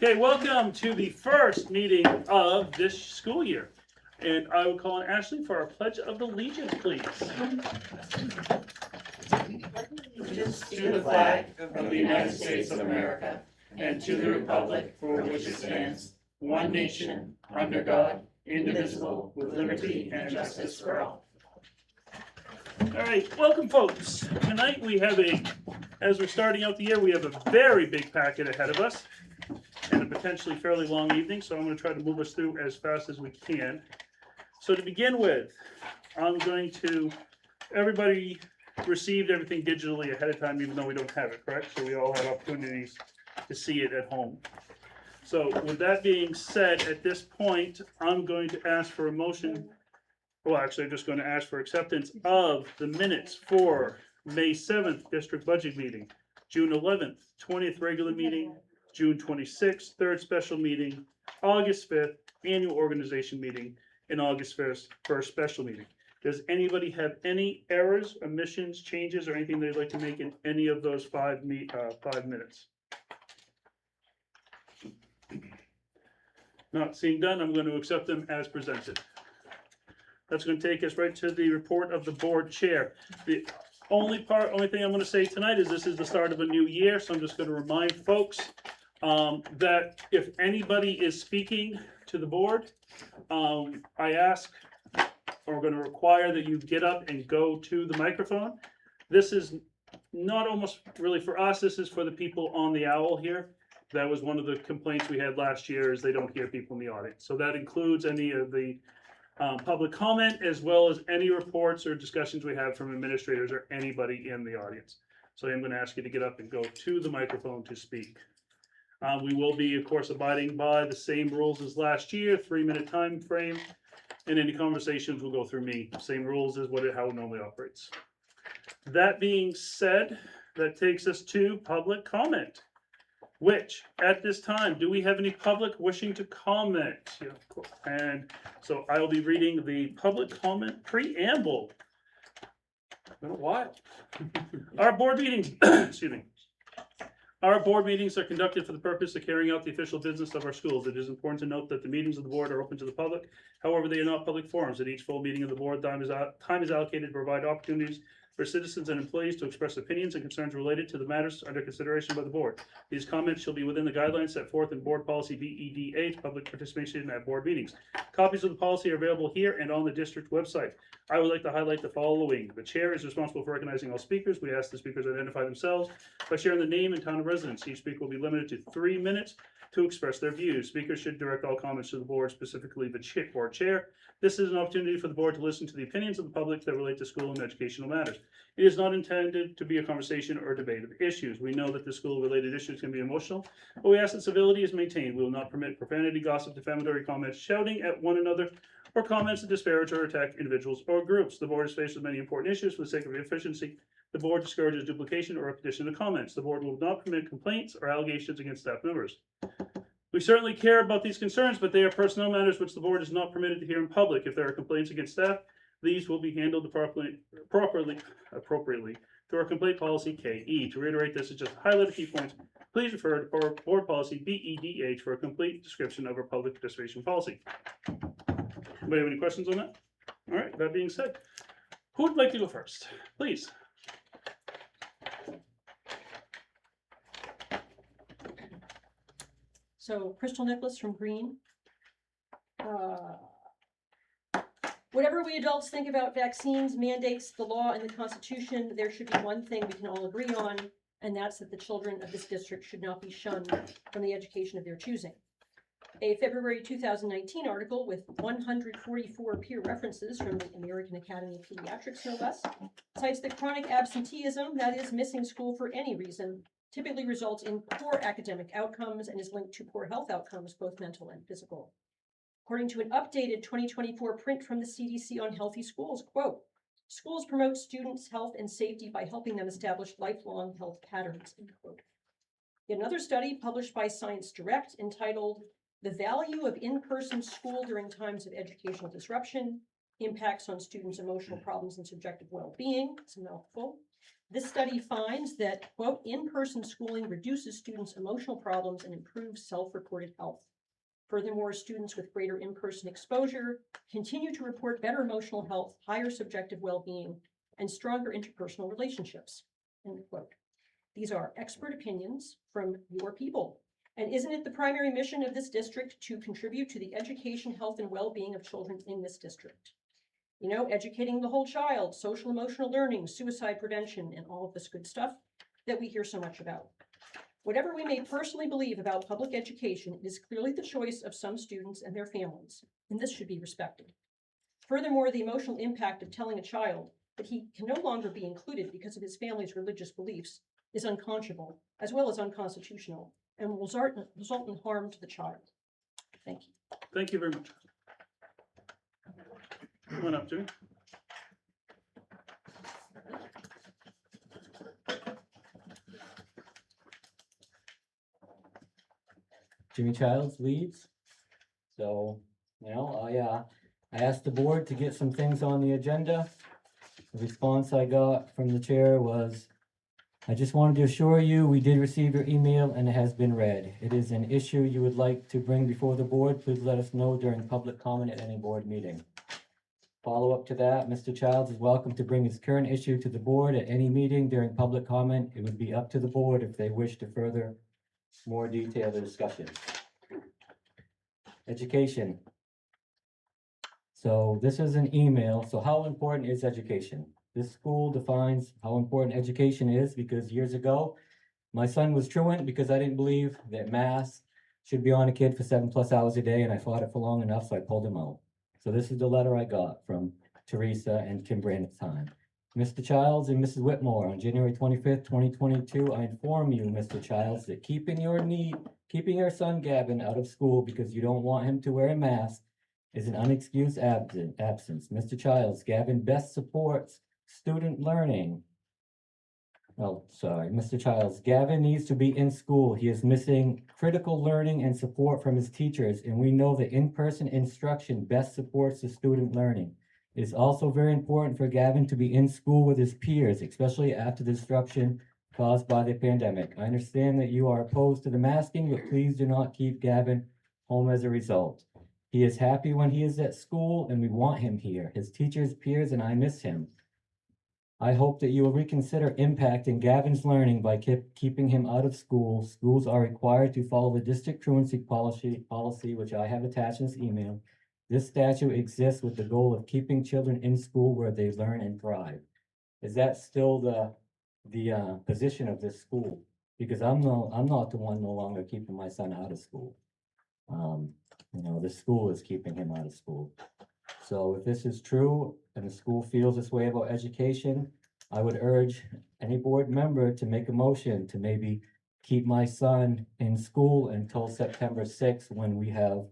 Okay, welcome to the first meeting of this school year. And I will call on Ashley for our Pledge of Allegiance, please. Allegiance to the flag of the United States of America and to the republic for which it stands, one nation, under God, indivisible, with liberty and justice for all. All right, welcome folks. Tonight we have as we're starting out the year, we have a very big packet ahead of us and a potentially fairly long evening, so I'm going to try to move us through as fast as we can. So to begin with, everybody received everything digitally ahead of time, even though we don't have it, correct? So we all have opportunities to see it at home. So with that being said, at this point, I'm going to ask for a motion. Well, actually, I'm just going to ask for acceptance of the minutes for May 7th district budget meeting, June 11th, 20th regular meeting, June 26th, third special meeting, August 5th, annual organization meeting, and August 1st, first special meeting. Does anybody have any errors, omissions, changes, or anything they'd like to make in any of those 5 minutes? Not seeing done, I'm going to accept them as presented. That's going to take us right to the report of the board chair. The only thing I'm going to say tonight is this is the start of a new year, so I'm just going to remind folks that if anybody is speaking to the board, I ask, or we're going to require that you get up and go to the microphone. This is not almost really for us, this is for the people on the owl here. That was one of the complaints we had last year, is they don't hear people in the audience. So that includes any of the public comment, as well as any reports or discussions we have from administrators or anybody in the audience. So I'm going to ask you to get up and go to the microphone to speak. We will be, of course, abiding by the same rules as last year, 3-minute time frame, and any conversations will go through me. Same rules as how it normally operates. That being said, that takes us to public comment. Which, at this time, do we have any public wishing to comment? Yeah, cool. And so I will be reading the public comment preamble. It's been a while. Our board meetings, excuse me. Our board meetings are conducted for the purpose of carrying out the official business of our schools. It is important to note that the meetings of the board are open to the public. However, they are not public forums. At each full meeting of the board, time is allocated to provide opportunities for citizens and employees to express opinions and concerns related to the matters under consideration by the board. These comments shall be within the guidelines set forth in Board Policy BEDH, public participation at board meetings. Copies of the policy are available here and on the district website. I would like to highlight the following. The chair is responsible for recognizing all speakers. We ask the speakers identify themselves by sharing the name and town of residence. Each speaker will be limited to 3 minutes to express their views. Speakers should direct all comments to the board, specifically the board chair. This is an opportunity for the board to listen to the opinions of the public that relate to school and educational matters. It is not intended to be a conversation or debate of issues. We know that the school-related issues can be emotional, but we ask that civility is maintained. We will not permit profanity, gossip, defamatory comments, shouting at one another, or comments that disparage or attack individuals or groups. The board is faced with many important issues. For the sake of efficiency, the board discourages duplication or repetition of comments. The board will not permit complaints or allegations against staff members. We certainly care about these concerns, but they are personnel matters which the board is not permitted to hear in public. If there are complaints against staff, these will be handled appropriately through our complaint policy KE. To reiterate, this is just a highlight of key points. Please refer to our board policy BEDH for a complete description of our public participation policy. Anybody have any questions on that? All right, that being said, who would like to go first? Please. So, Crystal Nicholas from Green. Whatever we adults think about vaccines, mandates, the law, and the Constitution, there should be one thing we can all agree on, and that's that the children of this district should not be shunned from the education of their choosing. A February 2019 article with 144 peer references from the American Academy of Pediatrics, no less, cites that chronic absenteeism, that is, missing school for any reason, typically results in poor academic outcomes and is linked to poor health outcomes, both mental and physical. According to an updated 2024 print from the CDC on healthy schools, quote, schools promote students' health and safety by helping them establish lifelong health patterns, end quote. Another study published by Science Direct entitled The Value of In-Person School During Times of Educational Disruption, Impacts on Students' Emotional Problems and Subjective Well-Being, it's a mouthful, This study finds that, quote, in-person schooling reduces students' emotional problems and improves self-reported health. Furthermore, students with greater in-person exposure continue to report better emotional health, higher subjective well-being, and stronger interpersonal relationships, end quote. These are expert opinions from your people. And isn't it the primary mission of this district to contribute to the education, health, and well-being of children in this district? You know, educating the whole child, social emotional learning, suicide prevention, and all of this good stuff that we hear so much about. Whatever we may personally believe about public education, it is clearly the choice of some students and their families, and this should be respected. Furthermore, the emotional impact of telling a child that he can no longer be included because of his family's religious beliefs is unconscionable, as well as unconstitutional, and will result in harm to the child. Thank you. Thank you very much. Come on up, Jimmy. Jimmy Childs leads. So, I asked the board to get some things on the agenda. The response I got from the chair was, I just wanted to assure you, we did receive your email and it has been read. It is an issue you would like to bring before the board. Please let us know during public comment at any board meeting. Follow up to that, Mr. Childs is welcome to bring his current issue to the board at any meeting during public comment. It would be up to the board if they wish to further more detailed discussion. Education. So this is an email. So how important is education? This school defines how important education is because years ago, my son was truant because I didn't believe that math should be on a kid for 7+ hours a day, and I fought it for long enough, so I pulled him out. So this is the letter I got from Teresa and Kim Brand at the time. Mr. Childs and Mrs. Whitmore, on January 25th, 2022, I inform you, Mr. Childs, that keeping your son Gavin out of school because you don't want him to wear a mask is an unexcused absence. Mr. Childs, Gavin best supports student learning. Oh, sorry, Mr. Childs, Gavin needs to be in school. He is missing critical learning and support from his teachers, and we know that in-person instruction best supports the student learning. It is also very important for Gavin to be in school with his peers, especially after the disruption caused by the pandemic. I understand that you are opposed to the masking, but please do not keep Gavin home as a result. He is happy when he is at school, and we want him here. His teachers, peers, and I miss him. I hope that you will reconsider impacting Gavin's learning by keeping him out of school. Schools are required to follow the district truancy policy, which I have attached in this email. This statute exists with the goal of keeping children in school where they learn and thrive. Is that still the position of this school? Because I'm not the one no longer keeping my son out of school. The school is keeping him out of school. So if this is true and the school feels this way about education, I would urge any board member to make a motion to maybe keep my son in school until September 6th, when we have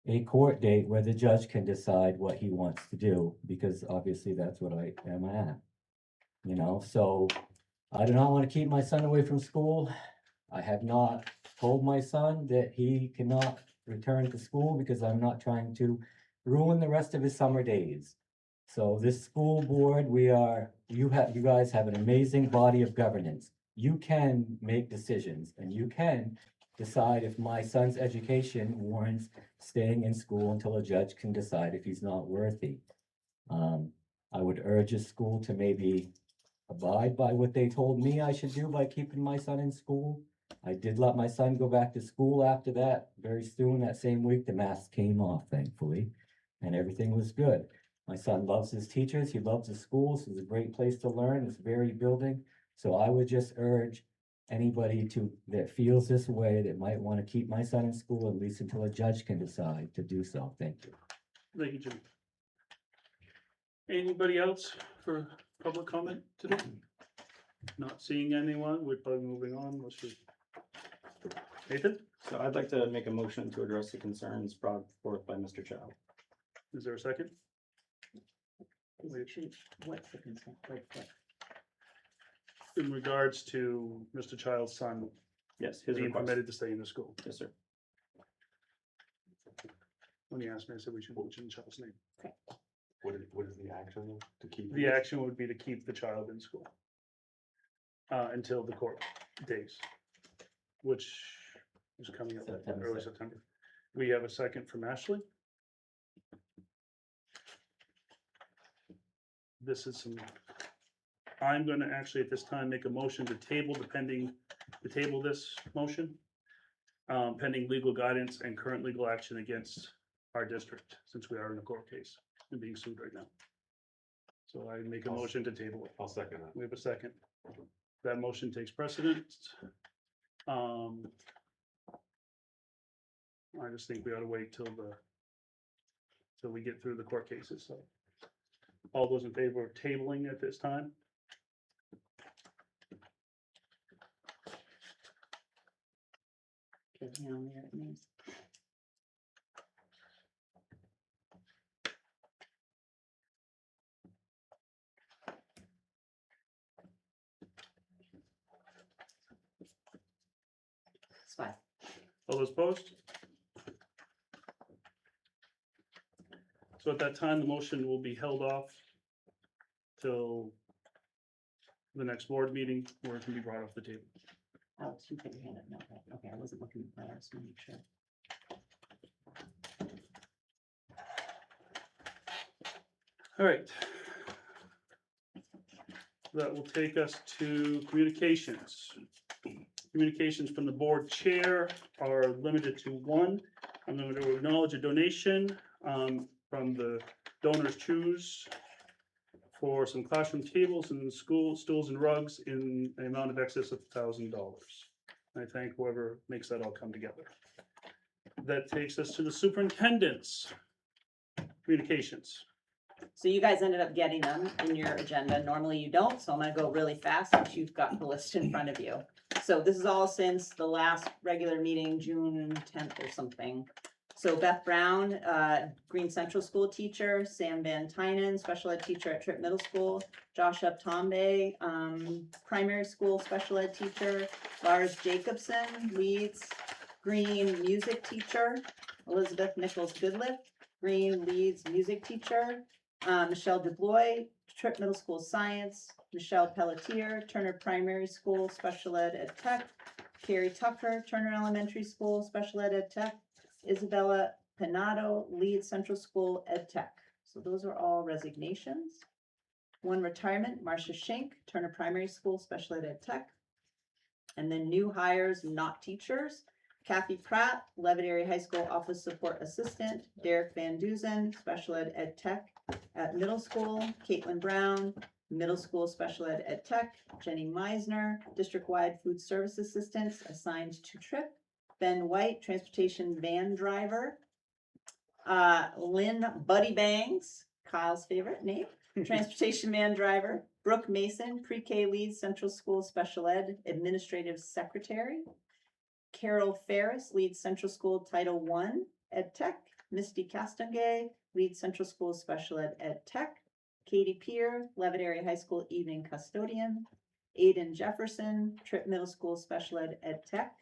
a court date where the judge can decide what he wants to do, because obviously that's what I am at. So I do not want to keep my son away from school. I have not told my son that he cannot return to school because I'm not trying to ruin the rest of his summer days. So this school board, you guys have an amazing body of governance. You can make decisions and you can decide if my son's education warrants staying in school until a judge can decide if he's not worthy. I would urge a school to maybe abide by what they told me I should do by keeping my son in school. I did let my son go back to school after that. Very soon, that same week, the mask came off, thankfully, and everything was good. My son loves his teachers. He loves the schools. It's a great place to learn. It's very building. So I would just urge anybody that feels this way, that might want to keep my son in school, at least until a judge can decide to do so. Thank you. Thank you, Jimmy. Anybody else for public comment today? Not seeing anyone, we're probably moving on. Let's see. Nathan, So I'd like to make a motion to address the concerns brought forth by Mr. Child. is there a second? What's the consent? In regards to Mr. Child's son Yes, his being request. permitted to stay in the school. Yes, sir. When he asked me, I said we should mention the child's name. What is the action to keep? The action would be to keep the child in school. until the court days, which is coming up September early 2nd. September. We have a second from Ashley. This is some, I'm gonna actually at this time make a motion to table this motion. Pending legal guidance and current legal action against our district, since we are in a court case and being sued right now. So I make a motion to table it. I'll second that. We have a second. That motion takes precedence. I just think we ought to wait till we get through the court cases, so. All those in favor of tabling at this time? Okay, now there it is. It's fine. All those opposed? So at that time, the motion will be held off till the next board meeting, where it can be brought off the table. Alex, you put your hand up. No, right. Okay, I wasn't looking at that. I was gonna make sure. All right. That will take us to communications. Communications from the board chair are limited to one. I'm going to acknowledge a donation from the Donors Choose for some classroom tables and school stools and rugs in an amount of excess of $1,000. I thank whoever makes that all come together. That takes us to the superintendent's communications. So you guys ended up getting them in your agenda. Normally you don't, so I'm gonna go really fast since you've got the list in front of you. So this is all since the last regular meeting, June 10th or something. So Beth Brown, Green Central School teacher, Sam Van Tynen, special ed teacher at Tripp Middle School, Josh Uptombe, primary school special ed teacher, Lars Jacobson, Leeds Green music teacher, Elizabeth Nichols Goodliff, Green Leeds music teacher, Michelle DeBlois, Tripp Middle School Science, Michelle Pelletier, Turner Primary School Special Ed Tech, Carrie Tucker, Turner Elementary School Special Ed Tech, Isabella Panado, Leeds Central School Ed Tech. So those are all resignations. One retirement, Marcia Schenk, Turner Primary School Special Ed Tech. And then new hires, not teachers, Kathy Pratt, Levitt Area High School Office Support Assistant, Derek Van Duzen, Special Ed Tech at middle school, Caitlin Brown, Middle School Special Ed Tech, Jenny Meisner, District-wide Food Service Assistants assigned to Tripp, Ben White, Transportation Van Driver, Lynn Buddy Bangs, Kyle's favorite name, Transportation Van Driver, Brooke Mason, Pre-K Lead Central School Special Ed Administrative Secretary, Carol Ferris, Lead Central School Title I Ed Tech, Misty Castonguay, Lead Central School Special Ed Tech, Katie Peer, Levitt Area High School Evening Custodian, Aiden Jefferson, Tripp Middle School Special Ed Tech,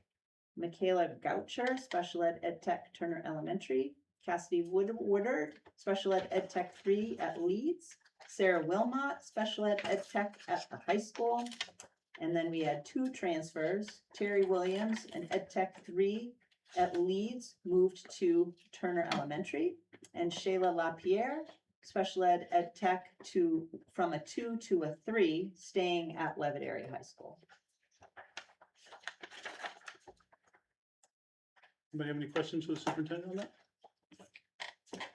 Michaela Goucher, Special Ed Tech Turner Elementary, Cassidy Woodard, Special Ed Tech 3 at Leeds, Sarah Wilmot, Special Ed Tech at the high school. And then we had two transfers, Terry Williams and Ed Tech 3 at Leeds moved to Turner Elementary, and Shayla LaPierre, Special Ed Tech from a 2 to a 3, staying at Levitt Area High School. Anybody have any questions for the superintendent on that?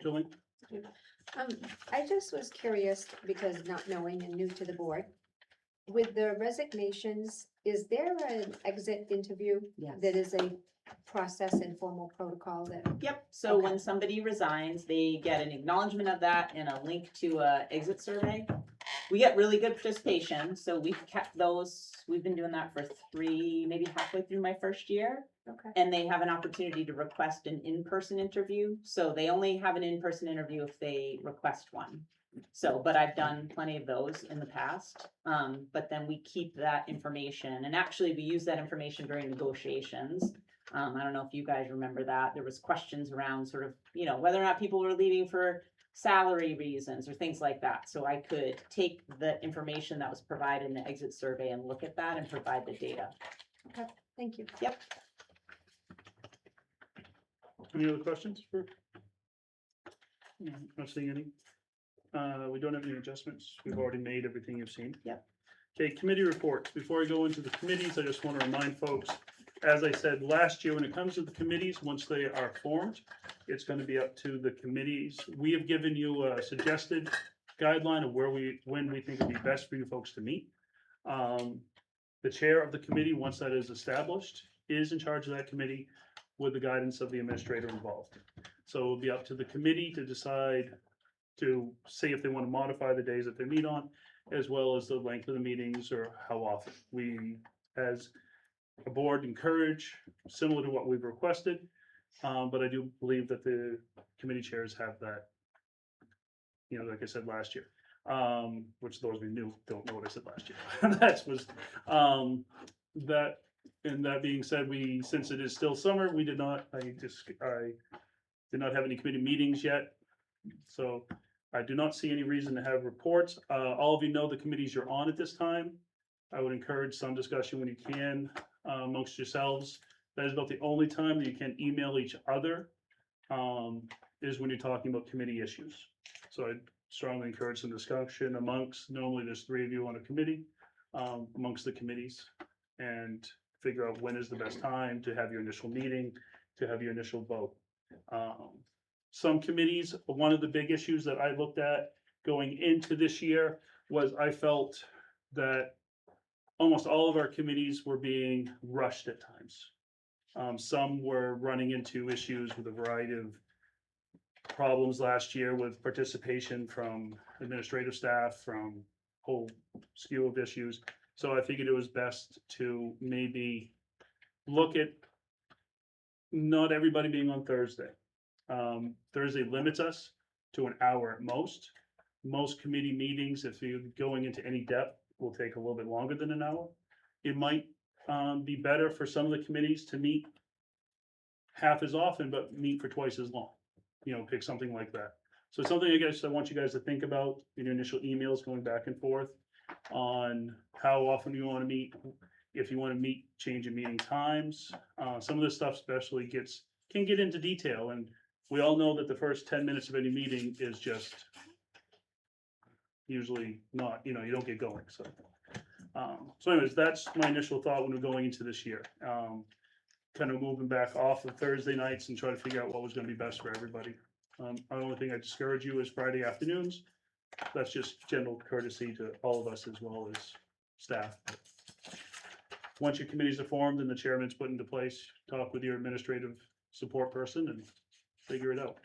Jolene? I just was curious because not knowing and new to the board. With the resignations, is there an exit interview Yes. that is a process and formal protocol that? Yep, so Okay. when somebody resigns, they get an acknowledgement of that and a link to a exit survey. We get really good participation, so we've kept those, we've been doing that for 3, maybe halfway through my first year. Okay. And they have an opportunity to request an in-person interview, so they only have an in-person interview if they request one. So, but I've done plenty of those in the past, but then we keep that information, and actually we use that information during negotiations. I don't know if you guys remember that, there was questions around sort of, whether or not people were leaving for salary reasons or things like that. So I could take the information that was provided in the exit survey and look at that and provide the data. Thank you. Any other questions for? No, not seeing any. We don't have any adjustments. We've already made everything you've seen. Yep. Okay, committee reports. Before I go into the committees, I just want to remind folks, as I said last year, when it comes to the committees, once they are formed, it's going to be up to the committees. We have given you a suggested guideline of when we think it'd be best for you folks to meet. The chair of the committee, once that is established, is in charge of that committee with the guidance of the administrator involved. So it'll be up to the committee to decide to see if they want to modify the days that they meet on, as well as the length of the meetings or how often. We, as a board, encourage similar to what we've requested, but I do believe that the committee chairs have that, you know, like I said last year, which those we knew don't know what I said last year. That was that. And that being said, since it is still summer, I did not have any committee meetings yet. So I do not see any reason to have reports. All of you know the committees you're on at this time. I would encourage some discussion when you can amongst yourselves. That is about the only time that you can email each other, is when you're talking about committee issues. So I strongly encourage some discussion amongst, normally there's 3 of you on a committee, amongst the committees, and figure out when is the best time to have your initial meeting, to have your initial vote. Some committees, one of the big issues that I looked at going into this year was I felt that almost all of our committees were being rushed at times. Some were running into issues with a variety of problems last year with participation from administrative staff, from whole slew of issues. So I figured it was best to maybe look at not everybody being on Thursday. Thursday limits us to an hour at most. Most committee meetings, if you're going into any depth, will take a little bit longer than an hour. It might be better for some of the committees to meet half as often, but meet for twice as long. You know, pick something like that. So it's something I want you guys to think about in your initial emails going back and forth on how often you want to meet. If you want to meet, change in meeting times. Some of this stuff especially can get into detail, and we all know that the first 10 minutes of any meeting is just usually not, you don't get going. So anyways, that's my initial thought when we're going into this year. Kind of moving back off of Thursday nights and try to figure out what was going to be best for everybody. The only thing I discourage you is Friday afternoons. That's just general courtesy to all of us as well as staff. Once your committees are formed and the chairman's put into place, talk with your administrative support person and figure it out.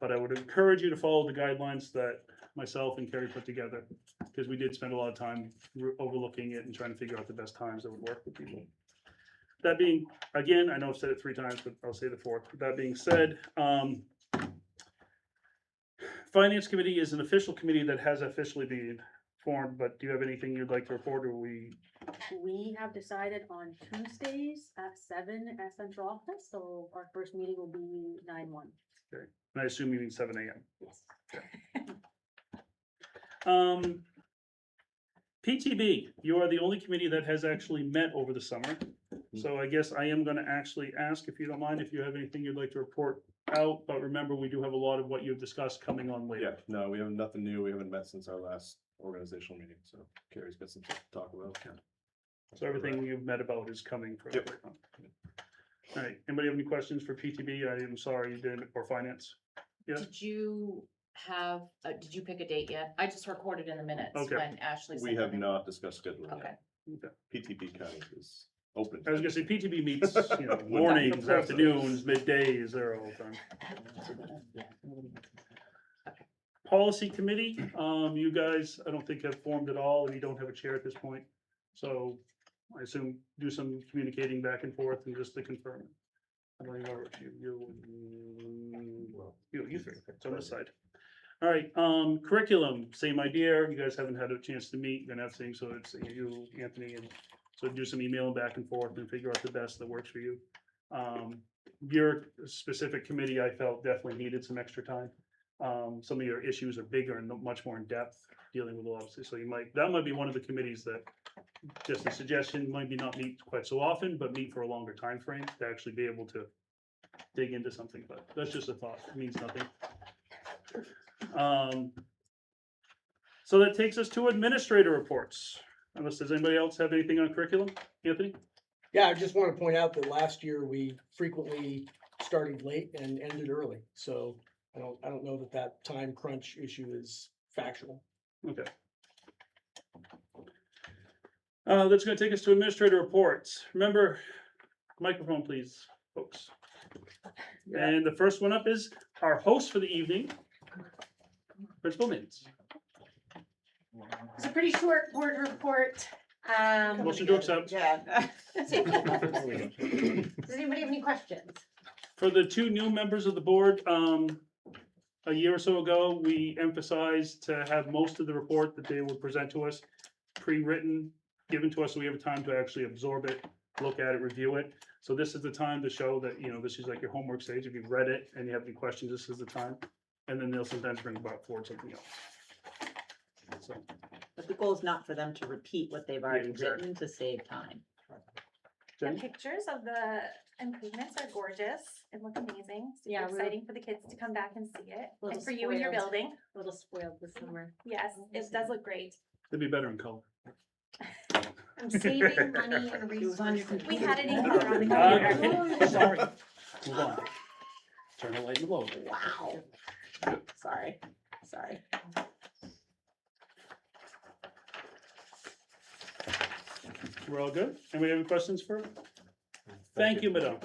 But I would encourage you to follow the guidelines that myself and Carrie put together, because we did spend a lot of time overlooking it and trying to figure out the best times that would work with people. That being, again, I know I've said it 3 times, but I'll say the 4th. That being said, Finance Committee is an official committee that has officially been formed, but do you have anything you'd like to report, or We have decided on Tuesdays at 7 at central office, so our first meeting will be 9/1. and I assume you mean 7 AM. Yes. PTB, you are the only committee that has actually met over the summer. So I guess I am gonna actually ask, if you don't mind, if you have anything you'd like to report out, but remember, we do have a lot of what you've discussed coming on Yeah, later. no, we have nothing new. We haven't met since our last organizational meeting, so Carrie's got some stuff to talk about. So everything you've met about is coming from. Yep. All right, anybody have any questions for PTB? I am sorry you did, or finance? Yeah. Did you did you pick a date yet? I just recorded in the minutes Okay. when Ashley said. We have that. not discussed scheduling Okay. yet. PTB kind of is open. I was gonna say PTB meets, mornings, afternoons, middays, they're all the time. Policy Committee, you guys, I don't think have formed at all, and you don't have a chair at this point. So I assume do some communicating back and forth and just to confirm it. I don't even know if you 3, it's on this side. All right, curriculum, same idea. You guys haven't had a chance to meet, you're gonna have things, so it's you, Anthony, and so do some emailing back and forth and figure out the best that works for you. Your specific committee, I felt definitely needed some extra time. some of your issues are bigger and much more in depth, dealing with laws. So that might be one of the committees that, just a suggestion, might be not meet quite so often, but meet for a longer time frame to actually be able to dig into something, but that's just a thought, it means nothing. So that takes us to administrator reports, unless does anybody else have anything on curriculum, Anthony? Yeah, I just want to point out that last year we frequently started late and ended early. So I don't know that that time crunch issue is factual. Okay. That's gonna take us to administrator reports. Remember, microphone please, folks. And the first one up is our host for the evening, Principal Mintz. It's a pretty short board report. Motion to accept. Yeah. Does anybody have any questions? For the two new members of the board, a year or so ago, we emphasized to have most of the report that they would present to us pre-written, given to us, so we have time to actually absorb it, look at it, review it. So this is the time to show that, this is like your homework stage. If you've read it and you have any questions, this is the time. And then they'll sometimes bring forward something else. So, But the goal is not for them to repeat what they've already exactly. written to save time. The Jenny? pictures of the improvements are gorgeous and look amazing. Yeah, Super we're- exciting for the kids to come back and see it. Little And for you and your spoiled. building. A little spoiled this summer. Yes, it does look great. It'd be better in color. I'm saving money and It was on your resources. We had it in color on the Uh, computer. Sorry. Move on. Turn the light low. Wow. Sorry. We're all good? Anybody have any questions for? Thank you, madam.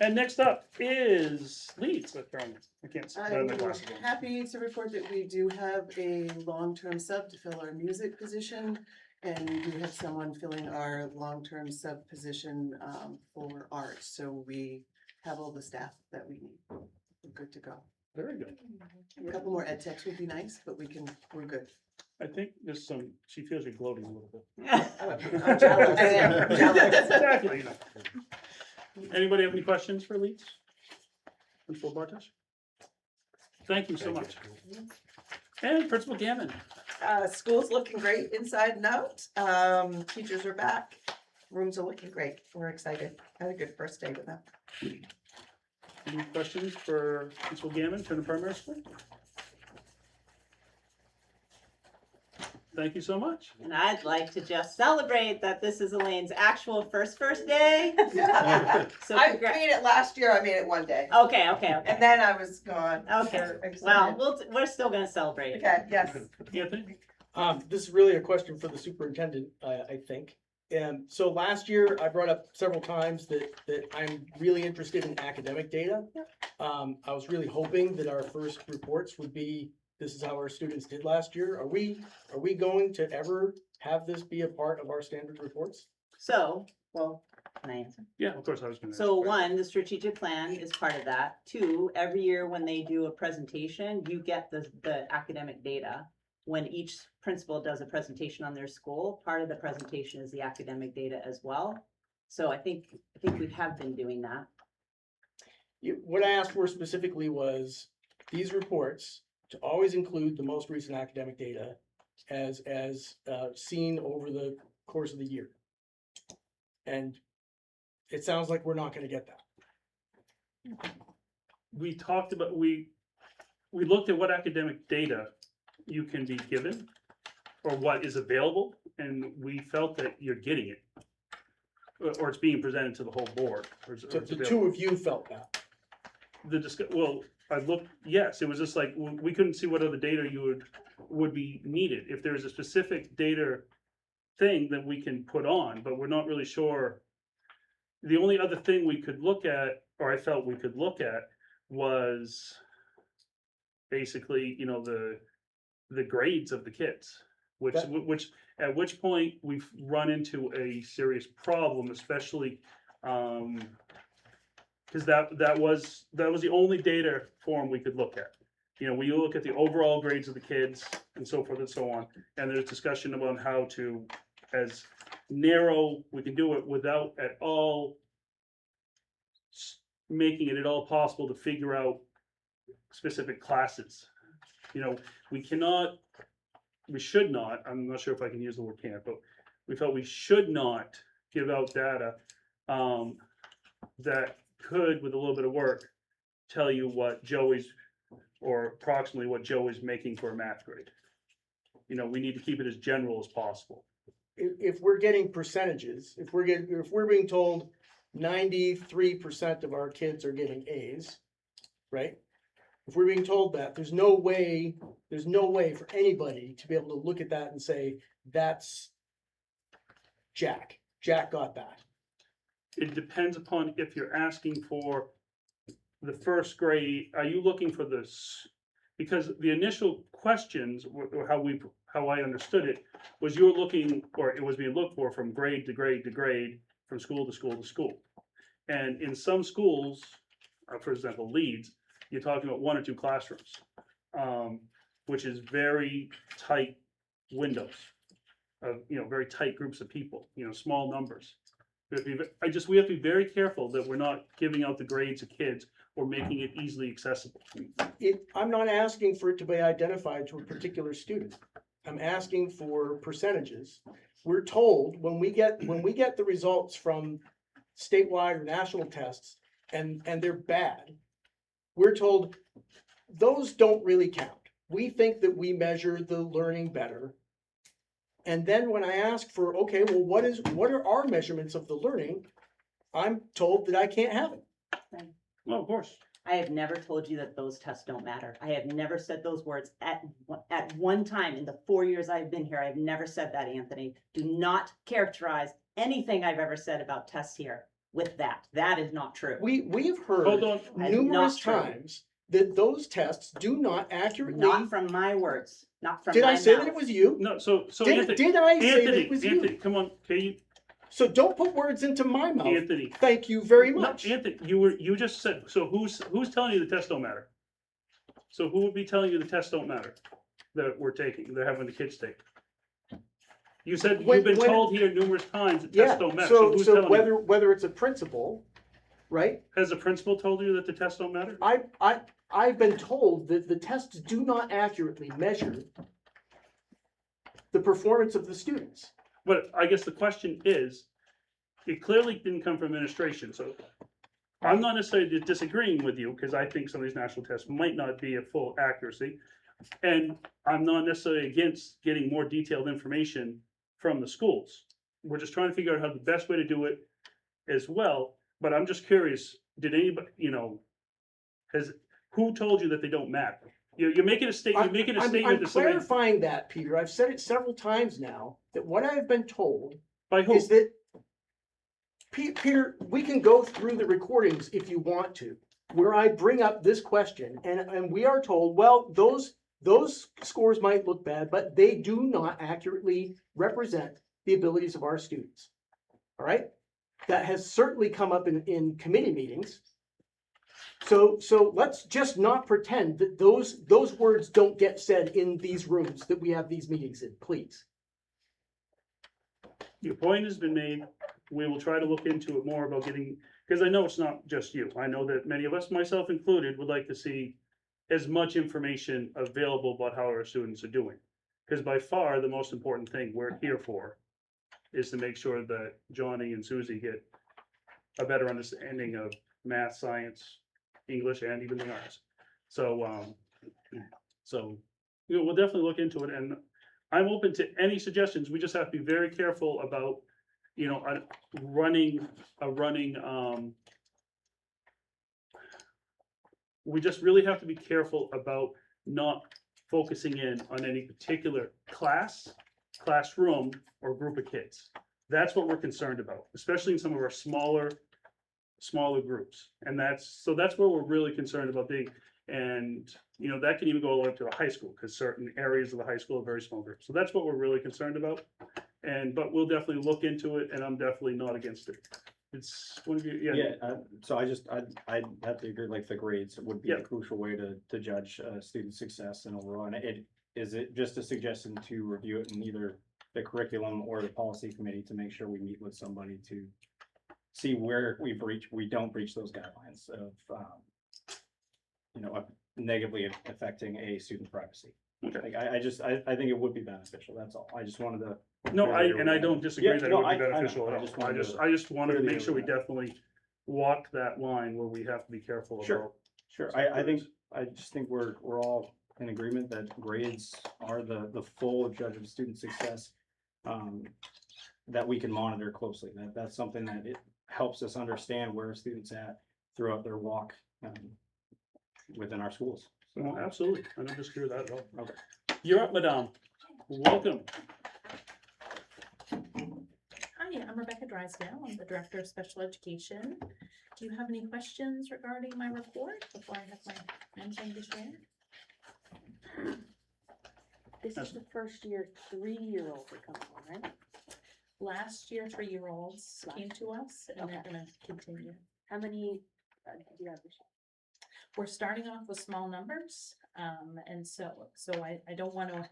And next up is Leeds. I can't see. I have my I'm glasses on. happy to report that we do have a long-term sub to fill our music position. And we do have someone filling our long-term sub position for art. So we have all the staff that we need. We're good to go. Very good. A couple more ed techs would be nice, but we're good. I think there's she feels you're gloating a little bit. I'm jealous. I am jealous. Exactly. Anybody have any questions for Leeds? Principal Bartosh? Thank you so much. And Principal Gammon. School's looking great inside and out. Teachers are back. Rooms are looking great. We're excited. Had a good first day with them. Any questions for Principal Gammon from the primary school? Thank you so much. And I'd like to just celebrate that this is Elaine's actual first day. So I made it last year. I made it one day. Okay. And then I was gone. Okay. Well, we're still gonna celebrate. Okay, yes. Anthony? This is really a question for the superintendent, I think. And so last year I brought up several times that I'm really interested in academic data. I was really hoping that our first reports would be, this is how our students did last year. Are we going to ever have this be a part of our standard reports? So, well, can I answer? Yeah, of course, I was gonna. So one, the strategic plan is part of that. Two, every year when they do a presentation, you get the academic data. When each principal does a presentation on their school, part of the presentation is the academic data as well. So I think we have been doing that. What I asked for specifically was these reports to always include the most recent academic data as seen over the course of the year. And it sounds like we're not gonna get that. We talked about, we looked at what academic data you can be given or what is available, and we felt that you're getting it. Or it's being presented to the whole board. Or So it's the available. two of you felt that. I looked, yes, it was just like, we couldn't see what other data you would be needed. If there's a specific data thing that we can put on, but we're not really sure. The only other thing we could look at, or I felt we could look at, was basically, the grades of the kids. At which point we've run into a serious problem, especially, because that was the only data form we could look at. We look at the overall grades of the kids and so forth and so on, and there's discussion about how to, as narrow, we can do it without at all making it at all possible to figure out specific classes. You know, we should not, I'm not sure if I can use the word can't, but we felt we should not give out data that could, with a little bit of work, tell you what Joe is, or approximately what Joe is making for a math grade. You know, we need to keep it as general as possible. If we're getting percentages, if we're being told 93% of our kids are getting A's, right? If we're being told that, there's no way for anybody to be able to look at that and say, that's Jack got that. It depends upon if you're asking for the first grade, are you looking for this? Because the initial questions, or how I understood it, was you were looking, or it was being looked for from grade to grade to grade, from school to school to school. And in some schools, for example, Leeds, you're talking about 1 or 2 classrooms, which is very tight windows of, you know, very tight groups of people, you know, small numbers. We have to be very careful that we're not giving out the grades of kids or making it easily accessible. I'm not asking for it to be identified to a particular student. I'm asking for percentages. We're told when we get the results from statewide or national tests and they're bad, we're told those don't really count. We think that we measure the learning better. And then when I ask for, okay, well, what are our measurements of the learning? I'm told that I can't have it. Well, of course. I have never told you that those tests don't matter. I have never said those words at one time in the 4 years I've been here. I've never said that, Anthony. Do not characterize anything I've ever said about tests here with that. That is not true. We have heard Hold on. numerous Not true. times that those tests do not accurately. Not from my words, not from Did my I say mouth. that it was you? No, so Did Anthony, I say that it was Anthony, you? come on, okay, So don't put words into my mouth. Anthony. Thank you very No, much. Anthony, you just said, so who's telling you the tests don't matter? So who would be telling you the tests don't matter that we're taking, they're having the kids take? You said When- you've been when- told here numerous times that Yeah, tests don't matter, so so who's telling you? whether it's a principal, right? Has the principal told you that the tests don't matter? I've been told that the tests do not accurately measure the performance of the students. But I guess the question is, it clearly didn't come from administration, so I'm not necessarily disagreeing with you, because I think some of these national tests might not be a full accuracy. And I'm not necessarily against getting more detailed information from the schools. We're just trying to figure out how the best way to do it as well, but I'm just curious, did anybody, you know, who told you that they don't matter? You're making a statement, I'm that somebody, clarifying that, Peter. I've said it several times now, that what I've been told by who? is that, Peter, we can go through the recordings if you want to, where I bring up this question, and we are told, well, those scores might look bad, but they do not accurately represent the abilities of our students. All right? That has certainly come up in committee meetings. So let's just not pretend that those words don't get said in these rooms that we have these meetings in, please. Your point has been made. We will try to look into it more about getting, because I know it's not just you. I know that many of us, myself included, would like to see as much information available about how our students are doing. Because by far, the most important thing we're here for is to make sure that Johnny and Susie get a better understanding of math, science, English, and even the arts. So, you know, we'll definitely look into it, and I'm open to any suggestions. We just have to be very careful about, you know, we just really have to be careful about not focusing in on any particular classroom, or group of kids. That's what we're concerned about, especially in some of our smaller groups. And that's where we're really concerned about being. And, you know, that can even go all the way up to a high school, because certain areas of the high school are very small groups. So that's what we're really concerned about. But we'll definitely look into it, and I'm definitely not against it. It's, So I'd have to agree, like the grades would be Yeah. a crucial way to judge student success and overall. And is it just a suggestion to review it in either the curriculum or the policy committee to make sure we meet with somebody to see where we don't breach those guidelines of, you know, negatively affecting a student's privacy. Okay. Like, I think it would be beneficial, that's all. I just wanted to. No, clearly and I everybody- don't disagree Yeah, that it no, would be I know. beneficial at I all. just wanted to I just wanted to clearly make sure we everybody. definitely walk that line where we have to be careful Sure. about. Sure, I just think we're all in agreement that grades are the full judge of student success. That we can monitor closely, that's something that it helps us understand where students at throughout their walk, within our schools. Well, absolutely, I don't disagree with that at all. Okay. You're up, madame. Welcome. Hi, I'm Rebecca Drysdale. I'm the Director of Special Education. Do you have any questions regarding my report before I have my anything to share? This is the first year 3-year-olds are coming on, right? Last year, 3-year-olds came to us and they're gonna continue. How many do you have this year? We're starting off with small numbers, and so I don't want to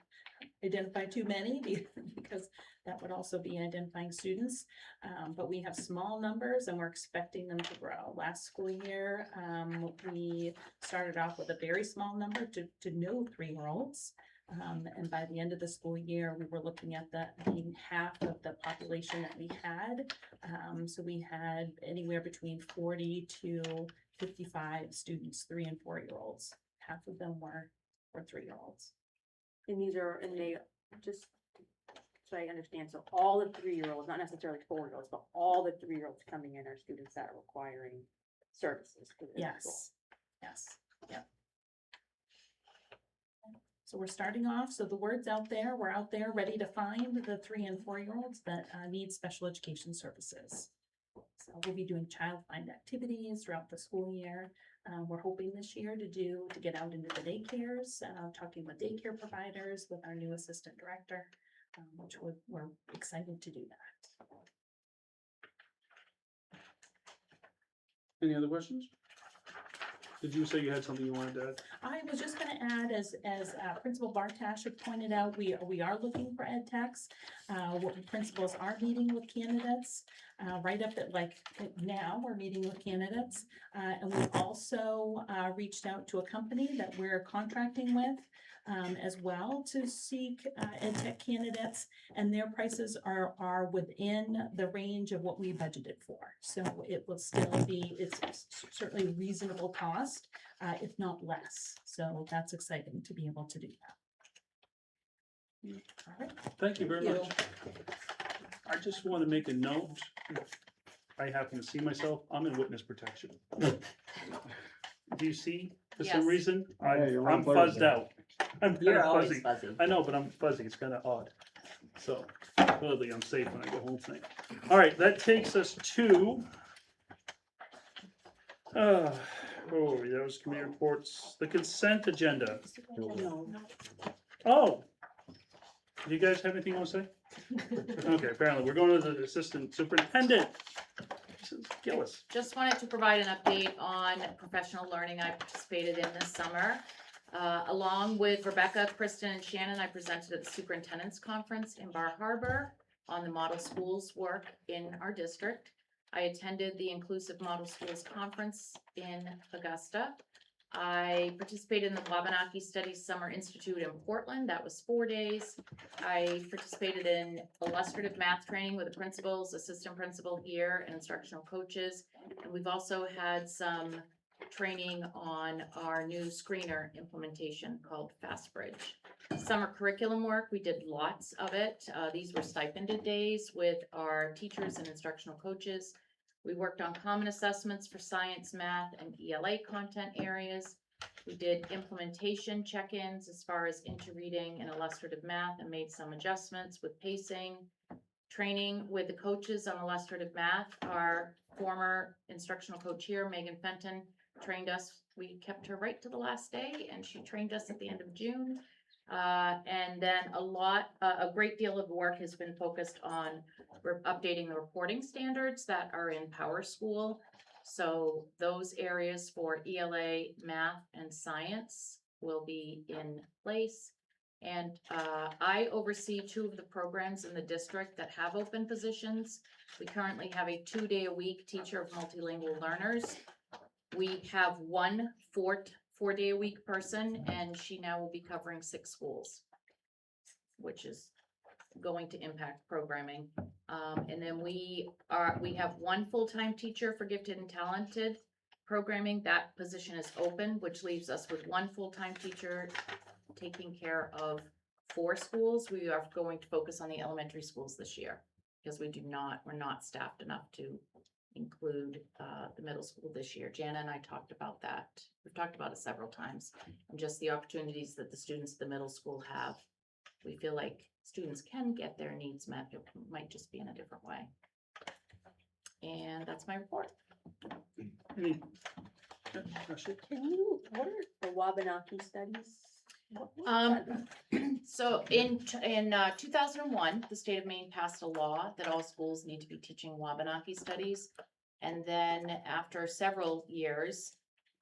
identify too many because that would also be identifying students. But we have small numbers and we're expecting them to grow. Last school year, we started off with a very small number to no 3-year-olds. And by the end of the school year, we were looking at that being half of the population that we had. So we had anywhere between 40 to 55 students, 3 and 4-year-olds. Half of them were 3-year-olds. And they just, so I understand, so all the 3-year-olds, not necessarily 4-year-olds, but all the 3-year-olds coming in are students that are requiring services. for their school. Yes, yep. So we're starting off, so the word's out there, we're out there ready to find the 3 and 4-year-olds that need special education services. So we'll be doing child find activities throughout the school year. We're hoping this year to get out into the daycares, talking with daycare providers with our new assistant director, which we're excited to do that. Any other questions? Did you say you had something you wanted to add? I was just gonna add, as Principal Bartash had pointed out, we are looking for ed techs. What principals are meeting with candidates, right up at now, we're meeting with candidates. And we've also reached out to a company that we're contracting with as well to seek ed tech candidates, and their prices are within the range of what we budgeted for. So it will still be, it's certainly reasonable cost, if not less. So that's exciting to be able to do that. All right. Thank you very much. I just want to make a note. I happen to see myself, I'm in witness protection. Do you see, for some Yes. reason, Yeah, you're I'm on fuzzed Thursday. out. I'm kind You're of always fuzzy. fuzzy. I know, but I'm fuzzy, it's kind of odd. So, clearly I'm safe when I go home tonight. All right, that takes us to, where were we? That was committee reports, the consent agenda. Oh, do you guys have anything you want to say? Okay, apparently, we're going to the assistant superintendent. Mrs. Gillis. Just wanted to provide an update on professional learning I participated in this summer. Along with Rebecca, Kristen, and Shannon, I presented at the superintendent's conference in Bar Harbor on the model schools work in our district. I attended the Inclusive Model Schools Conference in Augusta. I participated in the Wabanaki Studies Summer Institute in Portland. That was 4 days. I participated in illustrative math training with the principals, assistant principal here, and instructional coaches. And we've also had some training on our new screener implementation called FastBridge. Summer curriculum work, we did lots of it. These were stipended days with our teachers and instructional coaches. We worked on common assessments for science, math, and ELA content areas. We did implementation check-ins as far as interreading and illustrative math and made some adjustments with pacing. Training with the coaches on illustrative math. Our former instructional coach here, Megan Fenton, trained us. We kept her right to the last day and she trained us at the end of June. And then a great deal of work has been focused on updating the reporting standards that are in Power School. So those areas for ELA, math, and science will be in place. And I oversee 2 of the programs in the district that have open positions. We currently have a 2-day-a-week teacher of multilingual learners. We have 1 4-day-a-week person, and she now will be covering 6 schools, which is going to impact programming. And then we have 1 full-time teacher for gifted and talented programming. That position is open, which leaves us with 1 full-time teacher taking care of 4 schools. We are going to focus on the elementary schools this year, because we're not staffed enough to include the middle school this year. Jana and I talked about that. We've talked about it several times, and just the opportunities that the students at the middle school have. We feel like students can get their needs met, it might just be in a different way. And that's my report. Any? Ashley? What are the Wabanaki studies? So in 2001, the state of Maine passed a law that all schools need to be teaching Wabanaki studies. And then after several years,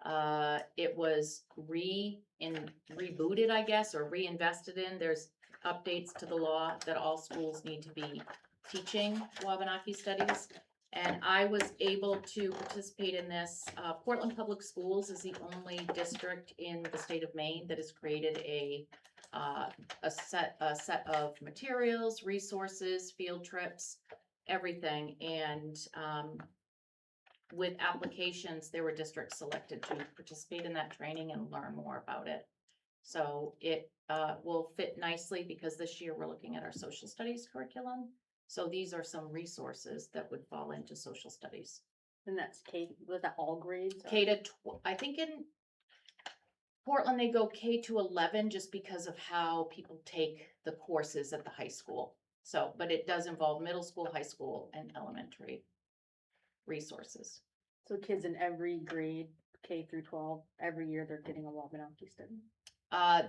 it was rebooted, I guess, or reinvested in. There's updates to the law that all schools need to be teaching Wabanaki studies. And I was able to participate in this. Portland Public Schools is the only district in the state of Maine that has created a set of materials, resources, field trips, everything. And with applications, there were districts selected to participate in that training and learn more about it. So it will fit nicely, because this year we're looking at our social studies curriculum. So these are some resources that would fall into social studies. And that's was that all grades? I think in Portland, they go K to 11 just because of how people take the courses at the high school. So, but it does involve middle school, high school, and elementary resources. So kids in every grade, K through 12, every year they're getting a Wabanaki study?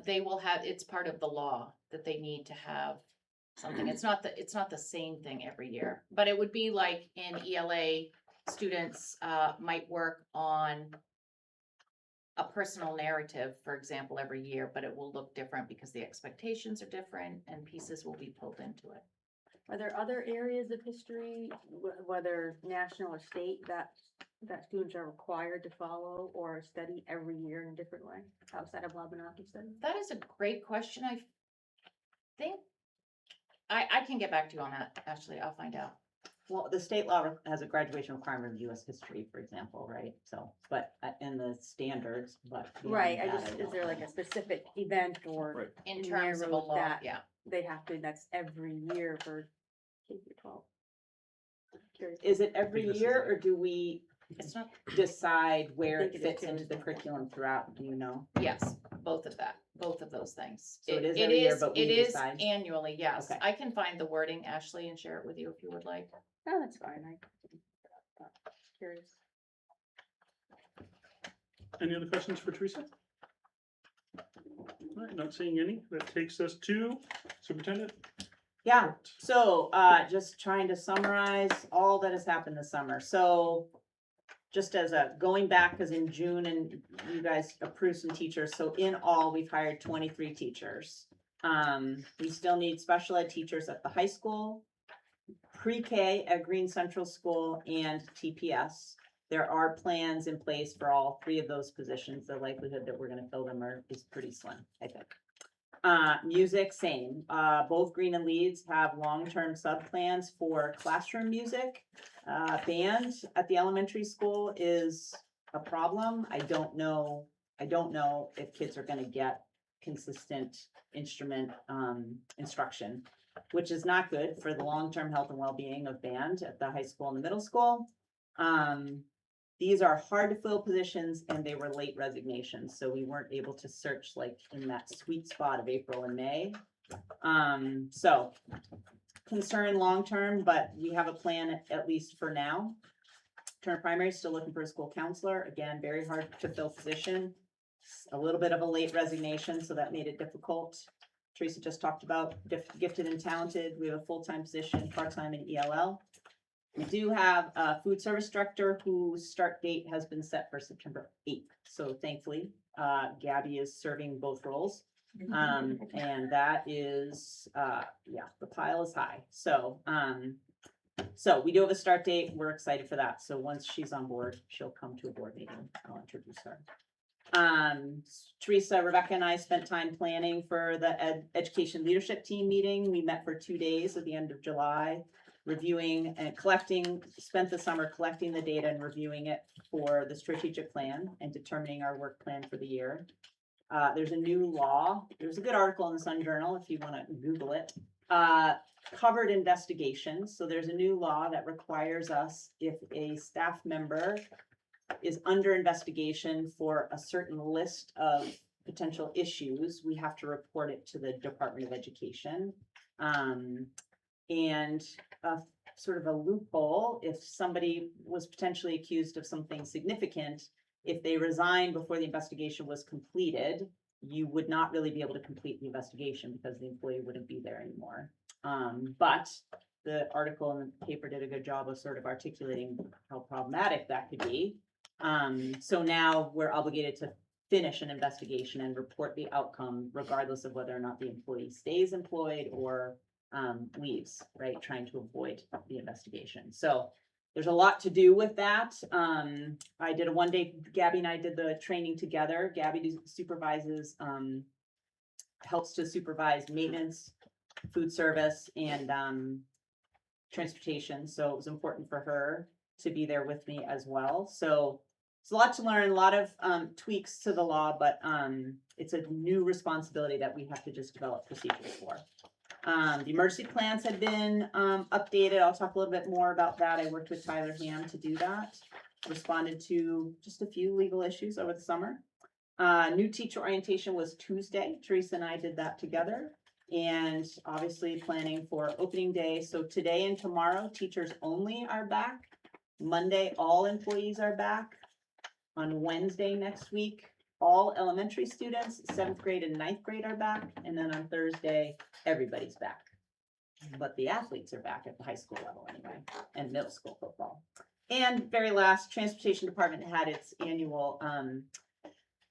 They will have, it's part of the law that they need to have something. It's not the same thing every year, but it would be like in ELA, students might work on a personal narrative, for example, every year, but it will look different because the expectations are different and pieces will be pulled into it. Are there other areas of history, whether national or state, that students are required to follow or study every year in a different way outside of Wabanaki study? That is a great question. I think I can get back to you on that, Ashley. I'll find out. Well, the state law has a graduation requirement of US history, for example, right? So, but in the standards, but. Right, beyond that, is there like a specific event or? Right. In terms of a law, that yeah. They have to, that's every year for K through 12. Curious. Is it I every think this is year, it. or do we It's not, decide where think it it is fits too, into as the well. curriculum throughout, do you know? yes, both of those things. So it is every year, but we It is decide? annually, yes. Okay. I can find the wording, Ashley, and share it with you if you would like. No, that's fine, curious. Any other questions for Teresa? All right, not seeing any. That takes us to Superintendent. Yeah, so, just trying to summarize all that has happened this summer. So just as going back, because in June and you guys approved some teachers, so in all, we've hired 23 teachers. We still need special ed teachers at the high school, pre-K at Green Central School, and TPS. There are plans in place for all 3 of those positions. The likelihood that we're gonna fill them is pretty slim, I think. Music, same. Both Green and Leeds have long-term sub-plans for classroom music. Band at the elementary school is a problem. I don't know if kids are gonna get consistent instrument, instruction, which is not good for the long-term health and well-being of band at the high school and the middle school. These are hard to fill positions, and they were late resignations, so we weren't able to search like in that sweet spot of April and May. So concern long-term, but we have a plan at least for now. Turner Primary still looking for a school counselor. Again, very hard to fill position. A little bit of a late resignation, so that made it difficult. Teresa just talked about gifted and talented. We have a full-time position, part-time in ELL. We do have a food service director whose start date has been set for September 8th. So thankfully, Gabby is serving both roles. And that is, yeah, the pile is high. So, so we do have a start date. We're excited for that. So once she's on board, she'll come to a board meeting. I'll introduce her. Teresa, Rebecca and I spent time planning for the education leadership team meeting. We met for 2 days at the end of July, reviewing and collecting, spent the summer collecting the data and reviewing it for the strategic plan and determining our work plan for the year. There's a new law. There's a good article in the Sun Journal if you want to Google it. Covered investigations. So there's a new law that requires us, if a staff member is under investigation for a certain list of potential issues, we have to report it to the Department of Education. And sort of a loophole, if somebody was potentially accused of something significant, if they resigned before the investigation was completed, you would not really be able to complete the investigation because the employee wouldn't be there anymore. But the article in the paper did a good job of sort of articulating how problematic that could be. So now we're obligated to finish an investigation and report the outcome regardless of whether or not the employee stays employed or leaves, right? Trying to avoid the investigation. So there's a lot to do with that. I did a 1-day, Gabby and I did the training together. Gabby supervises, helps to supervise maintenance, food service, and transportation. So it was important for her to be there with me as well. So it's a lot to learn, a lot of tweaks to the law, but it's a new responsibility that we have to just develop procedures for. The emergency plans have been updated. I'll talk a little bit more about that. I worked with Tyler Ham to do that. Responded to just a few legal issues over the summer. New teacher orientation was Tuesday. Teresa and I did that together. And obviously planning for opening day. So today and tomorrow, teachers only are back. Monday, all employees are back. On Wednesday next week, all elementary students, 7th grade and 9th grade are back. And then on Thursday, everybody's back. But the athletes are back at the high school level anyway, and middle school football. And very last, transportation department had its annual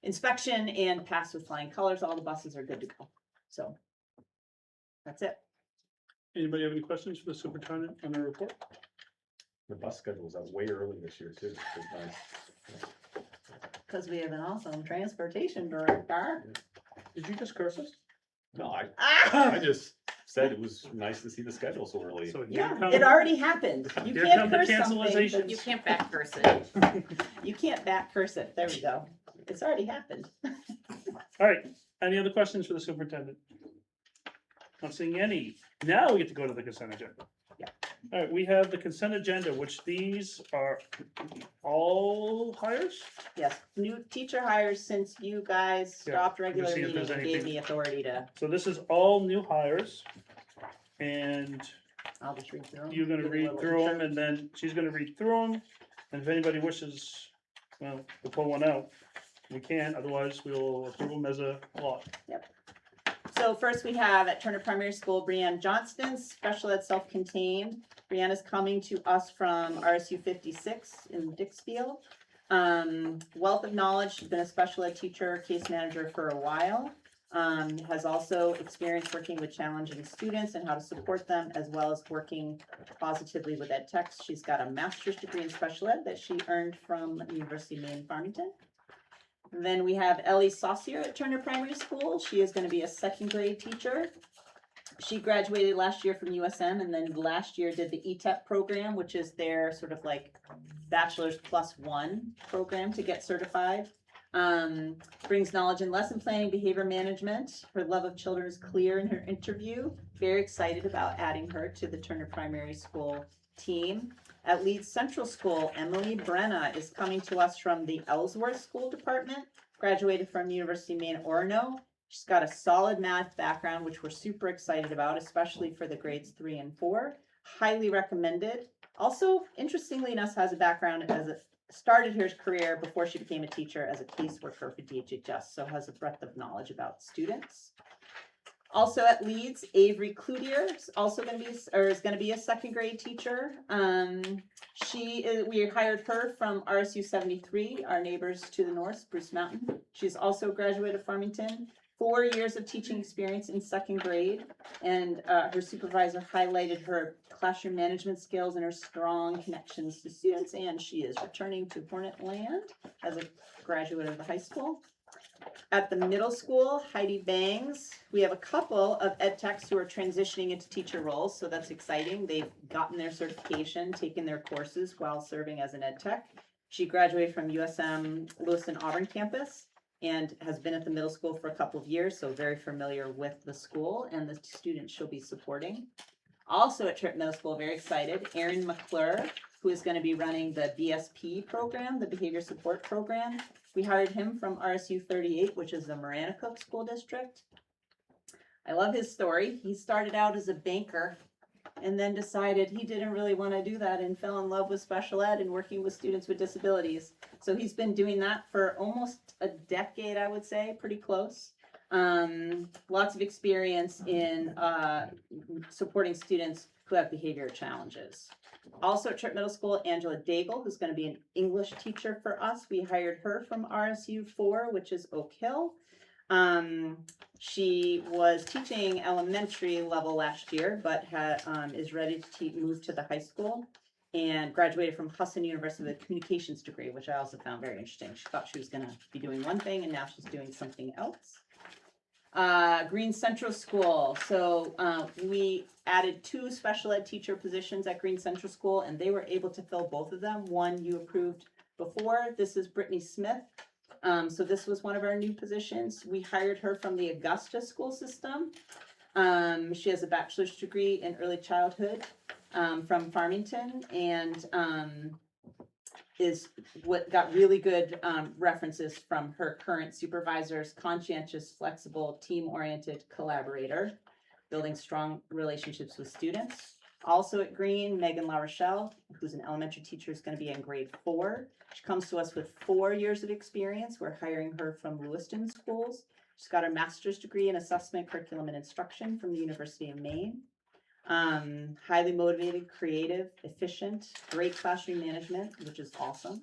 inspection and passed with flying colors. All the buses are good to go. So that's it. Anybody have any questions for the superintendent on the report? The bus schedule was out way early this year too. It's nice. Because we have an awesome transportation director. Did you just curse us? No, I just said it was nice to see the schedule so early. So Yeah, here come- it already happened. You Here can't come the curse something. cancelizations. but You can't back curse it. You can't back curse it. There we go. It's already happened. All right, any other questions for the superintendent? Not seeing any. Now we get to go to the consent agenda. Yeah. All right, we have the consent agenda, which these are all hires? Yes, new teacher hires since you guys Yeah, stopped let me regular see if meetings there's and gave anything- me authority to, So this is all new hires. And I'll just read through them. you're gonna Give you a read little through them intro. and then she's gonna read through them. And if anybody wishes, well, to pull one out, we can, otherwise we'll approve them as a lot. So first we have at Turner Primary School, Brianne Johnston, special ed self-contained. Brianne is coming to us from RSU 56 in Dixfield. Wealth of knowledge, she's been a special ed teacher, case manager for a while. Has also experience working with challenging students and how to support them, as well as working positively with ed techs. She's got a master's degree in special ed that she earned from University of Maine Farmington. Then we have Ellie Saucier at Turner Primary School. She is going to be a 2nd grade teacher. She graduated last year from USM and then last year did the ETEP program, which is their sort of like bachelor's +1 program to get certified. Brings knowledge in lesson planning, behavior management. Her love of children is clear in her interview. Very excited about adding her to the Turner Primary School team. At Leeds Central School, Emily Brenna is coming to us from the Ellsworth School Department, graduated from University of Maine Orono. She's got a solid math background, which we're super excited about, especially for the grades 3 and 4. Highly recommended. Also, interestingly enough, has a background started her career before she became a teacher as a caseworker for DHHS, so has a breadth of knowledge about students. Also at Leeds, Avery Cloutier is also going to be, or is going to be a 2nd grade teacher. We hired her from RSU 73, our neighbors to the north, Spruce Mountain. She's also graduated of Farmington. 4 years of teaching experience in second grade, and her supervisor highlighted her classroom management skills and her strong connections to students, and she is returning to Hornet Land as a graduate of the high school. At the middle school, Heidi Bangs, we have a couple of ed techs who are transitioning into teacher roles, so that's exciting. They've gotten their certification, taken their courses while serving as an ed tech. She graduated from USM Lewiston Auburn campus and has been at the middle school for a couple of years, so very familiar with the school and the students she'll be supporting. Also at Tripp Middle School, very excited, Erin McClure, who is going to be running the BSP program, the Behavior Support Program. We hired him from RSU 38, which is the Maranacook School District. I love his story. He started out as a banker and then decided he didn't really want to do that and fell in love with special ed and working with students with disabilities. So he's been doing that for almost a decade, I would say, pretty close. Lots of experience in supporting students who have behavior challenges. Also at Tripp Middle School, Angela Daigle, who's going to be an English teacher for us. We hired her from RSU 4, which is Oak Hill. She was teaching elementary level last year, but is ready to move to the high school and graduated from Husson University with a communications degree, which I also found very interesting. She thought she was going to be doing one thing and now she's doing something else. Green Central School. So we added 2 special ed teacher positions at Green Central School, and they were able to fill both of them. One you approved before. This is Brittany Smith. So this was one of our new positions. We hired her from the Augusta school system. She has a bachelor's degree in early childhood from Farmington, and got really good references from her current supervisors: conscientious, flexible, team-oriented collaborator, building strong relationships with students. Also at Green, Megan LaRochelle, who's an elementary teacher, is going to be in grade 4. She comes to us with 4 years of experience. We're hiring her from Lewiston schools. She's got her master's degree in assessment, curriculum, and instruction from the University of Maine. Highly motivated, creative, efficient, great classroom management, which is awesome.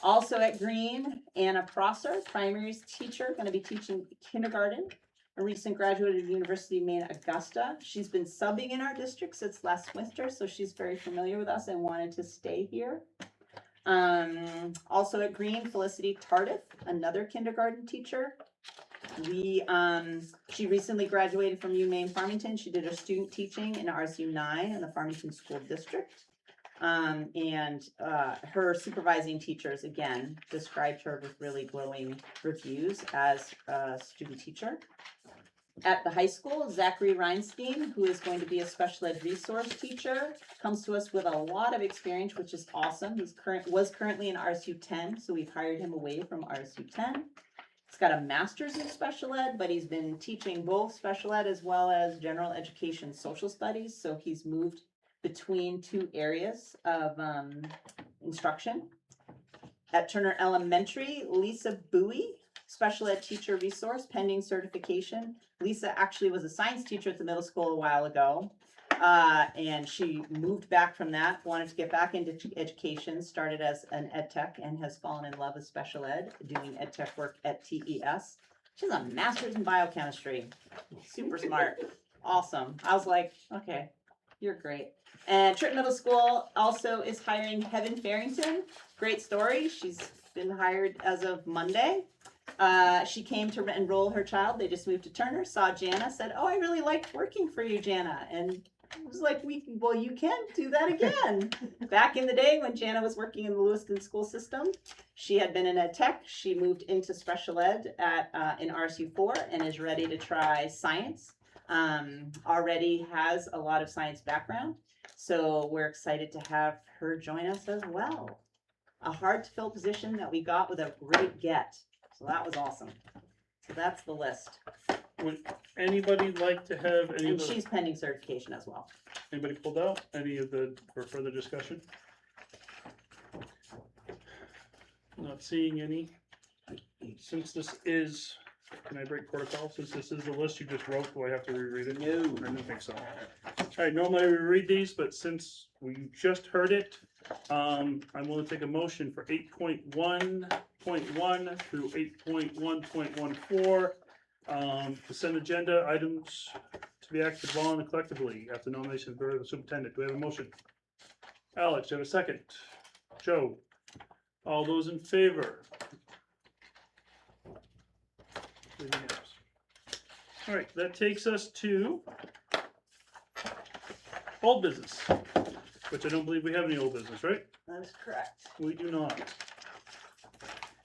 Also at Green, Anna Prosser, primary teacher, going to be teaching kindergarten, a recent graduate of the University of Maine, Augusta. She's been subbing in our district since last winter, so she's very familiar with us and wanted to stay here. Also at Green, Felicity Tardif, another kindergarten teacher. She recently graduated from UMaine Farmington. She did her student teaching in RSU 9 in the Farmington School District. Her supervising teachers, again, described her with really glowing reviews as a student teacher. At the high school, Zachary Reinstein, who is going to be a special ed resource teacher, comes to us with a lot of experience, which is awesome. He was currently in RSU 10, so we've hired him away from RSU 10. He's got a master's in special ed, but he's been teaching both special ed as well as general education social studies, so he's moved between 2 areas of instruction. At Turner Elementary, Lisa Bowie, special ed teacher resource, pending certification. Lisa actually was a science teacher at the middle school a while ago, and she moved back from that, wanted to get back into education, started as an ed tech, and has fallen in love with special ed, doing ed tech work at TES. She has a master's in biochemistry, super smart, awesome. I was like, okay, you're great. And Tripp Middle School also is hiring Heaven Farrington. Great story. She's been hired as of Monday. She came to enroll her child. They just moved to Turner, saw Jana, said, "Oh, I really liked working for you, Jana." And it was like, well, you can do that again. Back in the day when Jana was working in the Lewiston school system, she had been in ed tech. She moved into special ed in RSU 4 and is ready to try science. Already has a lot of science background. So we're excited to have her join us as well. A hard to fill position that we got with a great get. So that was awesome. So that's the list. Would anybody like to have any And of the, she's pending certification as well. anybody pulled out any of the, for further discussion? Not seeing any. Since this is, can I break protocol? Since this is the list you just wrote, do I have to reread it? No. I didn't think so. All right, normally we read these, but since we just heard it, I'm going to take a motion for 8.1.1 through 8.1.14 Consent agenda items to be acted upon and collectively after nomination for the superintendent. Do we have a motion? Alex, do you have a second? Joe? All those in favor? All right, that takes us to old business, which I don't believe we have any old business, right? That is correct. We do not.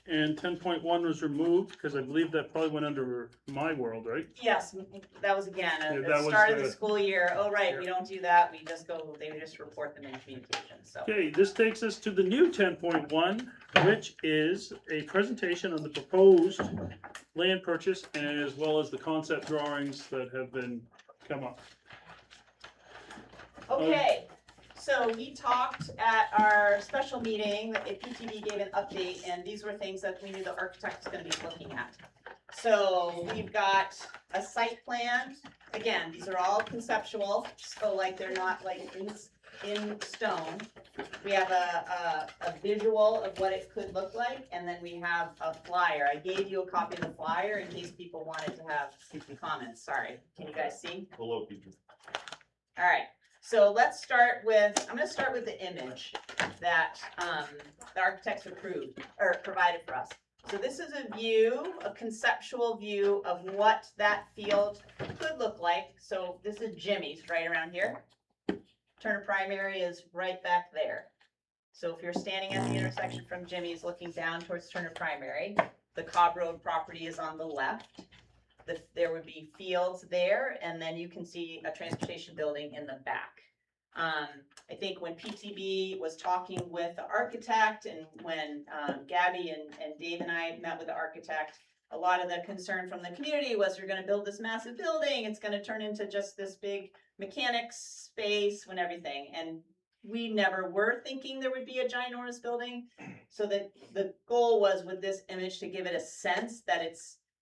And 10.1 was removed because I believe that probably went under my world, right? Yes, that was again, Yeah, at that the was start of the- the school year. Oh, right, we don't do that. We just go, they just report them in communications, so. Okay, this takes us to the new 10.1, which is a presentation on the proposed land purchase as well as the concept drawings that have been come up. Okay, so we talked at our special meeting, that PTV gave an update, and these were things that we knew the architect was gonna be looking at. So we've got a site plan, again, these are all conceptual, so like they're not like in stone. We have a visual of what it could look like, and then we have a flyer. I gave you a copy of the flyer in case people wanted to have comments, sorry. Can you guys see? Hello, Peter. All right, so let's start with, I'm gonna start with the image that the architects approved, or provided for us. So this is a view, a conceptual view of what that field could look like. So this is Jimmy's right around here. Turner Primary is right back there. So if you're standing at the intersection from Jimmy's looking down towards Turner Primary, the Cobb Road property is on the left. There would be fields there, and then you can see a transportation building in the back. I think when PTB was talking with the architect and when Gabby and Dave and I met with the architect, a lot of the concern from the community was you're gonna build this massive building, it's gonna turn into just this big mechanics space and everything. And we never were thinking there would be a ginormous building. So the goal was with this image to give it a sense that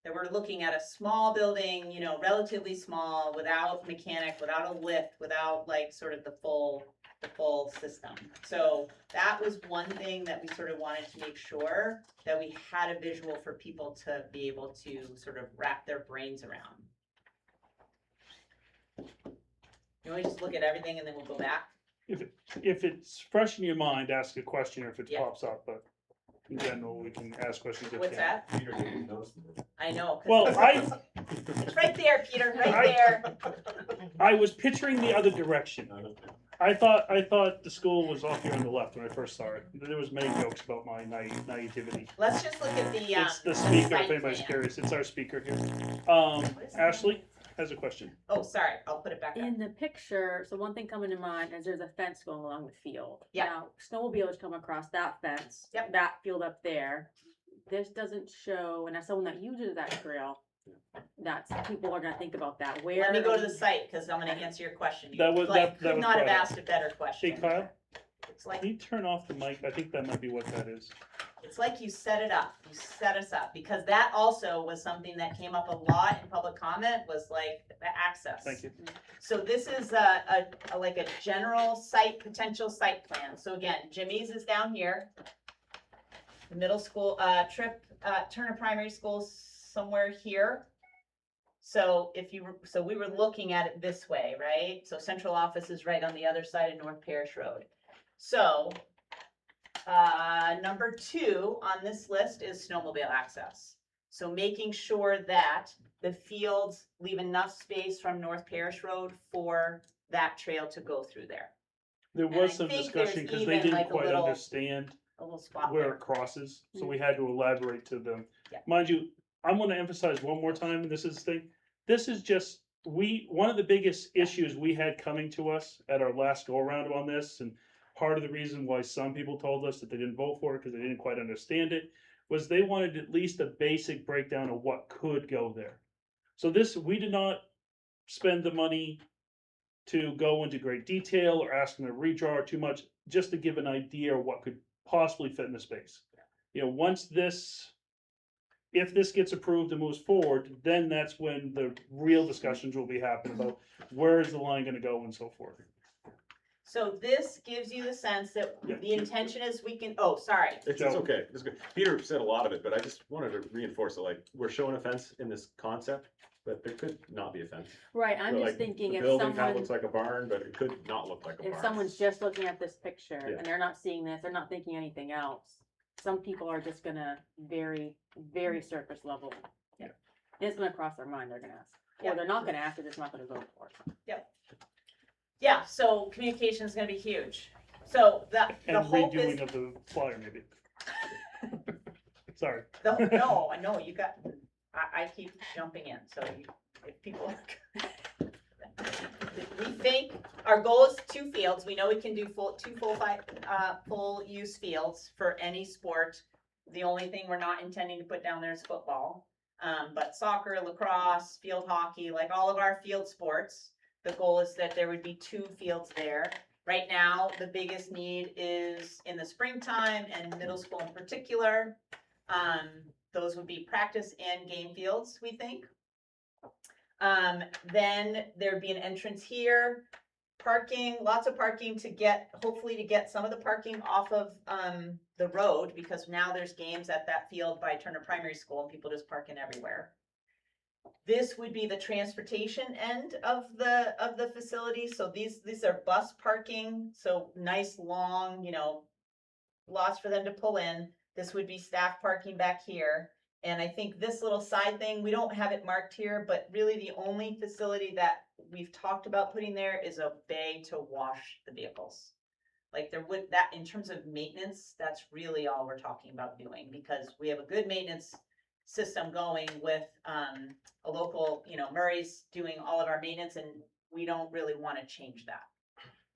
that we're looking at a small building, you know, relatively small, without mechanic, without a lift, without like sort of the full system. So that was one thing that we sort of wanted to make sure that we had a visual for people to be able to sort of wrap their brains around. You want me to just look at everything and then we'll go back? If it's fresh in your mind, ask a question or if it Yeah. pops up, but in general, we can ask questions. if What's we that? Peter didn't notice. I know. 'Cause Well, it's right there, Peter, right there. I was picturing the other direction. I thought the school was off here on the left when I first saw it. There was many jokes about my naivety. Let's just look at the It's the speaker, if site anybody's plan. curious. It's our speaker here. is it? Ashley has a question. Oh, sorry, I'll put it back up. In the picture, so one thing coming to mind is there's a fence going along the field. Yeah. Now, snowmobilers come across that fence. Yep. That field up there. This doesn't show, and as someone that uses that trail, that's, people are gonna think about that. Where? Let me go to the site, because I'm gonna answer your question. You, That was- like, that could was not have brought up. asked a better question. Hey, Kyle, It's like, can you turn off the mic? I think that might be what that is. it's like you set it up, you set us up, because that also was something that came up a lot in public comment, was like the access. Thank you. So this is a like a general site, potential site plan. So again, Jimmy's is down here. The middle school, Turner Primary School's somewhere here. So so we were looking at it this way, right? So central office is right on the other side of North Parish Road. So, number 2 on this list is snowmobile access. So making sure that the fields leave enough space from North Parish Road for that trail to go through there. There And was I some think discussion there's because they even, didn't like, a quite little- understand A little spot where there. it crosses, so we had to elaborate to them. Yeah. Mind you, I'm gonna emphasize one more time, and this is the thing, this is just, one of the biggest issues we had coming to us at our last go around on this, and part of the reason why some people told us that they didn't vote for it, because they didn't quite understand it, was they wanted at least a basic breakdown of what could go there. So this, we did not spend the money to go into great detail or ask them to redraw too much, just to give an idea of what could possibly fit in the space. You know, if this gets approved and moves forward, then that's when the real discussions will be happening about where is the line gonna go and so forth. So this gives you the sense that Yeah. the intention is we can, oh, sorry. It's Joe. okay, it's good. Peter said a lot of it, but I just wanted to reinforce it, like, we're showing a fence in this concept, but there could not be a fence. Right, I'm So, just like, thinking the if building kind of someone, looks like a barn, but it could not look like a barn. if someone's just looking at this picture Yeah. and they're not seeing this, they're not thinking anything else. Some people are just gonna very surface level. Yeah. And it's gonna cross their mind, they're gonna ask. Yeah. Or they're not gonna ask, they're just not gonna vote for it. Yeah, so communication is gonna be huge. So the And hope is, redoing of the flyer maybe. Sorry. no, I know, you got, I keep jumping in, so you, if people. We think our goal is 2 fields. We know we can do full use fields for any sport. The only thing we're not intending to put down there is football. But soccer, lacrosse, field hockey, like all of our field sports, the goal is that there would be 2 fields there. Right now, the biggest need is in the springtime and middle school in particular. Those would be practice and game fields, we think. Then there'd be an entrance here, parking, lots of parking to get, hopefully to get some of the parking off of, the road, because now there's games at that field by Turner Primary School and people just parking everywhere. This would be the transportation end of the facility. So these are bus parking. So nice, long, lots for them to pull in. This would be staff parking back here. And I think this little side thing, we don't have it marked here, but really the only facility that we've talked about putting there is a bay to wash the vehicles. Like that in terms of maintenance, that's really all we're talking about doing, because we have a good maintenance system going with a local, Murray's doing all of our maintenance, and we don't really want to change that.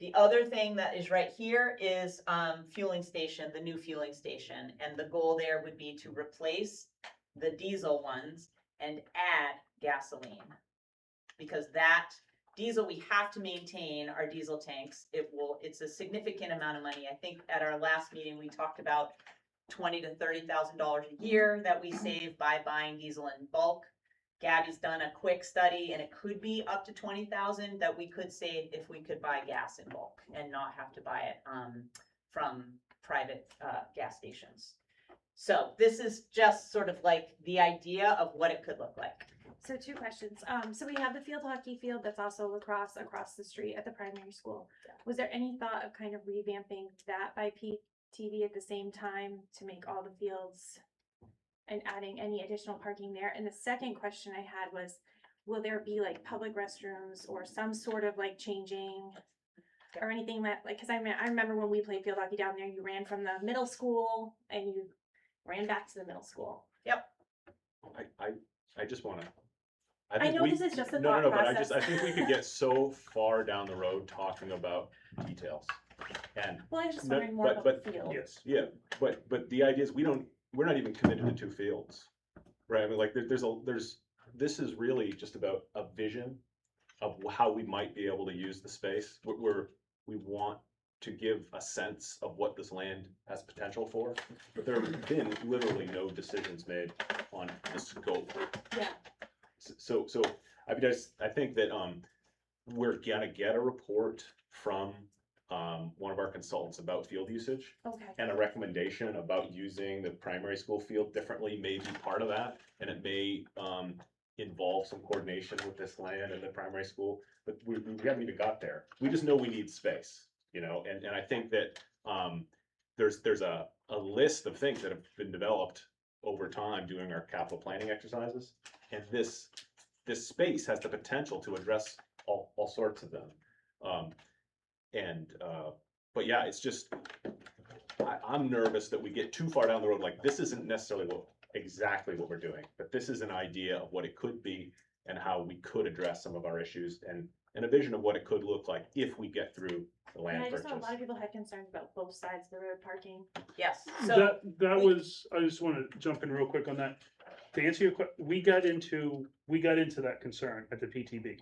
The other thing that is right here is fueling station, the new fueling station, and the goal there would be to replace the diesel ones and add gasoline, because that diesel, we have to maintain our diesel tanks. It's a significant amount of money. I think at our last meeting, we talked about $20,000 to $30,000 a year that we save by buying diesel in bulk. Gabby's done a quick study, and it could be up to 20,000 that we could save if we could buy gas in bulk and not have to buy it from private gas stations. So this is just sort of like the idea of what it could look like. So 2 questions. So we have the field hockey field that's also lacrosse across the street at the primary school. Was there any thought of kind of revamping that by PTV at the same time to make all the fields and adding any additional parking there? And the second question I had was, will there be like public restrooms or some sort of like changing or anything that like, cause I remember when we played field hockey down there, you ran from the middle school and you ran back to the middle school. Yep. I just wanna. I think know we- this is just a No, thought but I process. think we could get so far down the road talking about details. And, Well, I was just No, wondering more but- about the field. Yes. yeah, but the idea is we're not even committed to 2 fields. Right, I mean, like, this is really just about a vision of how we might be able to use the space. We want to give a sense of what this land has potential for, but there have been literally no decisions made on the scope. Yeah. So, I mean, I think that, we're gonna get a report from, one of our consultants about field usage. Okay. And a recommendation about using the primary school field differently may be part of that, and it may, involve some coordination with this land and the primary school, but we haven't even got there. We just know we need space, and I think that, there's a list of things that have been developed over time doing our capital planning exercises, and this space has the potential to address all sorts of them. But yeah, it's just, I'm nervous that we get too far down the road, like, this isn't necessarily exactly what we're doing, but this is an idea of what it could be and how we could address some of our issues, and a vision of what it could look like if we get through the land And I purchase. just know a lot of people had concerns about both sides of the road parking. Yes. So That was, I just wanna jump in real quick on that. To answer your question, we got into that concern at the PTB.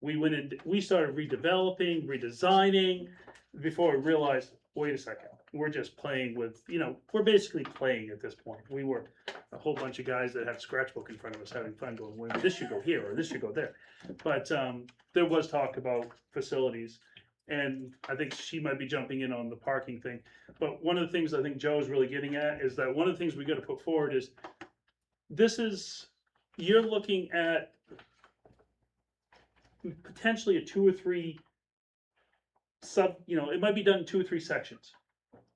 We started redeveloping, redesigning, before we realized, wait a second, we're just playing with, we're basically playing at this point. We were a whole bunch of guys that had a scratchbook in front of us having fun going, well, this should go here or this should go there. But there was talk about facilities. And I think she might be jumping in on the parking thing. But one of the things I think Joe's really getting at is that one of the things we gotta put forward is, you're looking at potentially a 2 or 3 it might be done in 2 or 3 sections.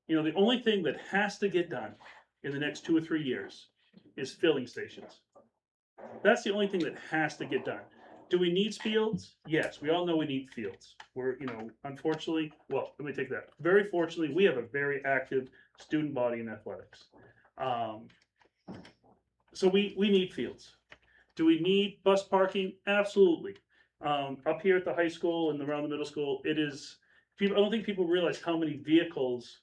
The only thing that has to get done in the next 2 or 3 years is filling stations. That's the only thing that has to get done. Do we need fields? Yes, we all know we need fields. Unfortunately, well, let me take that. Very fortunately, we have a very active student body in athletics. So we need fields. Do we need bus parking? Absolutely. Up here at the high school and around the middle school, I don't think people realize how many vehicles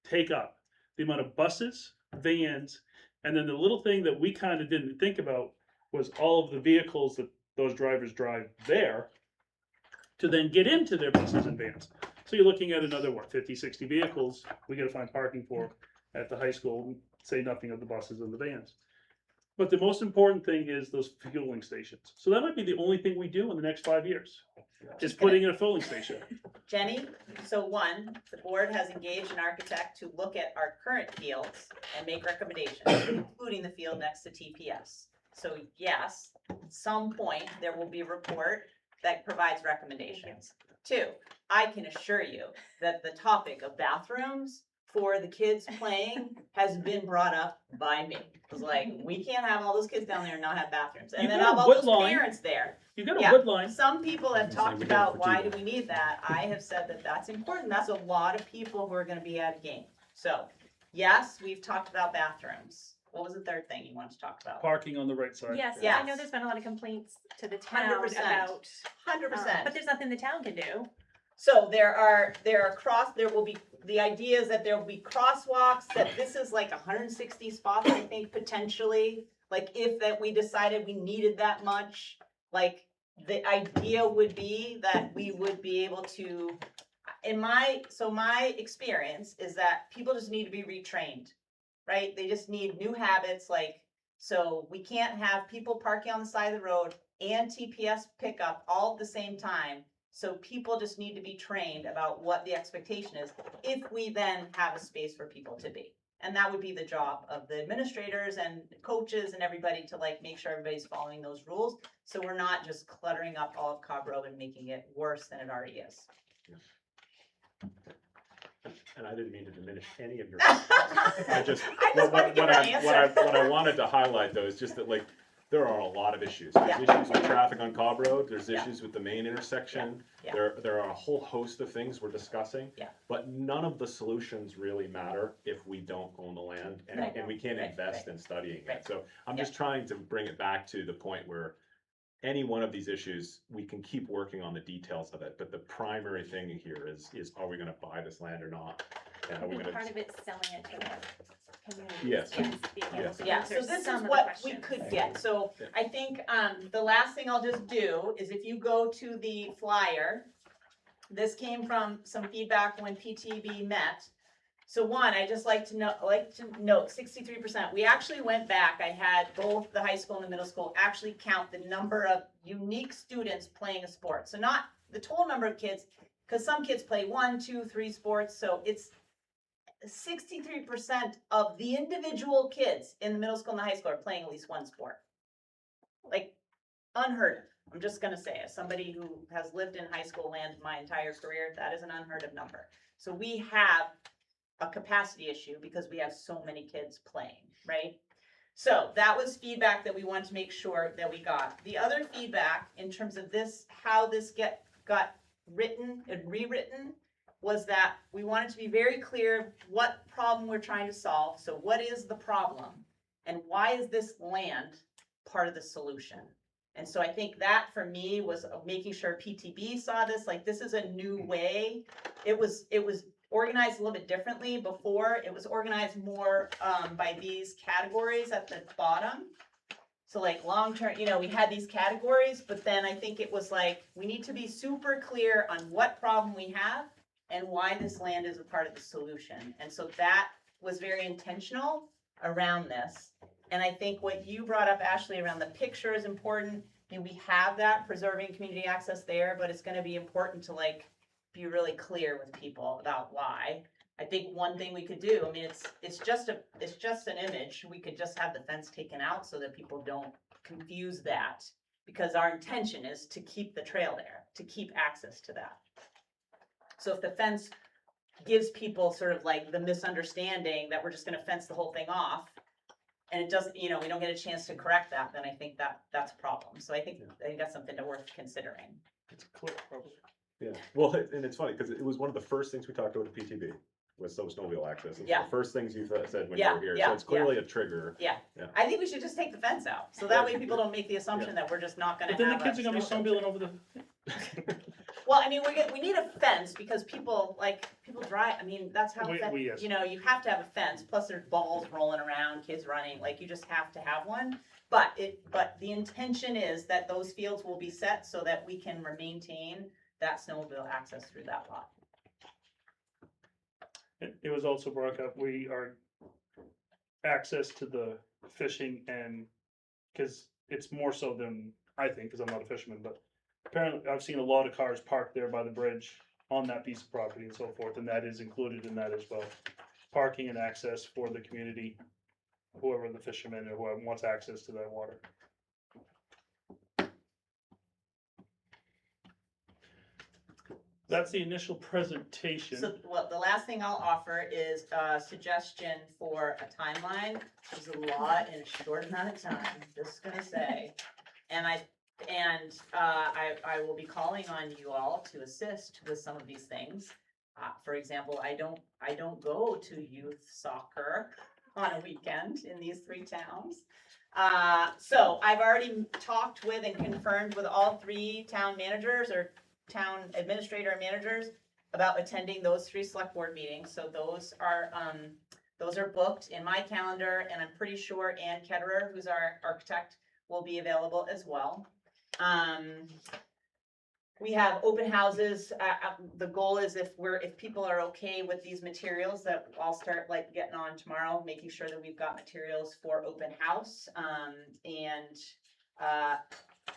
take up. The amount of buses, vans, and then the little thing that we kind of didn't think about was all of the vehicles that those drivers drive there to then get into their buses and vans. So you're looking at another, 50, 60 vehicles we gotta find parking for at the high school, say nothing of the buses and the vans. But the most important thing is those fueling stations. So that might be the only thing we do in the next 5 years, is putting in a filling station. Jenny, so one, the board has engaged an architect to look at our current fields and make recommendations, including the field next to TPS. So yes, at some point, there will be a report that provides recommendations. 2, I can assure you that the topic of bathrooms for the kids playing has been brought up by me. It was like, we can't have all those kids down there and not have bathrooms. And You then got have a all wood those line. parents there. You got a Yeah, wood line. some people have talked we about don't why do do we need that. I have said that that's important. That's a lot of people who are gonna be at a game. So, yes, we've talked about bathrooms. What was the third thing you wanted to talk about? Parking on the right side. Yes, I Yes. know there's been a lot of complaints to the town 100%. about, 100%. but there's nothing the town can do. So there will be, the idea is that there will be crosswalks, that this is like 160 spots, I think, potentially. Like if that we decided we needed that much, like the idea would be that we would be able to, my experience is that people just need to be retrained, right? They just need new habits, so we can't have people parking on the side of the road and TPS pickup all at the same time. So people just need to be trained about what the expectation is, if we then have a space for people to be. And that would be the job of the administrators and coaches and everybody to make sure everybody's following those rules. So we're not just cluttering up all of Cobb Road and making it worse than it already is. And I didn't mean to diminish any of your. I just wanted to give her an answer. what I wanted to highlight though is just that there are a lot of issues. There's issues with traffic on Cobb Road. There's issues with the main intersection. Yeah. There are a whole host of things we're discussing. Yeah. But none of the solutions really matter if we don't own the land and, Right. and we can't Right. invest in studying Right. it. So I'm just trying to bring it back to the point where any one of these issues, we can keep working on the details of it. But the primary thing here is are we gonna buy this land or not? And I are we think gonna? part of it's selling it to the community. Yes. Yes. Yeah, so this is what we could get. So I think, the last thing I'll just do is if you go to the flyer, this came from some feedback when PTB met. So one, I just like to note 63%. We actually went back. I had both the high school and the middle school actually count the number of unique students playing a sport. So not the total number of kids, because some kids play 1, 2, 3 sports. So it's 63% of the individual kids in the middle school and the high school are playing at least one sport. Unheard of. I'm just gonna say, as somebody who has lived in high school land my entire career, that is an unheard of number. So we have a capacity issue because we have so many kids playing, right? So that was feedback that we wanted to make sure that we got. The other feedback in terms of this, how this got written and rewritten, was that we wanted to be very clear what problem we're trying to solve. So what is the problem? And why is this land part of the solution? And so I think that for me was making sure PTB saw this, this is a new way. It was organized a little bit differently before. It was organized more by these categories at the bottom. So long-term, we had these categories, but then I think it was we need to be super clear on what problem we have and why this land is a part of the solution. And so that was very intentional around this. And I think what you brought up, Ashley, around the picture is important. We have that preserving community access there, but it's going to be important to be really clear with people about why. I think one thing we could do, I mean, it's just an image. We could just have the fence taken out so that people don't confuse that. Because our intention is to keep the trail there, to keep access to that. So if the fence gives people sort of like the misunderstanding that we're just gonna fence the whole thing off, and it doesn't, we don't get a chance to correct that, then I think that's a problem. So I think that's something worth considering. It's clear, probably. Yeah, well, and it's funny, because it was one of the first things we talked about at PTB, was snowmobile access. It's Yeah. the first things you said when you Yeah, were here, yeah, so it's clearly a trigger. Yeah, Yeah. I think we should just take the fence out, so that way people don't make the assumption that we're just not gonna But have. then the kids a are gonna be snow snowmobiling over the, Well, I mean, we need a fence because people drive, I mean, that's how, yes. you have to have a fence, plus there's balls rolling around, kids running, like, you just have to have one. But the intention is that those fields will be set so that we can maintain that snowmobile access through that lot. It was also brought up, we are access to the fishing and, cause it's more so than I think, cause I'm not a fisherman, but apparently I've seen a lot of cars parked there by the bridge on that piece of property and so forth, and that is included in that as well. Parking and access for the community, whoever the fisherman or whoever wants access to that water. That's the initial presentation. So, well, the last thing I'll offer is a suggestion for a timeline. There's a lot in a short amount of time, just gonna say. And I will be calling on you all to assist with some of these things. For example, I don't go to youth soccer on a weekend in these 3 towns. So I've already talked with and confirmed with all 3 town managers or town administrator and managers about attending those 3 select board meetings. So those are booked in my calendar, and I'm pretty sure Ann Ketterer, who's our architect, will be available as well. We have open houses. The goal is if people are okay with these materials, that I'll start like getting on tomorrow, making sure that we've got materials for open house, and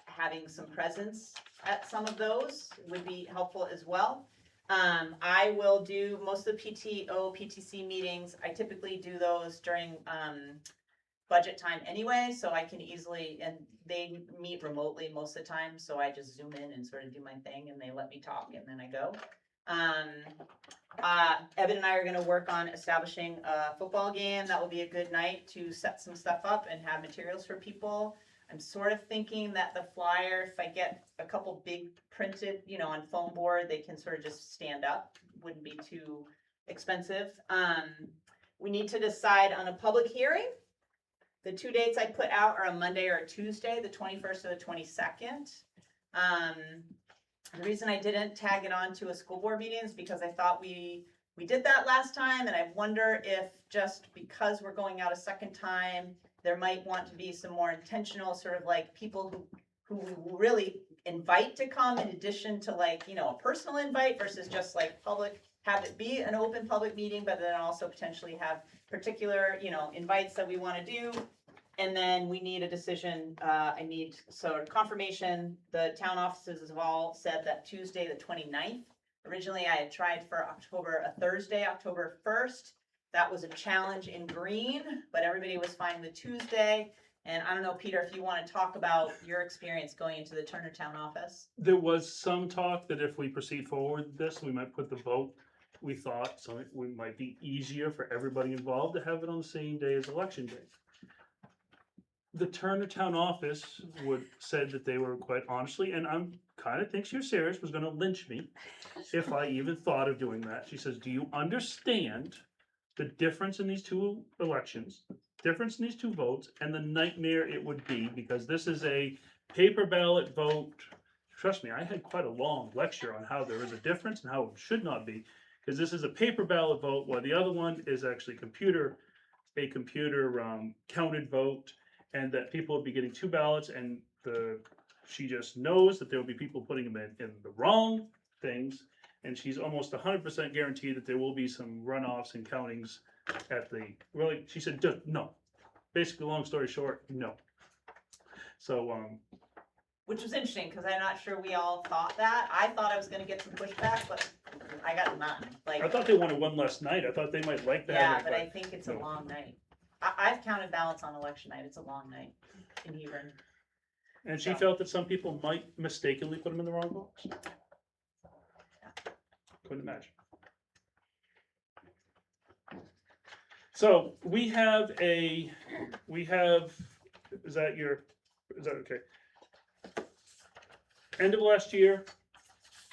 having some presence at some of those would be helpful as well. I will do most of the PTC meetings. I typically do those during budget time anyway, so I can easily, and they meet remotely most of the time, so I just zoom in and sort of do my thing and they let me talk and then I go. Evan and I are gonna work on establishing a football game. That will be a good night to set some stuff up and have materials for people. I'm sort of thinking that the flyer, if I get a couple big printed, on foam board, they can sort of just stand up, wouldn't be too expensive. We need to decide on a public hearing. The 2 dates I put out are a Monday or a Tuesday, the 21st or the 22nd. The reason I didn't tag it on to a school board meeting is because I thought we did that last time, and I wonder if just because we're going out a second time, there might want to be some more intentional sort of like people who we really invite to come in addition to like, a personal invite versus just like public, have it be an open public meeting, but then also potentially have particular, invites that we want to do. And then we need a decision. I need confirmation. The town offices have all said that Tuesday, the 29th. Originally, I had tried for Thursday, October 1st. That was a challenge in green, but everybody was fine with Tuesday. And I don't know, Peter, if you want to talk about your experience going into the Turner Town office. There was some talk that if we proceed forward with this, we might put the vote. We thought so it might be easier for everybody involved to have it on the same day as election day. The Turner Town office said that they were quite honestly, and I'm kind of think she was serious, was gonna lynch me if I even thought of doing that. She says, do you understand the difference in these 2 elections, difference in these 2 votes, and the nightmare it would be, because this is a paper ballot vote. Trust me, I had quite a long lecture on how there is a difference and how it should not be, because this is a paper ballot vote, while the other one is actually a computer counted vote, and that people will be getting 2 ballots, and she just knows that there will be people putting them in the wrong things, and she's almost 100% guaranteed that there will be some runoffs and countings she said, no. Basically, long story short, no. So, which was interesting, cause I'm not sure we all thought that. I thought I was gonna get some pushback, but I got none, like. I thought they wanted one less night. I thought they might like that. Yeah, but I think it's a no. long night. I've counted ballots on election night, it's a long night in Hebron. And she So. felt that some people might mistakenly put them in the wrong box. Couldn't imagine. So we have, is that okay? End of last year,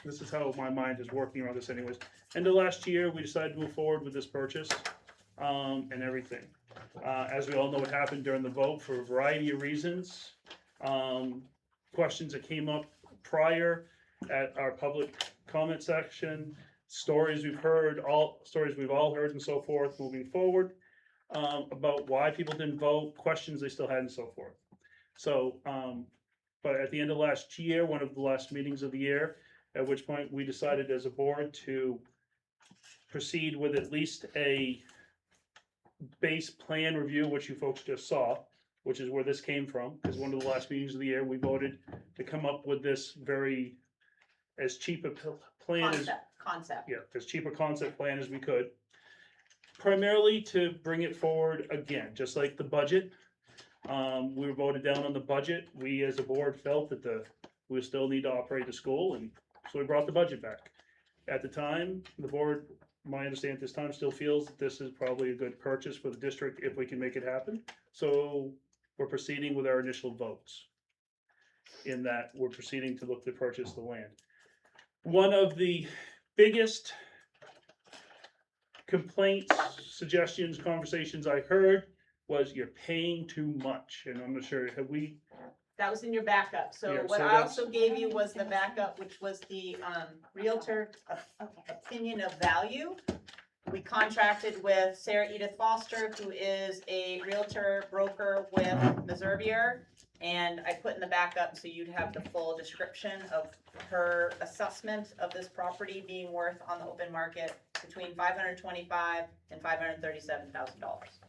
this is how my mind is working around this anyways. End of last year, we decided to move forward with this purchase, and everything. As we all know, what happened during the vote for a variety of reasons. Questions that came up prior at our public comment section, stories we've heard, all stories we've all heard and so forth moving forward, about why people didn't vote, questions they still had and so forth. So, but at the end of last year, one of the last meetings of the year, at which point we decided as a board to proceed with at least a base plan review, which you folks just saw, which is where this came from, because one of the last meetings of the year, we voted to come up with this very, as cheap a plan as, Concept. yeah, as cheap a concept plan as we could. Primarily to bring it forward again, just like the budget. We were voted down on the budget. We as a board felt that we still need to operate the school, and so we brought the budget back. At the time, the board, my understanding at this time, still feels that this is probably a good purchase for the district if we can make it happen. So we're proceeding with our initial votes. In that, we're proceeding to look to purchase the land. One of the biggest complaints, suggestions, conversations I heard was you're paying too much, and I'm not sure, have we? That was in your backup, so Yeah, what so I that's- also gave you was the backup, which was the, Realtor opinion of value. We contracted with Sarah Edith Foster, who is a Realtor broker with Meservier. And I put in the backup so you'd have the full description of her assessment of this property being worth on the open market between $525,000 and $537,000.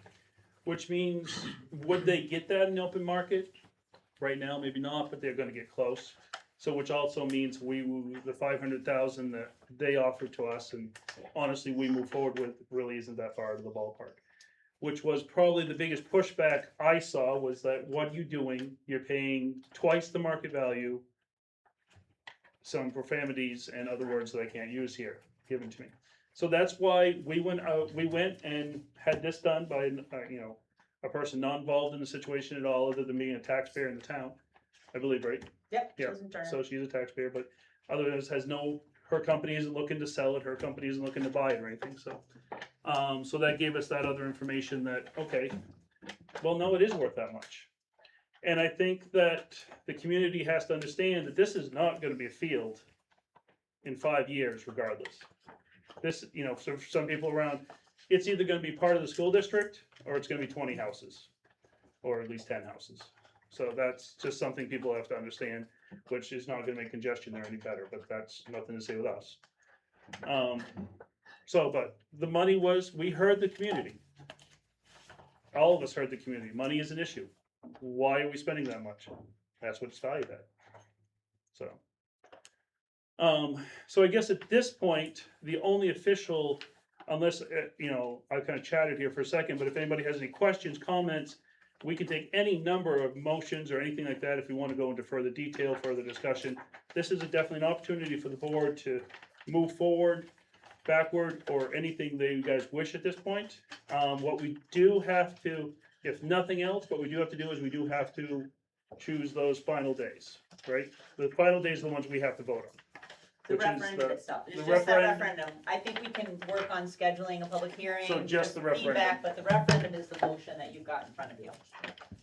Which means, would they get that in the open market? Right now, maybe not, but they're gonna get close. So which also means the 500,000 that they offered to us, and honestly, we move forward with, really isn't that far out of the ballpark. Which was probably the biggest pushback I saw, was that what are you doing? You're paying twice the market value. Some profanities and other words that I can't use here, given to me. So that's why we went and had this done by, a person not involved in the situation at all, other than being a taxpayer in the town, I believe, right? Yep, Yeah, Susan Turner. so she's a taxpayer, but otherwise her company isn't looking to sell it, her company isn't looking to buy it or anything, so. So that gave us that other information that, okay, well, no, it is worth that much. And I think that the community has to understand that this is not gonna be a field in 5 years regardless. This, so for some people around, it's either gonna be part of the school district, or it's gonna be 20 houses, or at least 10 houses. So that's just something people have to understand, which is not gonna make congestion there any better, but that's nothing to say with us. But the money we heard the community. All of us heard the community. Money is an issue. Why are we spending that much? That's what it's valued at. So I guess at this point, the only official, unless, I kind of chatted here for a second, but if anybody has any questions, comments, we can take any number of motions or anything like that if we want to go into further detail, further discussion. This is definitely an opportunity for the board to move forward, backward, or anything that you guys wish at this point. What we do have to, if nothing else, what we do have to do is we do have to choose those final days, right? The final days are the ones we have to vote on. The which is referendum itself, it's the just that referendum. referendum. I think we can work on scheduling a public hearing. So just the referendum. Feedback, but the referendum is the motion that you've got in front of you.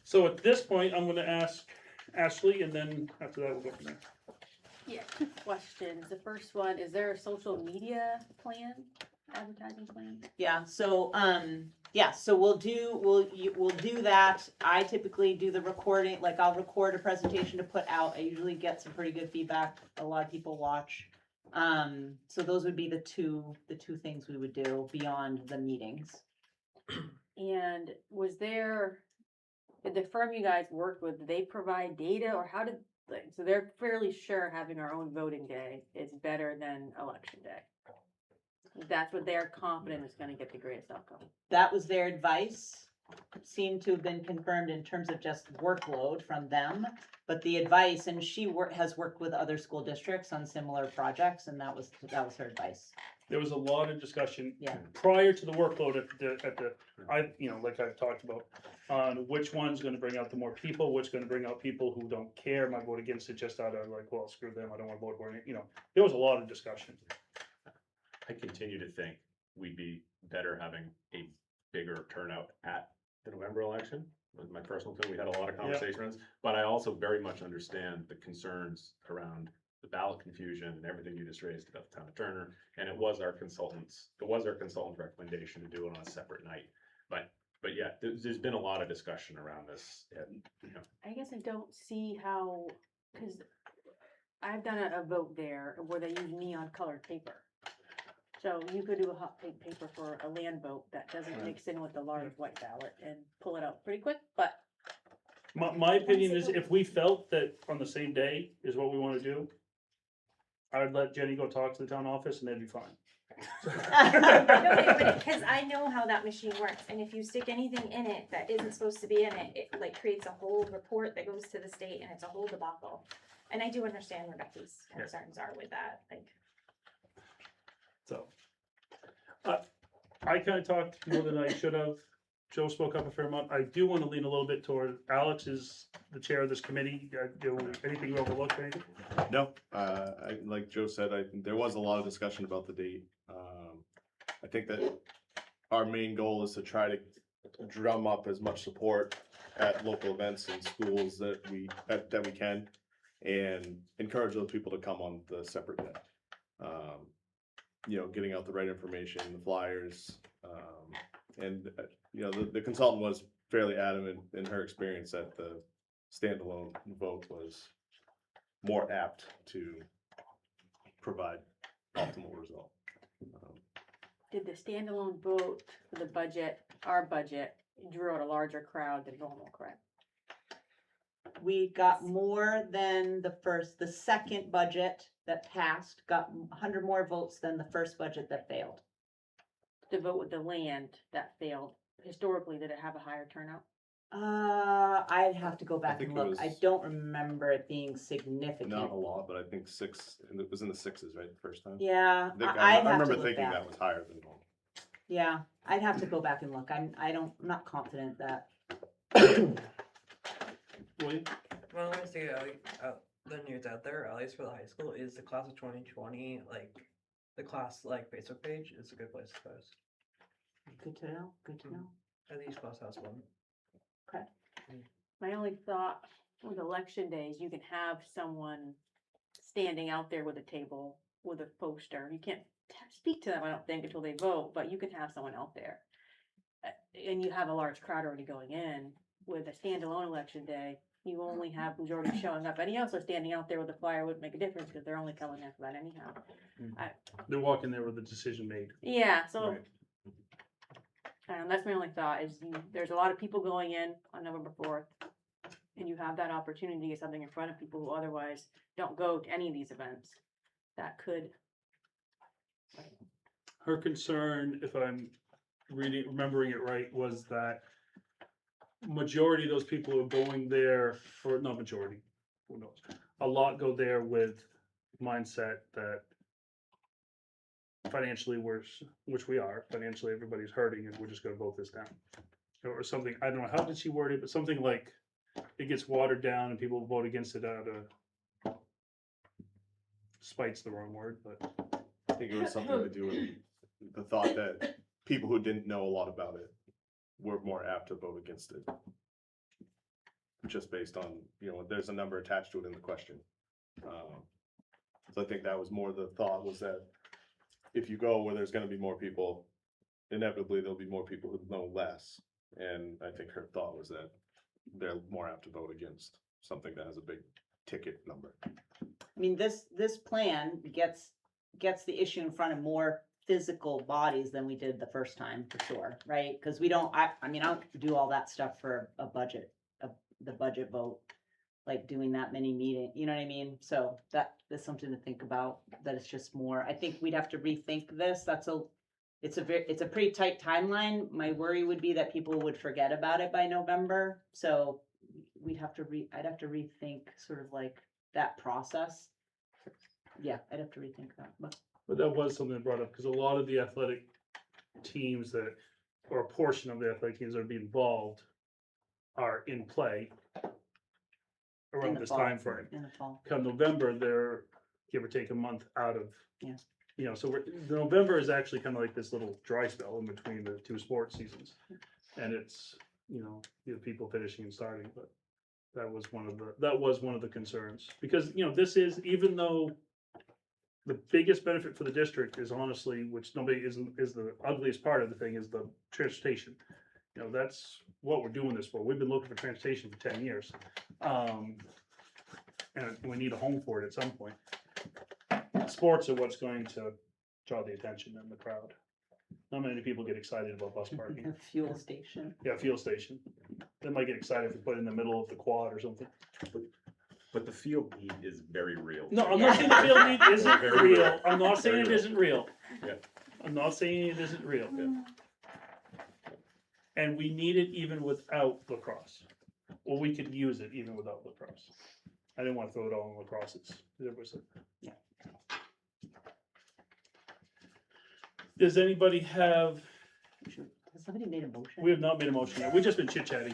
So at this point, I'm gonna ask Ashley, and then after that, we'll go from there. Yeah, two questions. The first one, is there a social media plan, advertising plan? Yeah, so, we'll do that. I typically do the recording, like I'll record a presentation to put out. I usually get some pretty good feedback. A lot of people watch. So those would be the two things we would do beyond the meetings. And was there, did the firm you guys worked with, did they provide data, or how did thing. So they're fairly sure having our own voting day is better than election day. That's what they're confident is gonna get the greatest outcome. That was their advice, seemed to have been confirmed in terms of just workload from them. But the advice, and she has worked with other school districts on similar projects, and that was her advice. There was a lot of discussion Yeah. prior to the workload like I've talked about, on which one's gonna bring out the more people, which gonna bring out people who don't care, might vote against it just out of like, well, screw them, I don't wanna vote for it, there was a lot of discussion. I continue to think we'd be better having a bigger turnout at the November election. With my personal opinion, we had a lot of conversations, but I also very much understand the concerns around the ballot confusion and everything you just raised about the town of Turner. And it was our consultant's recommendation to do it on a separate night. But yeah, there's been a lot of discussion around this, and, I guess I don't see how, cause I've done a vote there where they use neon colored paper. So you could do a hot pink paper for a land vote that doesn't mix in with the large white ballot and pull it out pretty quick, but My opinion is if we felt that on the same day is what we wanna do, I would let Jenny go talk to the town office and they'd be fine. Because I know how that machine works, and if you stick anything in it that isn't supposed to be in it, it like creates a whole report that goes to the state, and it's a whole debacle. And I do understand where Becky's concerns are with that, like. So, I kinda talked more than I should have. Joe spoke up a fair amount. I do wanna lean a little bit toward, Alex is the chair of this committee. Do anything you overlooked, anything? No, like Joe said, there was a lot of discussion about the date. I think that our main goal is to try to drum up as much support at local events and schools that we can, and encourage those people to come on the separate day. Getting out the right information, the flyers, and the consultant was fairly adamant in her experience that the standalone vote was more apt to provide optimal result. did the standalone vote for the budget, our budget, drew out a larger crowd than normal, correct? We got more than the second budget that passed, got 100 more votes than the first budget that failed. The vote with the land that failed, historically, did it have a higher turnout? I'd have to go back think and it look. I was- don't remember it being significant. Not a lot, but I think it was in the sixes, right, the first time? Yeah, I I'd I have to remember look thinking back. that was higher than normal. Yeah, I'd have to go back and look. I'm not confident that. William? Well, let me see, the news out there, at least for the high school, is the class of 2020, the class, Facebook page is a good place to post. Good to know, good to know. At least class has one. My only thought with election days, you can have someone standing out there with a table with a poster. You can't speak to them, I don't think, until they vote, but you can have someone out there. And you have a large crowd already going in. With a standalone election day, you only have who's already showing up. Any also standing out there with a flyer wouldn't make a difference because they're only coming in for that anyhow. They're walking there with the decision made. Yeah, so Right. That's my only thought is there's a lot of people going in on November 4th. And you have that opportunity to get something in front of people who otherwise don't go to any of these events. That could, Her concern, if I'm remembering it right, was that majority of those people who are going there for, not majority, who knows? A lot go there with mindset that financially which we are, financially everybody's hurting and we're just gonna vote this down. Or something, I don't know, how did she word it, but something like it gets watered down and people vote against it out of spite's the wrong word, but. I think it was something to do with the thought that people who didn't know a lot about it were more apt to vote against it. Just based on, there's a number attached to it in the question. So I think that was more the thought, was that if you go where there's gonna be more people, inevitably there'll be more people who know less. And I think her thought was that they're more apt to vote against something that has a big ticket number. I mean, this plan gets the issue in front of more physical bodies than we did the first time, for sure, right? Because I don't do all that stuff for a budget, the budget vote. like doing that many meeting, you know what I mean? So that is something to think about, that it's just more, I think we'd have to rethink this. It's a pretty tight timeline. My worry would be that people would forget about it by November. So I'd have to rethink sort of like that process. Yeah, I'd have to rethink that, but. But that was something that brought up, because a lot of the athletic teams that, or a portion of the athletic teams that are being involved are in play In around the this fall, time frame. In the fall. Come November, they're give or take a month out of. Yeah. You know, so November is actually kind of like this little dry spell in between the two sports seasons. And it's, you have people finishing and starting, but that was one of the concerns. Because, this is, even though the biggest benefit for the district is honestly, which nobody is the ugliest part of the thing, is the transportation. That's what we're doing this for. We've been looking for transportation for 10 years. And we need a home for it at some point. Sports are what's going to draw the attention and the crowd. Not many people get excited about bus parking. A fuel station. Yeah, fuel station. They might get excited if we put it in the middle of the quad or something. But the field need is very real. No, I'm not saying the field need isn't Very real. real. I'm not saying it Very real. isn't real. Yeah. I'm not saying it isn't real. Yeah. And we need it even without lacrosse. Well, we could use it even without lacrosse. I didn't want to throw it all in lacrosses. Yeah. Does anybody have, Has somebody made a motion? we have not made a motion yet. We've just been chit chatting.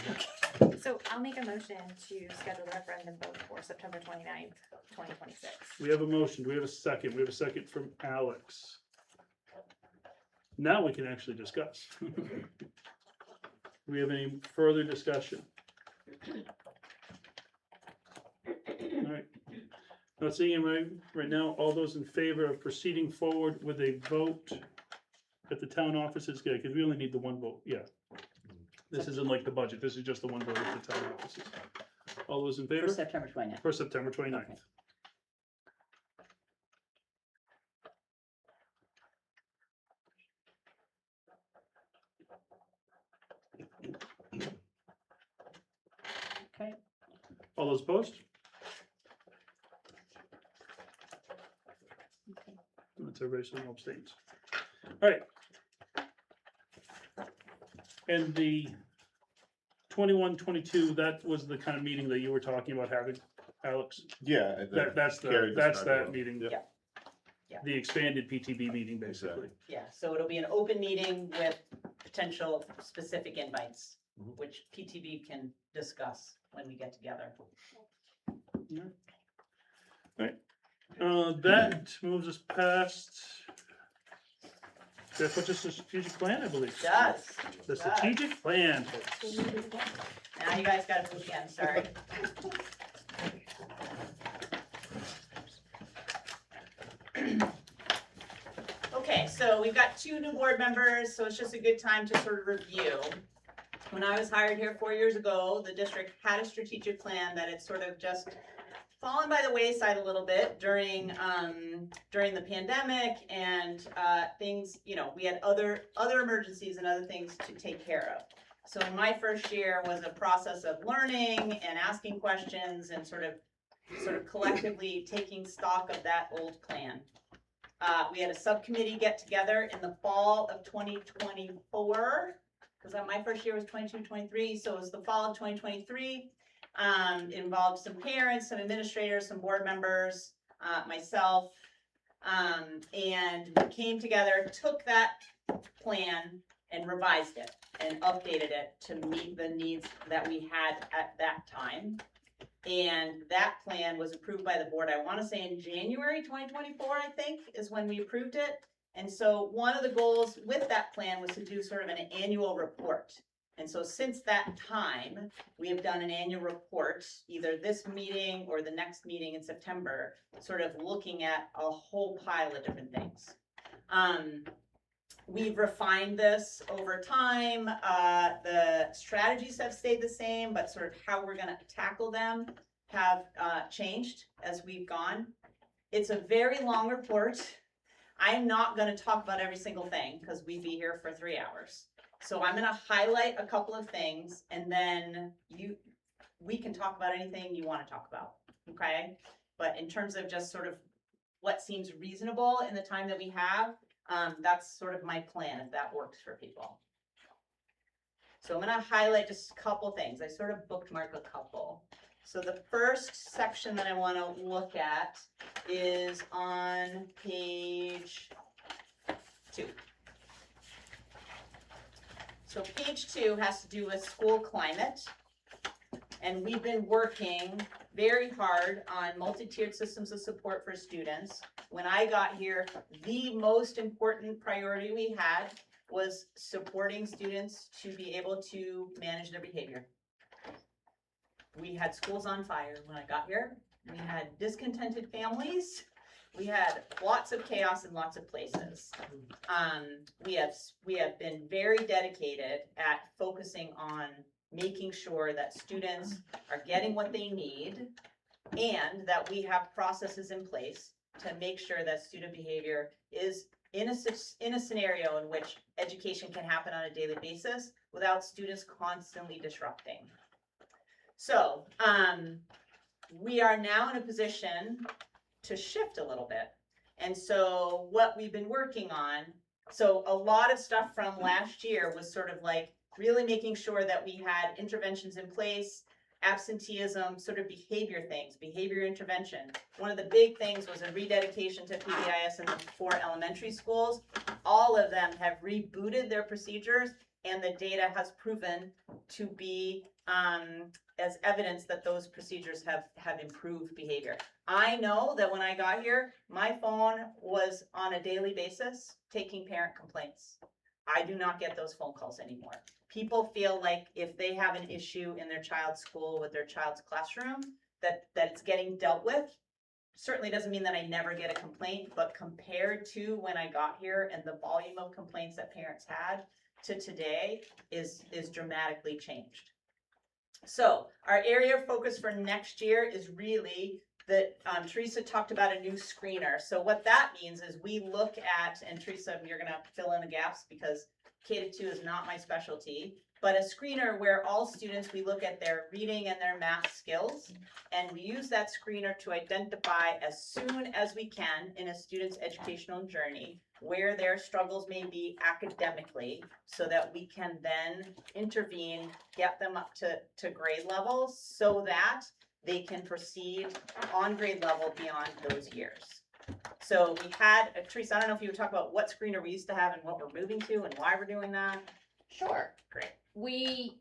So I'll make a motion to schedule the referendum vote for September 29th, 2026. We have a motion. Do we have a second? We have a second from Alex. Now we can actually discuss. Do we have any further discussion? All right. Not seeing it right now. All those in favor of proceeding forward with a vote at the town offices, good, because we only need the one vote, yeah. This isn't like the budget. This is just the one vote at the town offices. All those in favor? For September 29th. For September 29th. Okay. Okay. All those opposed? That's everybody, so no abstains. All right. And the 21-22, that was the kind of meeting that you were talking about having, Alex? Yeah. That's Carrie that described it. meeting. Yeah. Yeah. The expanded PTB meeting, basically. Yeah, so it'll be an open meeting with potential specific invites, which PTV can discuss when we get together. That moves us past, that puts us to strategic plan, I believe. Does. The strategic plan. Now you guys gotta move again, sorry. Okay, so we've got 2 new board members, so it's just a good time to sort of review. When I was hired here 4 years ago, the district had a strategic plan that had sort of just fallen by the wayside a little bit during the pandemic and things, we had other emergencies and other things to take care of. So in my first year was a process of learning and asking questions and sort of collectively taking stock of that old plan. We had a subcommittee get together in the fall of 2024, because my first year was 22-23, so it was the fall of 2023. Involved some parents, some administrators, some board members, myself, and we came together, took that plan and revised it and updated it to meet the needs that we had at that time. And that plan was approved by the board, I want to say in January 2024, I think, is when we approved it. And so one of the goals with that plan was to do sort of an annual report. And so since that time, we have done an annual report, either this meeting or the next meeting in September, sort of looking at a whole pile of different things. We've refined this over time. The strategies have stayed the same, but sort of how we're going to tackle them have changed as we've gone. It's a very long report. I am not going to talk about every single thing because we'd be here for 3 hours. So I'm going to highlight a couple of things, and then we can talk about anything you wanna talk about, okay? But in terms of just sort of what seems reasonable in the time that we have, that's sort of my plan, if that works for people. So I'm gonna highlight just a couple things. I sort of bookmark a couple. So the first section that I wanna look at is on page 2. So page 2 has to do with school climate. And we've been working very hard on multi-tiered systems of support for students. When I got here, the most important priority we had was supporting students to be able to manage their behavior. We had schools on fire when I got here. We had discontented families. We had lots of chaos in lots of places. We have been very dedicated at focusing on making sure that students are getting what they need and that we have processes in place to make sure that student behavior is in a scenario in which education can happen on a daily basis without students constantly disrupting. So we are now in a position to shift a little bit. And so what we've been working on, so a lot of stuff from last year was sort of like really making sure that we had interventions in place, absenteeism, sort of behavior things, behavior intervention. One of the big things was a rededication to PBIS in the 4 elementary schools. All of them have rebooted their procedures, and the data has proven to be as evidence that those procedures have improved behavior. I know that when I got here, my phone was on a daily basis taking parent complaints. I do not get those phone calls anymore. People feel like if they have an issue in their child's school with their child's classroom, that it's getting dealt with. Certainly doesn't mean that I never get a complaint, but compared to when I got here and the volume of complaints that parents had to today is dramatically changed. So our area of focus for next year is really that Teresa talked about a new screener. So what that means is we look at, and Teresa, you're gonna fill in the gaps because K-2 is not my specialty, but a screener where all students, we look at their reading and their math skills, and we use that screener to identify as soon as we can in a student's educational journey where their struggles may be academically so that we can then intervene, get them up to grade levels so that they can proceed on grade level beyond those years. So we had, Teresa, I don't know if you would talk about what screener we used to have and what we're moving to and why we're doing that. Sure. Great. We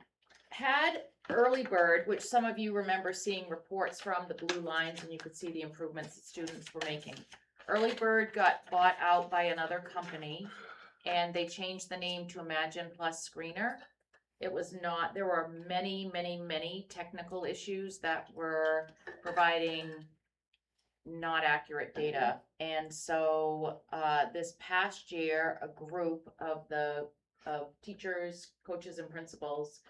had Early Bird, which some of you remember seeing reports from the blue lines, and you could see the improvements that students were making. Early Bird got bought out by another company, and they changed the name to Imagine Plus Screener. It was not, there were many technical issues that were providing not accurate data. And so this past year, a group of teachers, coaches, and principals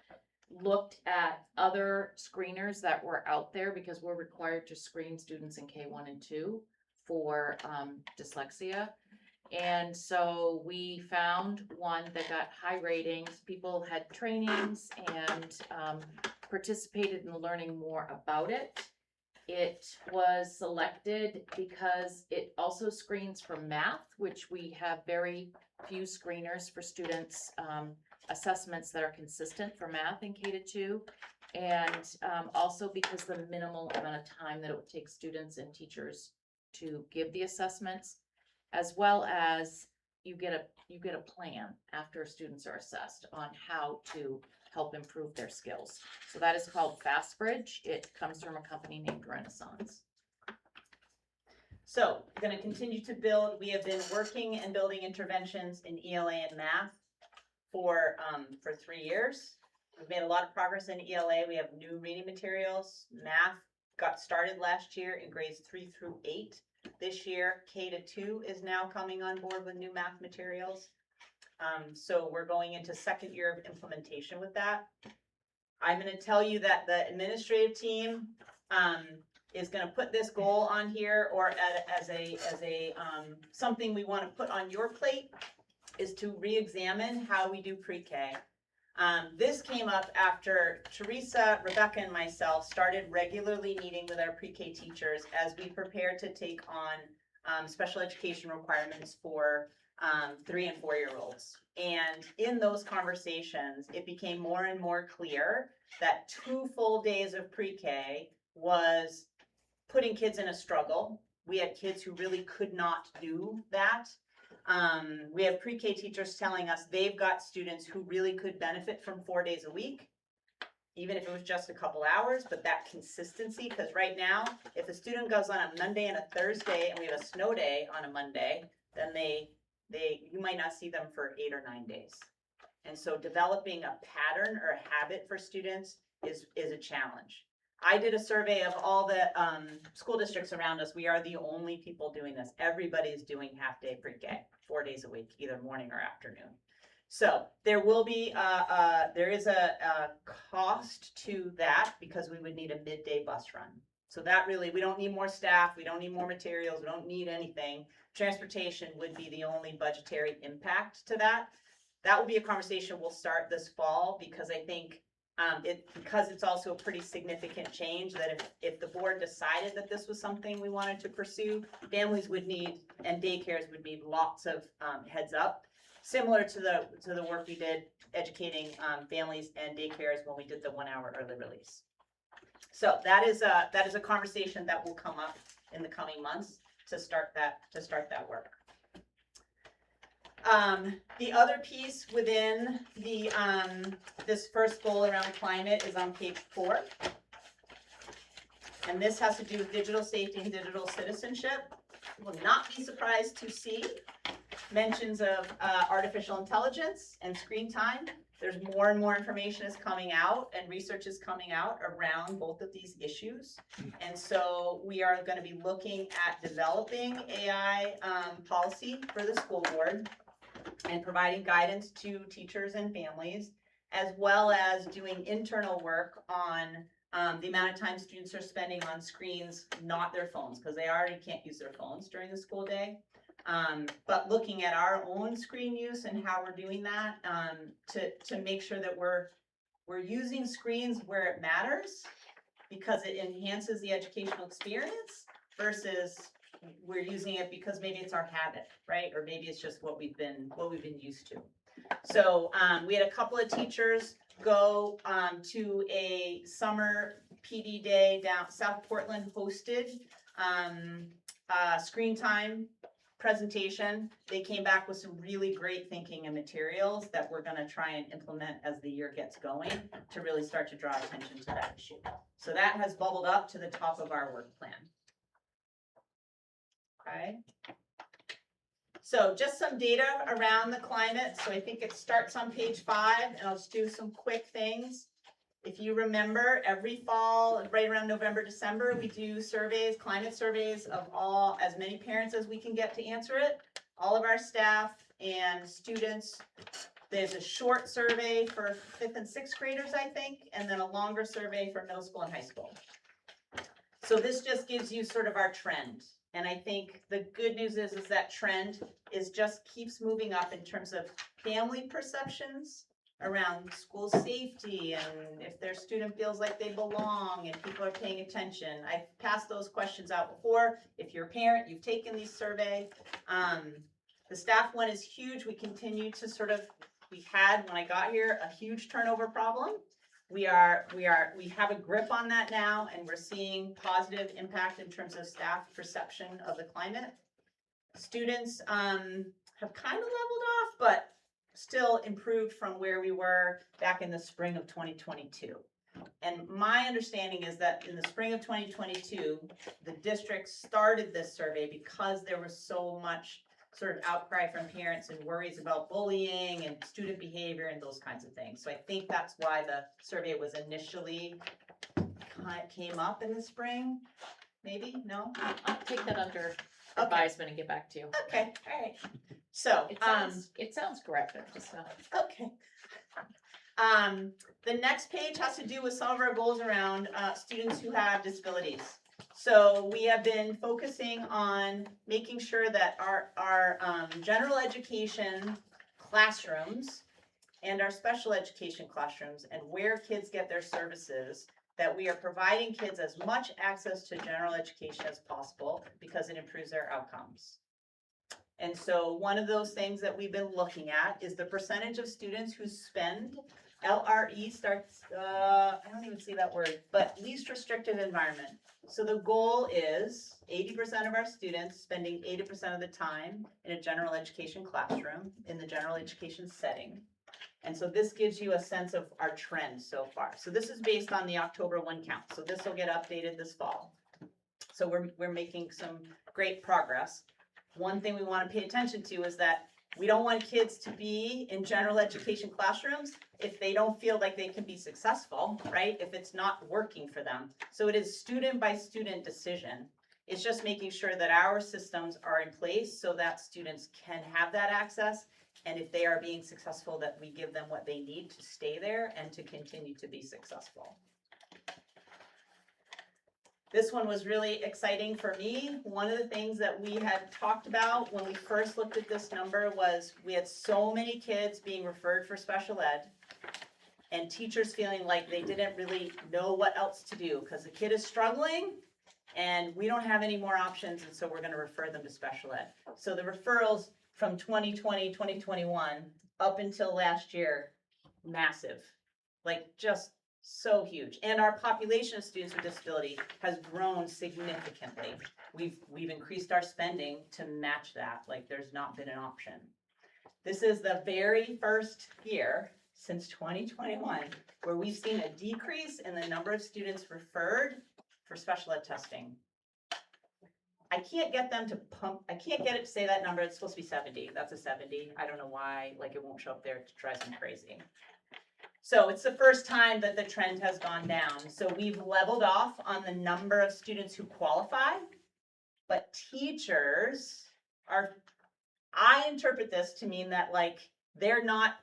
looked at other screeners that were out there because we're required to screen students in K1 and 2 for dyslexia. And so we found one that got high ratings. People had trainings and participated in learning more about it. It was selected because it also screens for math, which we have very few screeners for students, assessments that are consistent for math in K-2. And also because the minimal amount of time that it would take students and teachers to give the assessments, as well as you get a plan after students are assessed on how to help improve their skills. So that is called FastBridge. It comes from a company named Renaissance. So we're going to continue to build. We have been working and building interventions in ELA and math for 3 years. We've made a lot of progress in ELA. We have new reading materials. Math got started last year in grades 3 through 8. This year, K-2 is now coming on board with new math materials. So we're going into 2nd year of implementation with that. I'm going to tell you that the administrative team is going to put this goal on here, or as a something we want to put on your plate, is to re-examine how we do pre-K. This came up after Teresa, Rebecca, and myself started regularly meeting with our pre-K teachers as we prepared to take on special education requirements for 3 and 4-year-olds. And in those conversations, it became more and more clear that 2 full days of pre-K was putting kids in a struggle. We had kids who really could not do that. We have pre-K teachers telling us they've got students who really could benefit from 4 days a week, even if it was just a couple hours, but that consistency, because right now, if a student goes on a Monday and a Thursday and we have a snow day on a Monday, then you might not see them for 8 or 9 days. And so developing a pattern or a habit for students is a challenge. I did a survey of all the school districts around us. We are the only people doing this. Everybody's doing half-day pre-K, 4 days a week, either morning or afternoon. So there will be, there is a cost to that because we would need a midday bus run. So that really, we don't need more staff, we don't need more materials, we don't need anything. Transportation would be the only budgetary impact to that. That will be a conversation we'll start this fall because I think because it's also a pretty significant change that if the board decided that this was something we wanted to pursue, families would need, and daycares would need lots of heads up, similar to the work we did educating families and daycares when we did the 1-hour early release. So that is a conversation that will come up in the coming months to start that work. The other piece within the this first goal around climate is on page 4. And this has to do with digital safety and digital citizenship. You will not be surprised to see mentions of artificial intelligence and screen time. There's more and more information is coming out and research is coming out around both of these issues. And so we are going to be looking at developing AI policy for the school board and providing guidance to teachers and families, as well as doing internal work on the amount of time students are spending on screens, not their phones, because they already can't use their phones during the school day. But looking at our own screen use and how we're doing that to make sure that we're using screens where it matters because it enhances the educational experience versus we're using it because maybe it's our habit, right? Or maybe it's just what we've been used to. So we had a couple of teachers go to a summer PD day down South Portland hosted screen time presentation. They came back with some really great thinking and materials that we're going to try and implement as the year gets going to really start to draw attention to that issue. So that has bubbled up to the top of our work plan. Okay. So just some data around the climate. So I think it starts on page 5, and I'll just do some quick things. If you remember, every fall, right around November, December, we do surveys, climate surveys of as many parents as we can get to answer it, all of our staff and students. There's a short survey for 5th and 6th graders, I think, and then a longer survey for middle school and high school. So this just gives you sort of our trend. And I think the good news is that trend just keeps moving up in terms of family perceptions around school safety and if their student feels like they belong and people are paying attention. I've passed those questions out before. If you're a parent, you've taken these surveys. The staff one is huge. We continue to we had, when I got here, a huge turnover problem. We have a grip on that now, and we're seeing positive impact in terms of staff perception of the climate. Students have kind of leveled off, but still improved from where we were back in the spring of 2022. And my understanding is that in the spring of 2022, the district started this survey because there was so much sort of outcry from parents and worries about bullying and student behavior and those kinds of things. So I think that's why the survey was initially came up in the spring. Maybe? No? I'll take that under advisement and get back to you. Okay, all right. So it sounds correct, but just not. Okay. The next page has to do with some of our goals around students who have disabilities. So we have been focusing on making sure that our general education classrooms and our special education classrooms and where kids get their services, that we are providing kids as much access to general education as possible because it improves their outcomes. And so one of those things that we've been looking at is the percentage of students who spend, LRE starts, I don't even see that word, but least restrictive environment. So the goal is 80% of our students spending 80% of the time in a general education classroom, in the general education setting. And so this gives you a sense of our trend so far. So this is based on the October 1 count. So this will get updated this fall. So we're making some great progress. One thing we want to pay attention to is that we don't want kids to be in general education classrooms if they don't feel like they can be successful, right? If it's not working for them. So it is student by student decision. It's just making sure that our systems are in place so that students can have that access. And if they are being successful, that we give them what they need to stay there and to continue to be successful. This one was really exciting for me. One of the things that we had talked about when we first looked at this number was we had so many kids being referred for special ed and teachers feeling like they didn't really know what else to do because the kid is struggling and we don't have any more options, and so we're going to refer them to special ed. So the referrals from 2020, 2021 up until last year, massive, like just so huge. And our population of students with disability has grown significantly. We've increased our spending to match that, like there's not been an option. This is the very first year since 2021 where we've seen a decrease in the number of students referred for special ed testing. I can't get them to I can't get it to say that number. It's supposed to be 70. That's a 70. I don't know why, like it won't show up there. It drives me crazy. So it's the first time that the trend has gone down. So we've leveled off on the number of students who qualify, but teachers are, I interpret this to mean that like they're not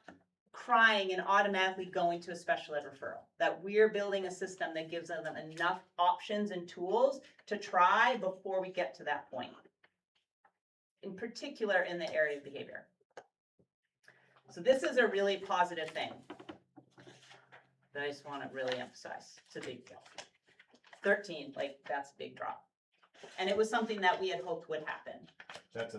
crying and automatically going to a special ed referral, that we're building a system that gives them enough options and tools to try before we get to that point, in particular in the area of behavior. So this is a really positive thing that I just want to really emphasize. It's a big deal. 13, like that's a big drop. And it was something that we had hoped would happen. That's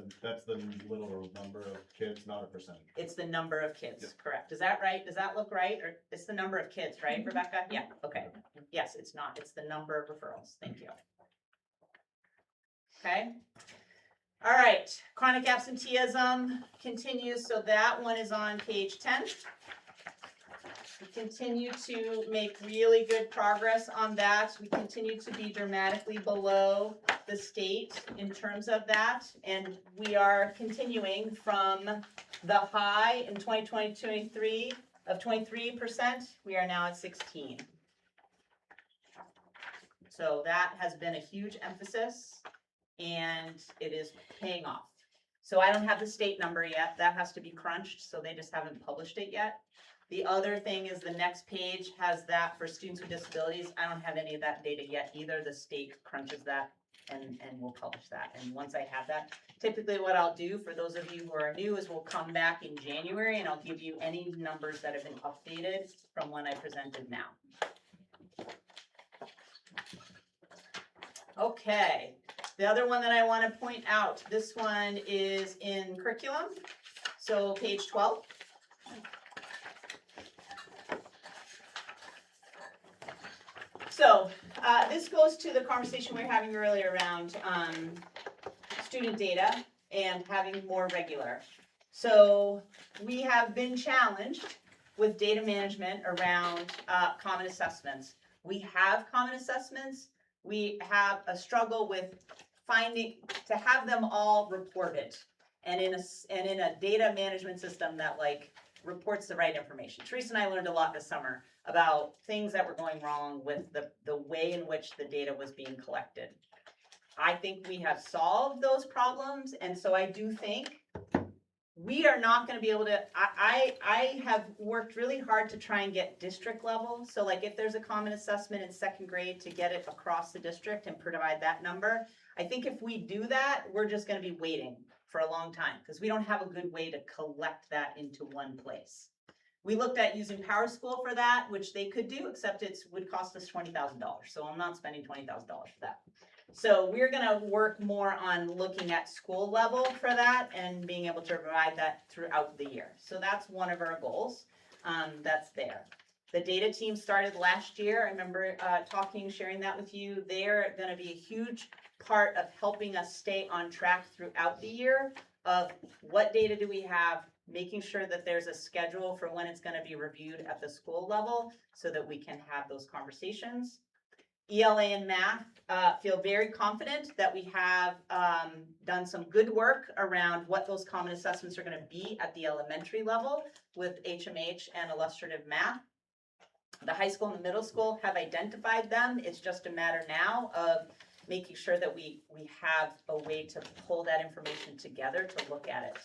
the literal number of kids, not a percentage. It's the number of kids, Yep. correct. Is that right? Does that look right? Or it's the number of kids, right, Rebecca? Yeah, okay. Yes, it's not. It's the number of referrals. Thank you. Okay. All right. Chronic absenteeism continues. So that one is on page 10. We continue to make really good progress on that. We continue to be dramatically below the state in terms of that. And we are continuing from the high in 2020-23 of 23%. We are now at 16. So that has been a huge emphasis and it is paying off. So I don't have the state number yet. That has to be crunched. So they just haven't published it yet. The other thing is the next page has that for students with disabilities. I don't have any of that data yet either. The state crunches that and we'll publish that. And once I have that, typically what I'll do for those of you who are new is we'll come back in January and I'll give you any numbers that have been updated from when I presented now. Okay, the other one that I want to point out, this one is in curriculum. So page 12. So this goes to the conversation we were having earlier around student data and having more regular. So we have been challenged with data management around common assessments. We have common assessments. We have a struggle with finding to have them all reported and in a data management system that like reports the right information. Teresa and I learned a lot this summer about things that were going wrong with the way in which the data was being collected. I think we have solved those problems, and so I do think we are not going to be able to, I have worked really hard to try and get district level. So like if there's a common assessment in second grade to get it across the district and provide that number. I think if we do that, we're just going to be waiting for a long time because we don't have a good way to collect that into one place. We looked at using Power School for that, which they could do, except would cost us $20,000. So I'm not spending $20,000 for that. So we're gonna work more on looking at school level for that and being able to provide that throughout the year. So that's one of our goals. That's there. The data team started last year. I remember sharing that with you. They're gonna be a huge part of helping us stay on track throughout the year of what data do we have, making sure that there's a schedule for when it's gonna be reviewed at the school level so that we can have those conversations. ELA and math, feel very confident that we have done some good work around what those common assessments are gonna be at the elementary level with HMH and illustrative math. The high school and the middle school have identified them. It's just a matter now of making sure that we have a way to pull that information together, to look at it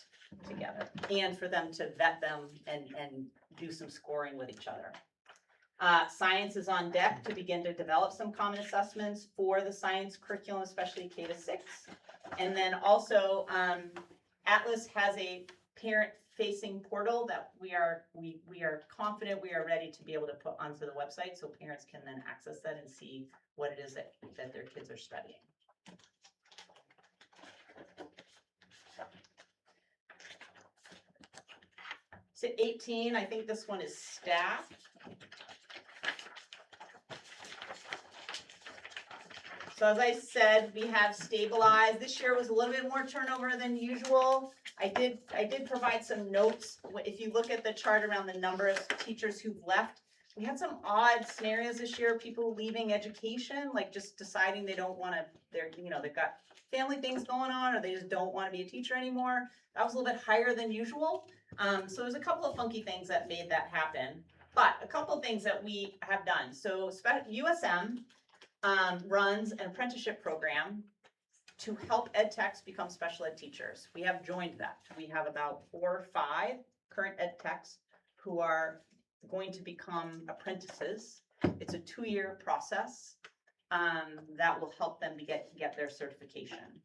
together, and for them to vet them and do some scoring with each other. Science is on deck to begin to develop some common assessments for the science curriculum, especially K to 6. And then also, Atlas has a parent-facing portal that we are confident we are ready to be able to put onto the website so parents can then access that and see what it is that their kids are studying. So 18, I think this one is staff. So as I said, we have stabilized. This year was a little bit more turnover than usual. I did provide some notes. If you look at the chart around the number of teachers who've left, we had some odd scenarios this year, people leaving education, like just deciding they don't want to, they've got family things going on, or they just don't want to be a teacher anymore. That was a little bit higher than usual. So there's a couple of funky things that made that happen, but a couple of things that we have done. So USM runs an apprenticeship program to help ed techs become special ed teachers. We have joined that. We have about 4 or 5 current ed techs who are going to become apprentices. It's a 2-year process that will help them to get their certification.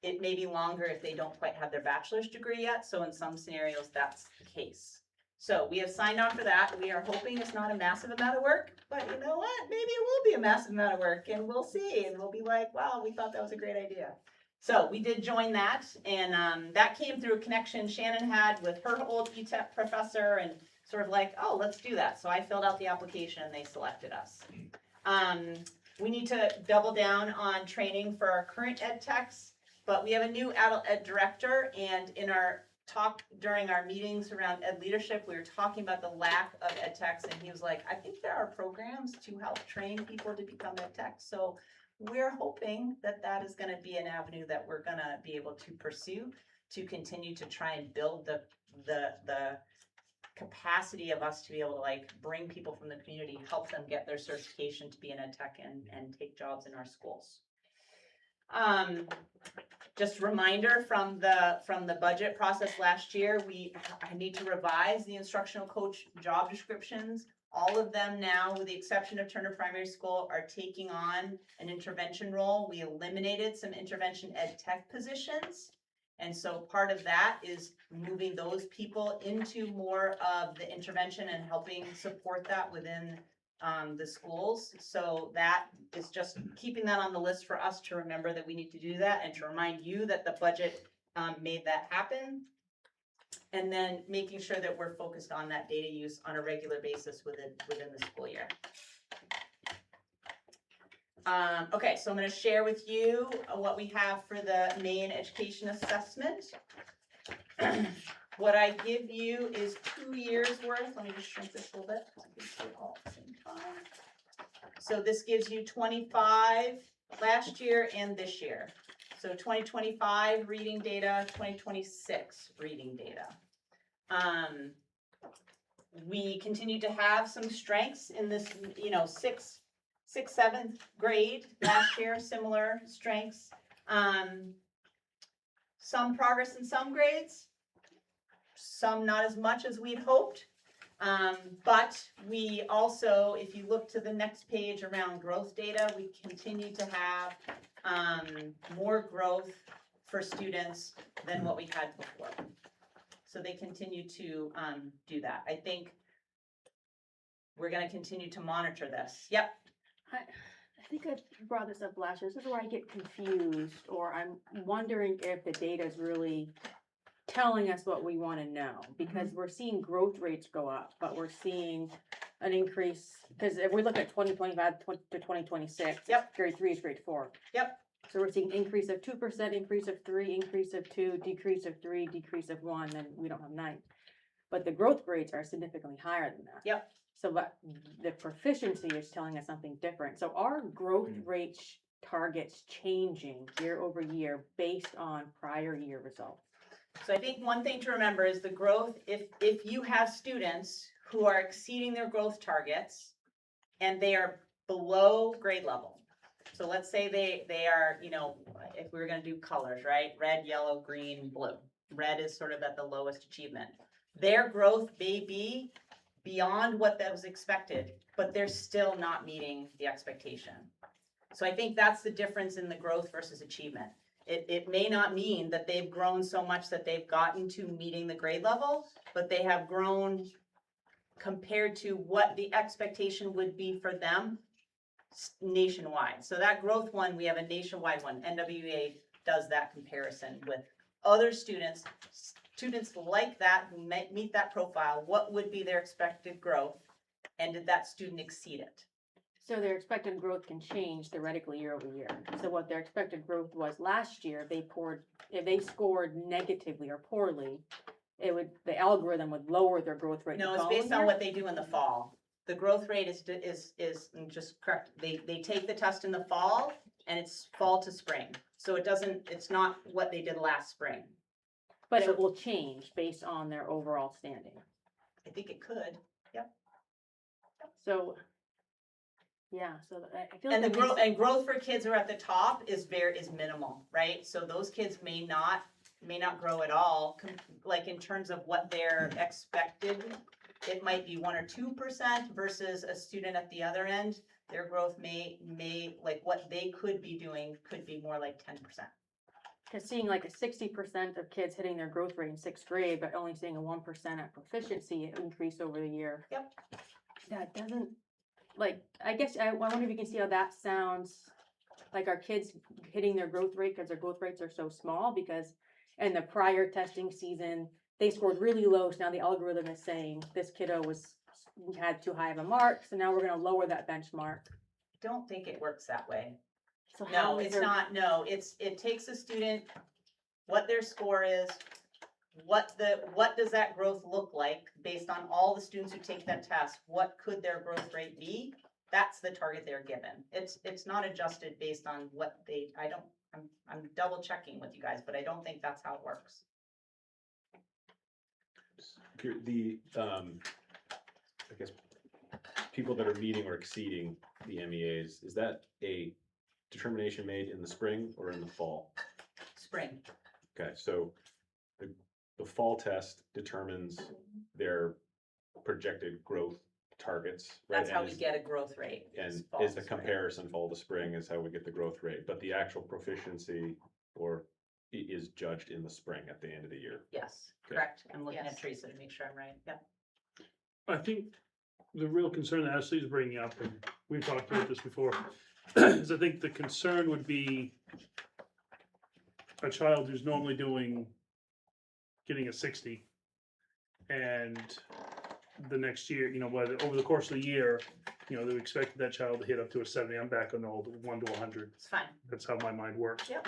It may be longer if they don't quite have their bachelor's degree yet, so in some scenarios that's the case. So we have signed on for that. We are hoping it's not a massive amount of work, but you know what? Maybe it will be a massive amount of work, and we'll see, and we'll be like, wow, we thought that was a great idea. So we did join that, and that came through a connection Shannon had with her old ETEP professor, and sort of like, oh, let's do that. So I filled out the application, and they selected us. We need to double down on training for our current ed techs, but we have a new adult ed director, and in our talk during our meetings around ed leadership, we were talking about the lack of ed techs, and he was like, I think there are programs to help train people to become ed techs. So we're hoping that that is going to be an avenue that we're going to be able to pursue to continue to try and build the capacity of us to be able to like bring people from the community, help them get their certification to be an ed tech and take jobs in our schools. Just a reminder from the budget process last year, I need to revise the instructional coach job descriptions. All of them now, with the exception of Turner Primary School, are taking on an intervention role. We eliminated some intervention ed tech positions. And so part of that is moving those people into more of the intervention and helping support that within the schools. So that is just keeping that on the list for us to remember that we need to do that, and to remind you that the budget made that happen. And then making sure that we're focused on that data use on a regular basis within the school year. Okay, so I'm going to share with you what we have for the Maine education assessment. What I give you is 2 years worth. Let me just shrink this a little bit so I can see it all at the same time. So this gives you 25 last year and this year. So 2025 reading data, 2026 reading data. We continue to have some strengths in this, 6th, 7th grade last year, similar strengths. Some progress in some grades, some not as much as we'd hoped. But we also, if you look to the next page around growth data, we continue to have more growth for students than what we had before. So they continue to, do that. I think we're gonna continue to monitor this. Yep. I think I brought this up last year. This is where I get confused, or I'm wondering if the data is really telling us what we want to know, because we're seeing growth rates go up, but we're seeing an increase, because if we look at 2025 to 2026, Yep. grade 3 is grade 4. Yep. So we're seeing increase of 2%, increase of 3, increase of 2, decrease of 3, decrease of 1, then we don't have 9. But the growth rates are significantly higher than that. Yep. So but the proficiency is telling us something different. So our growth rate targets changing year over year based on prior year results. So I think one thing to remember is the growth, if you have students who are exceeding their growth targets and they are below grade level. So let's say they are, you know, if we were gonna do colors, right? Red, yellow, green, blue. Red is sort of at the lowest achievement. Their growth may be beyond what that was expected, but they're still not meeting the expectation. So I think that's the difference in the growth versus achievement. It may not mean that they've grown so much that they've gotten to meeting the grade level, but they have grown compared to what the expectation would be for them nationwide. So that growth one, we have a nationwide one. NWEA does that comparison with other students like that who meet that profile. What would be their expected growth, and did that student exceed it? So their expected growth can change theoretically year over year. So what their expected growth was last year, if they scored negatively or poorly, the algorithm would lower their growth rate. No, it's based on what they do in the fall. The growth rate is just correct. They take the test in the fall, and it's fall to spring. So it's not what they did last spring. But it will change based on their overall standing. I think it could. Yep. So, yeah, so I feel And like the growth for kids who are at the top is minimal, right? So those kids may not grow at all. Like in terms of what they're expected, it might be 1 or 2% versus a student at the other end. Their growth may like what they could be doing could be more like 10%. Because seeing like a 60% of kids hitting their growth rate in 6th grade, but only seeing a 1% at proficiency increase over the year. Yep. That doesn't, like, I guess, I wonder if you can see how that sounds like our kids hitting their growth rate because their growth rates are so small, because in the prior testing season, they scored really low. So now the algorithm is saying this kiddo had too high of a mark. So now we're going to lower that benchmark. Don't think it works that way. So No, it's not. No, it takes a student, what their score is, what does that growth look like based on all the students who take that test? What could their growth rate be? That's the target they're given. It's not adjusted based on what I'm double checking with you guys, but I don't think that's how it works. I guess people that are meeting or exceeding the MEAs, is that a determination made in the spring or in the fall? Spring. Okay, so the fall test determines their projected growth targets, right? That's how we get a growth rate. And fall is the to spring. comparison fall to spring is how we get the growth rate, but the actual proficiency is judged in the spring at the end of the year. Yes, Okay. correct. I'm looking Yes. at Teresa to make sure I'm right. Yeah. I think the real concern that Ashley's bringing up, and we've talked about this before, is I think the concern would be a child who's normally getting a 60, and the next year, over the course of the year, they expected that child to hit up to a 70. I'm back on the old 1 to 100. It's fine. That's how my mind works. Yep.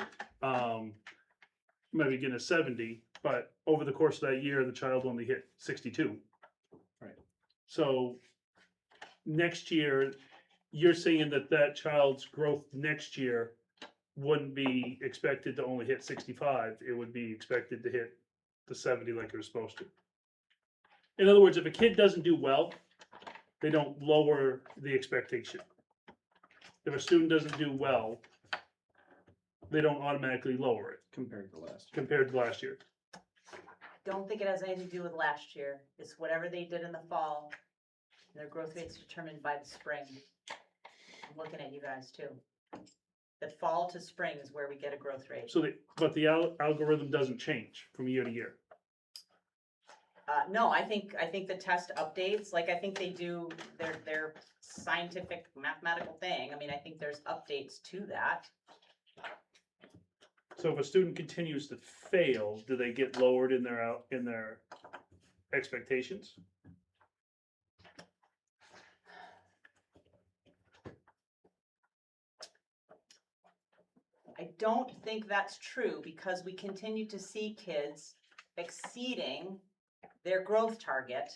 Maybe getting a 70, but over the course of that year, the child only hit 62. Right. So next year, you're saying that child's growth next year wouldn't be expected to only hit 65. It would be expected to hit the 70 like it was supposed to. In other words, if a kid doesn't do well, they don't lower the expectation. If a student doesn't do well, they don't automatically lower it Compared to last year. Don't think it has anything to do with last year. It's whatever they did in the fall. Their growth rate's determined by the spring. I'm looking at you guys too. The fall to spring is where we get a growth rate. but the algorithm doesn't change from year to year. No, I think the test updates, like, I think they do their scientific mathematical thing. I mean, I think there's updates to that. So if a student continues to fail, do they get lowered in their expectations? I don't think that's true because we continue to see kids exceeding their growth target,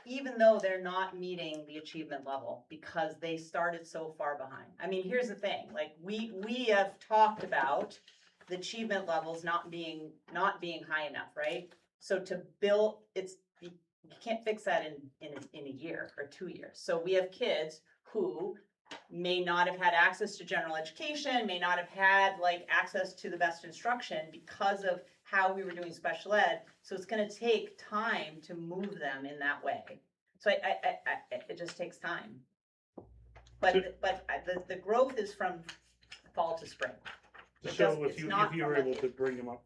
even though they're not meeting the achievement level because they started so far behind. I mean, here's the thing, like we have talked about the achievement levels not being high enough, right? So to build, you can't fix that in a year or 2 years. So we have kids who may not have had access to general education, may not have had like access to the best instruction because of how we were doing special ed. So it's going to take time to move them in that way. So it just takes time. But the growth is from fall to spring. So if you were able to bring them up.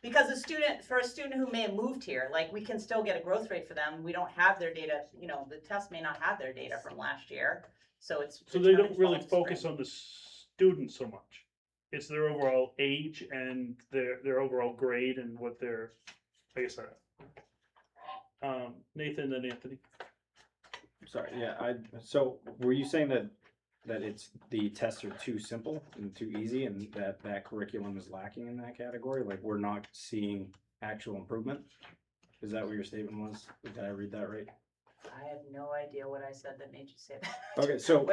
Because for a student who may have moved here, like we can still get a growth rate for them. We don't have their data, the test may not have their data from last year. So they don't really focus on the student so much. It's their overall age and their overall grade and what their, I guess, Nathan and Anthony. Sorry, yeah, so were you saying that it's, the tests are too simple and too easy and that curriculum is lacking in that category? Like, we're not seeing actual improvement? Is that what your statement was? Did I read that right? I have no idea what I said that made you say that. Okay, so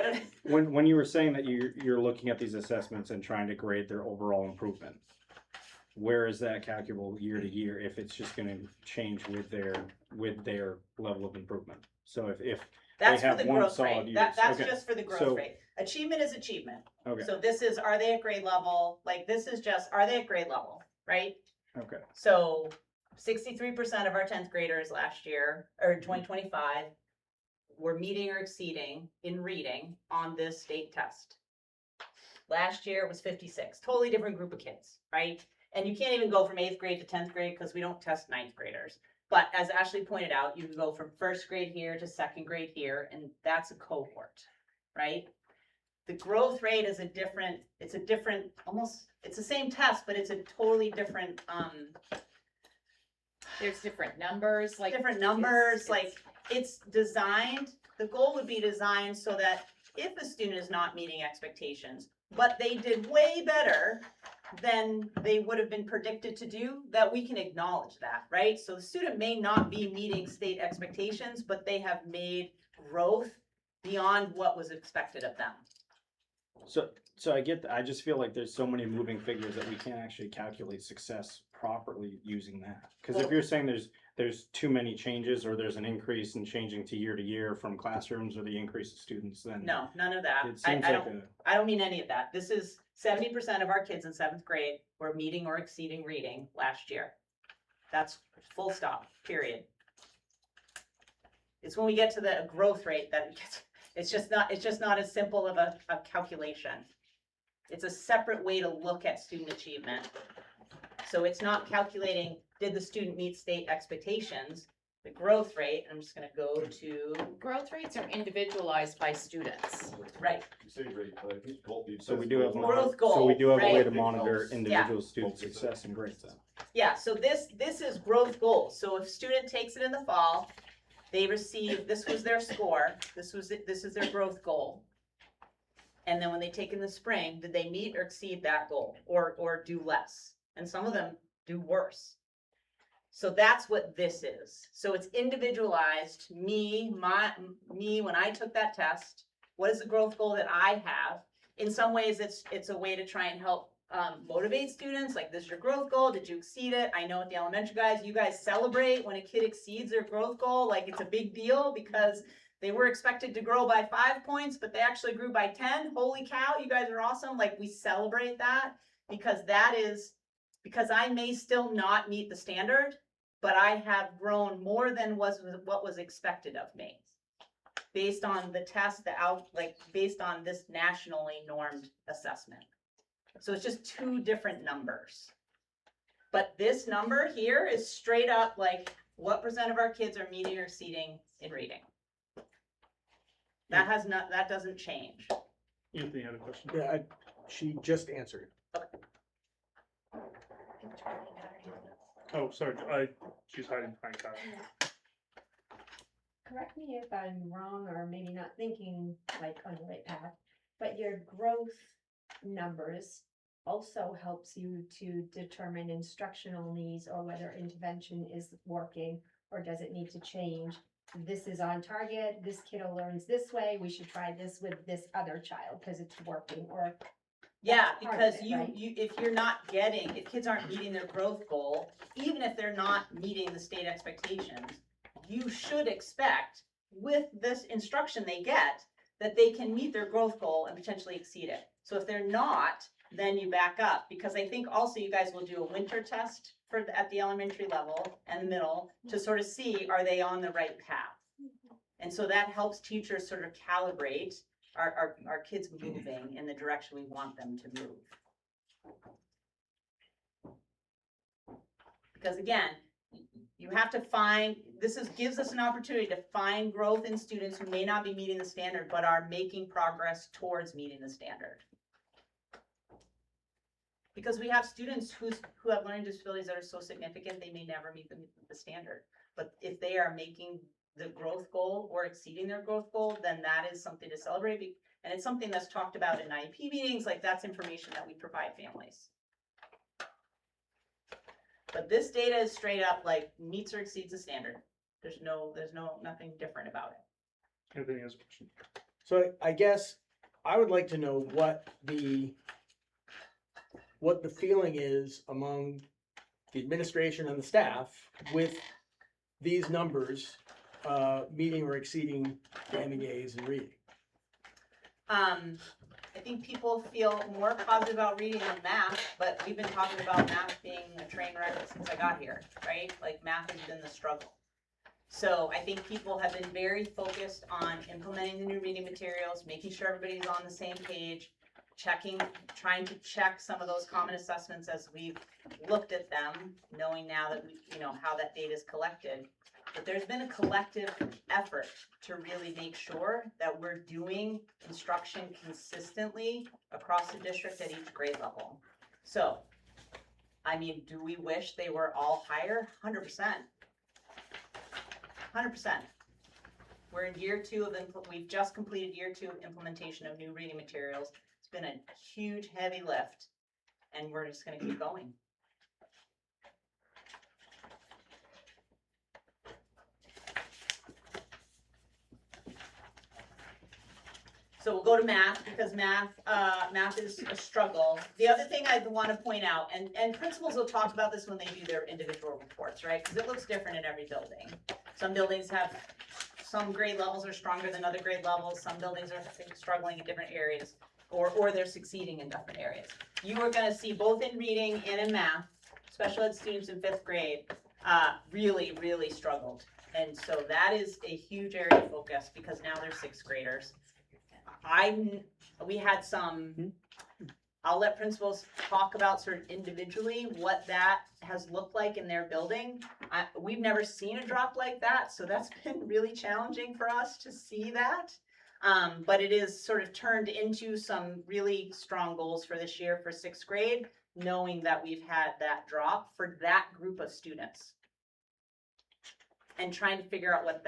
when you were saying that you're looking at these assessments and trying to grade their overall improvement, where is that calculable year to year if it's just gonna change with their level of improvement? So if That's they for have the one growth solid rate. year. That's Okay, just for the growth so- rate. Achievement is achievement. Okay, So this is, are they at grade level? Like this is just, are they at grade level, right? okay. So 63% of our 10th graders last year, or 2025, were meeting or exceeding in reading on this state test. Last year it was 56, totally different group of kids, right? And you can't even go from 8th grade to 10th grade because we don't test 9th graders. But as Ashley pointed out, you can go from 1st grade here to 2nd grade here, and that's a cohort, right? The growth rate is it's the same test, but it's a totally different, There's different numbers, like. it's designed, the goal would be designed so that if a student is not meeting expectations, but they did way better than they would have been predicted to do, that we can acknowledge that, right? So the student may not be meeting state expectations, but they have made growth beyond what was expected of them. So I get that. I just feel like there's so many moving figures that we can't actually calculate success properly using that. Because if you're saying there's too many changes, or there's an increase in changing to year from classrooms, or the increase of students, then No, none of that. it seems I don't mean any of that. This is 70% of our kids in 7th grade were meeting or exceeding reading last year. That's full stop, period. It's when we get to the growth rate that it's just not as simple of a calculation. It's a separate way to look at student achievement. So it's not calculating, did the student meet state expectations? The growth rate, I'm just gonna go to, Growth rates are individualized by students. right, You say rate, but I think goal. so we do have Growth goal, so we do have a way right? to monitor Yeah. individual student success and grades then. Yeah, so this is growth goals. So if a student takes it in the fall, they receive, this was their score, this is their growth goal. And then when they take in the spring, did they meet or exceed that goal or do less? And some of them do worse. So that's what this is. So it's individualized, me, when I took that test, what is the growth goal that I have? In some ways, it's a way to try and help motivate students, like this is your growth goal, did you exceed it? I know at the elementary guys, you guys celebrate when a kid exceeds their growth goal, like it's a big deal because they were expected to grow by 5 points, but they actually grew by 10. Holy cow, you guys are awesome. Like we celebrate that because I may still not meet the standard, but I have grown more than what was expected of me based on the test, based on this nationally normed assessment. So it's just two different numbers. But this number here is straight up like What percent of our kids are meeting or exceeding in reading? That doesn't change. Anthony had a question. Yeah, she just answered. Oh, sorry, she's hiding behind Kyle. Correct me if I'm wrong or maybe not thinking like on the right path, but your growth numbers also helps you to determine instructional needs or whether intervention is working or does it need to change. This is on target, this kiddo learns this way, we should try this with this other child because it's working, or Yeah, That's part of because it, you, right? if kids aren't meeting their growth goal, even if they're not meeting the state expectations, you should expect with this instruction they get that they can meet their growth goal and potentially exceed it. So if they're not, then you back up, because I think also you guys will do a winter test at the elementary level and the middle to sort of see, are they on the right path? And so that helps teachers sort of calibrate our kids moving in the direction we want them to move. Because again, you have to find, gives us an opportunity to find growth in students who may not be meeting the standard, but are making progress towards meeting the standard. Because we have students who have learning disabilities that are so significant, they may never meet the standard. But if they are making the growth goal or exceeding their growth goal, then that is something to celebrate. And it's something that's talked about in IEP meetings, like that's information that we provide families. But this data is straight up like meets or exceeds the standard. There's nothing different about it. Anthony has a question. So I guess I would like to know what the feeling is among the administration and the staff with these numbers, meeting or exceeding the MEAs in reading. I think people feel more positive about reading than math, but we've been talking about math being a train wreck since I got here, right? Like math has been the struggle. So I think people have been very focused on implementing the new reading materials, making sure everybody's on the same page, trying to check some of those common assessments as we've looked at them, knowing now that we know how that data is collected. But there's been a collective effort to really make sure that we're doing instruction consistently across the district at each grade level. So, I mean, do we wish they were all higher? 100%. 100%. We're in year 2 we've just completed year 2 of implementation of new reading materials. It's been a huge, heavy lift, and we're just gonna keep going. So we'll go to math, because math is a struggle. The other thing I want to point out, and principals will talk about this when they do their individual reports, right? Because it looks different in every building. Some buildings some grade levels are stronger than other grade levels. Some buildings are struggling in different areas, or they're succeeding in different areas. You are going to see both in reading and in math, special ed students in 5th grade really, really struggled. And so that is a huge area of focus, because now they're 6th graders. We had some, I'll let principals talk about sort of individually what that has looked like in their building. We've never seen a drop like that, so that's been really challenging for us to see that. But it is sort of turned into some really strong goals for this year for 6th grade, knowing that we've had that drop for that group of students. And trying to figure out what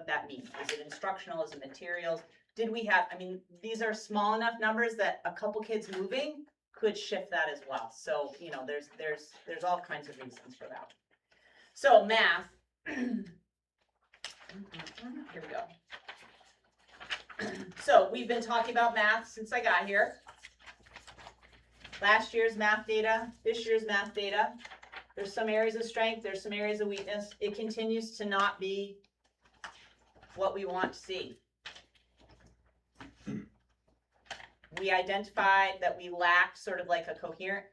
that means. Is it instructional? Is it materials? Did we have, I mean, these are small enough numbers that a couple kids moving could shift that as well. So, you know, there's all kinds of reasons for that. So math, here we go. So we've been talking about math since I got here. Last year's math data, this year's math data. There's some areas of strength, there's some areas of weakness. It continues to not be what we want to see. We identified that we lacked sort of like a coherent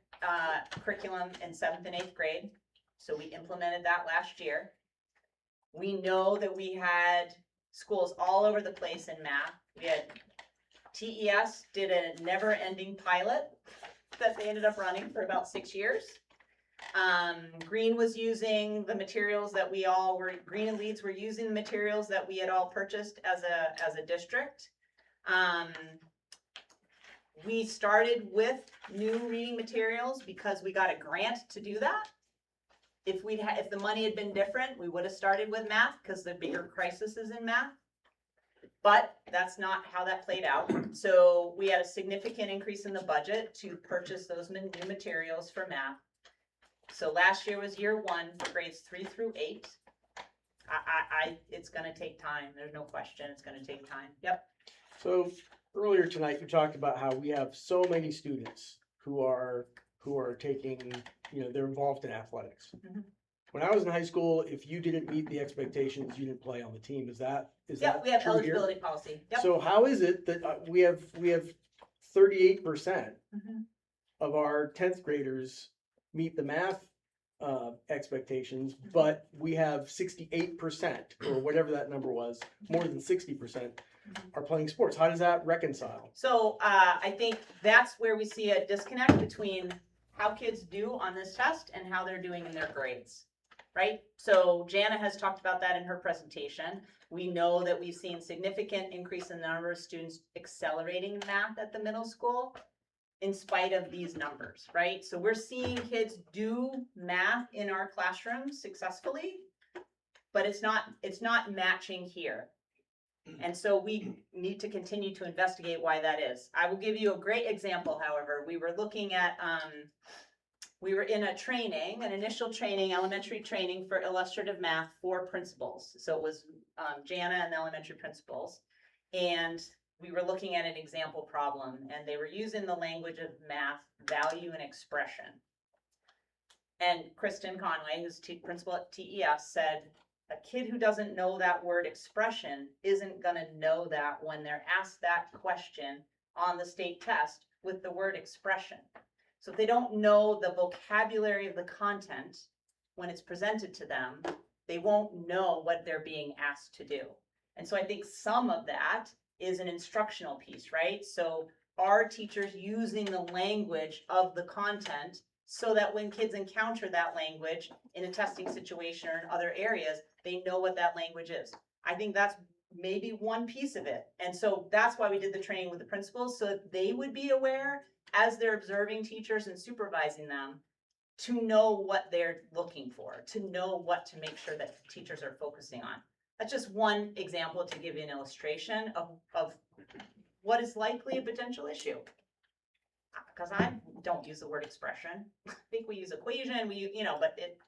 curriculum in 7th and 8th grade. So we implemented that last year. We know that we had schools all over the place in math. We had TES did a never-ending pilot that they ended up running for about 6 years. Green was using the materials that Green and Leeds were using the materials that we had all purchased as a district. We started with new reading materials because we got a grant to do that. If the money had been different, we would have started with math because the bigger crisis is in math. But that's not how that played out. So we had a significant increase in the budget to purchase those new materials for math. So last year was year 1 for grades 3 through 8. It's gonna take time. There's no question. It's gonna take time. Yep. So earlier tonight, you talked about how we have so many students who are taking, they're involved in athletics. Mhm. When I was in high school, if you didn't meet the expectations, you didn't play on the team. Is that Yep, we have true here? eligibility policy. Yep. So how is it that we have 38% Mhm. of our 10th graders meet the math expectations, but we have 68% or whatever that number was, more than 60% are playing sports? How does that reconcile? So I think that's where we see a disconnect between how kids do on this test and how they're doing in their grades, right? So Jana has talked about that in her presentation. We know that we've seen significant increase in the number of students accelerating math at the middle school in spite of these numbers, right? So we're seeing kids do math in our classrooms successfully, but it's not matching here. And so we need to continue to investigate why that is. I will give you a great example, however. We were looking at, we were in an initial training, elementary training for illustrative math for principals. So it was Jana and the elementary principals. And we were looking at an example problem, and they were using the language of math, value, and expression. And Kristen Conway, who's principal at TES, said, a kid who doesn't know that word expression isn't gonna know that when they're asked that question on the state test with the word expression. So if they don't know the vocabulary of the content when it's presented to them, they won't know what they're being asked to do. And so I think some of that is an instructional piece, right? So are teachers using the language of the content so that when kids encounter that language in a testing situation or in other areas, they know what that language is? I think that's maybe one piece of it. And so that's why we did the training with the principals, so that they would be aware as they're observing teachers and supervising them to know what they're looking for, to know what to make sure that teachers are focusing on. That's just one example to give you an illustration of what is likely a potential issue. Because I don't use the word expression. I think we use equation,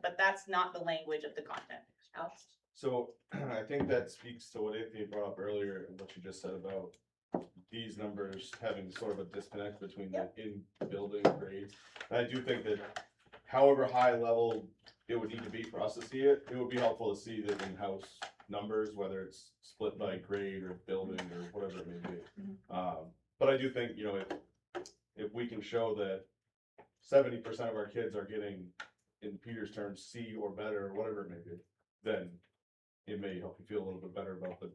but that's not the language of the content. Alex? So I think that speaks to what Anthony brought up earlier and what you just said about these numbers having sort of a disconnect between the in-building grades. And I do think that however high level it would need to be for us to see it, it would be helpful to see the in-house numbers, whether it's split by grade or building or whatever it may be. But I do think, if we can show that 70% of our kids are getting, in Peter's terms, C or better, or whatever it may be, then it may help you feel a little bit better about the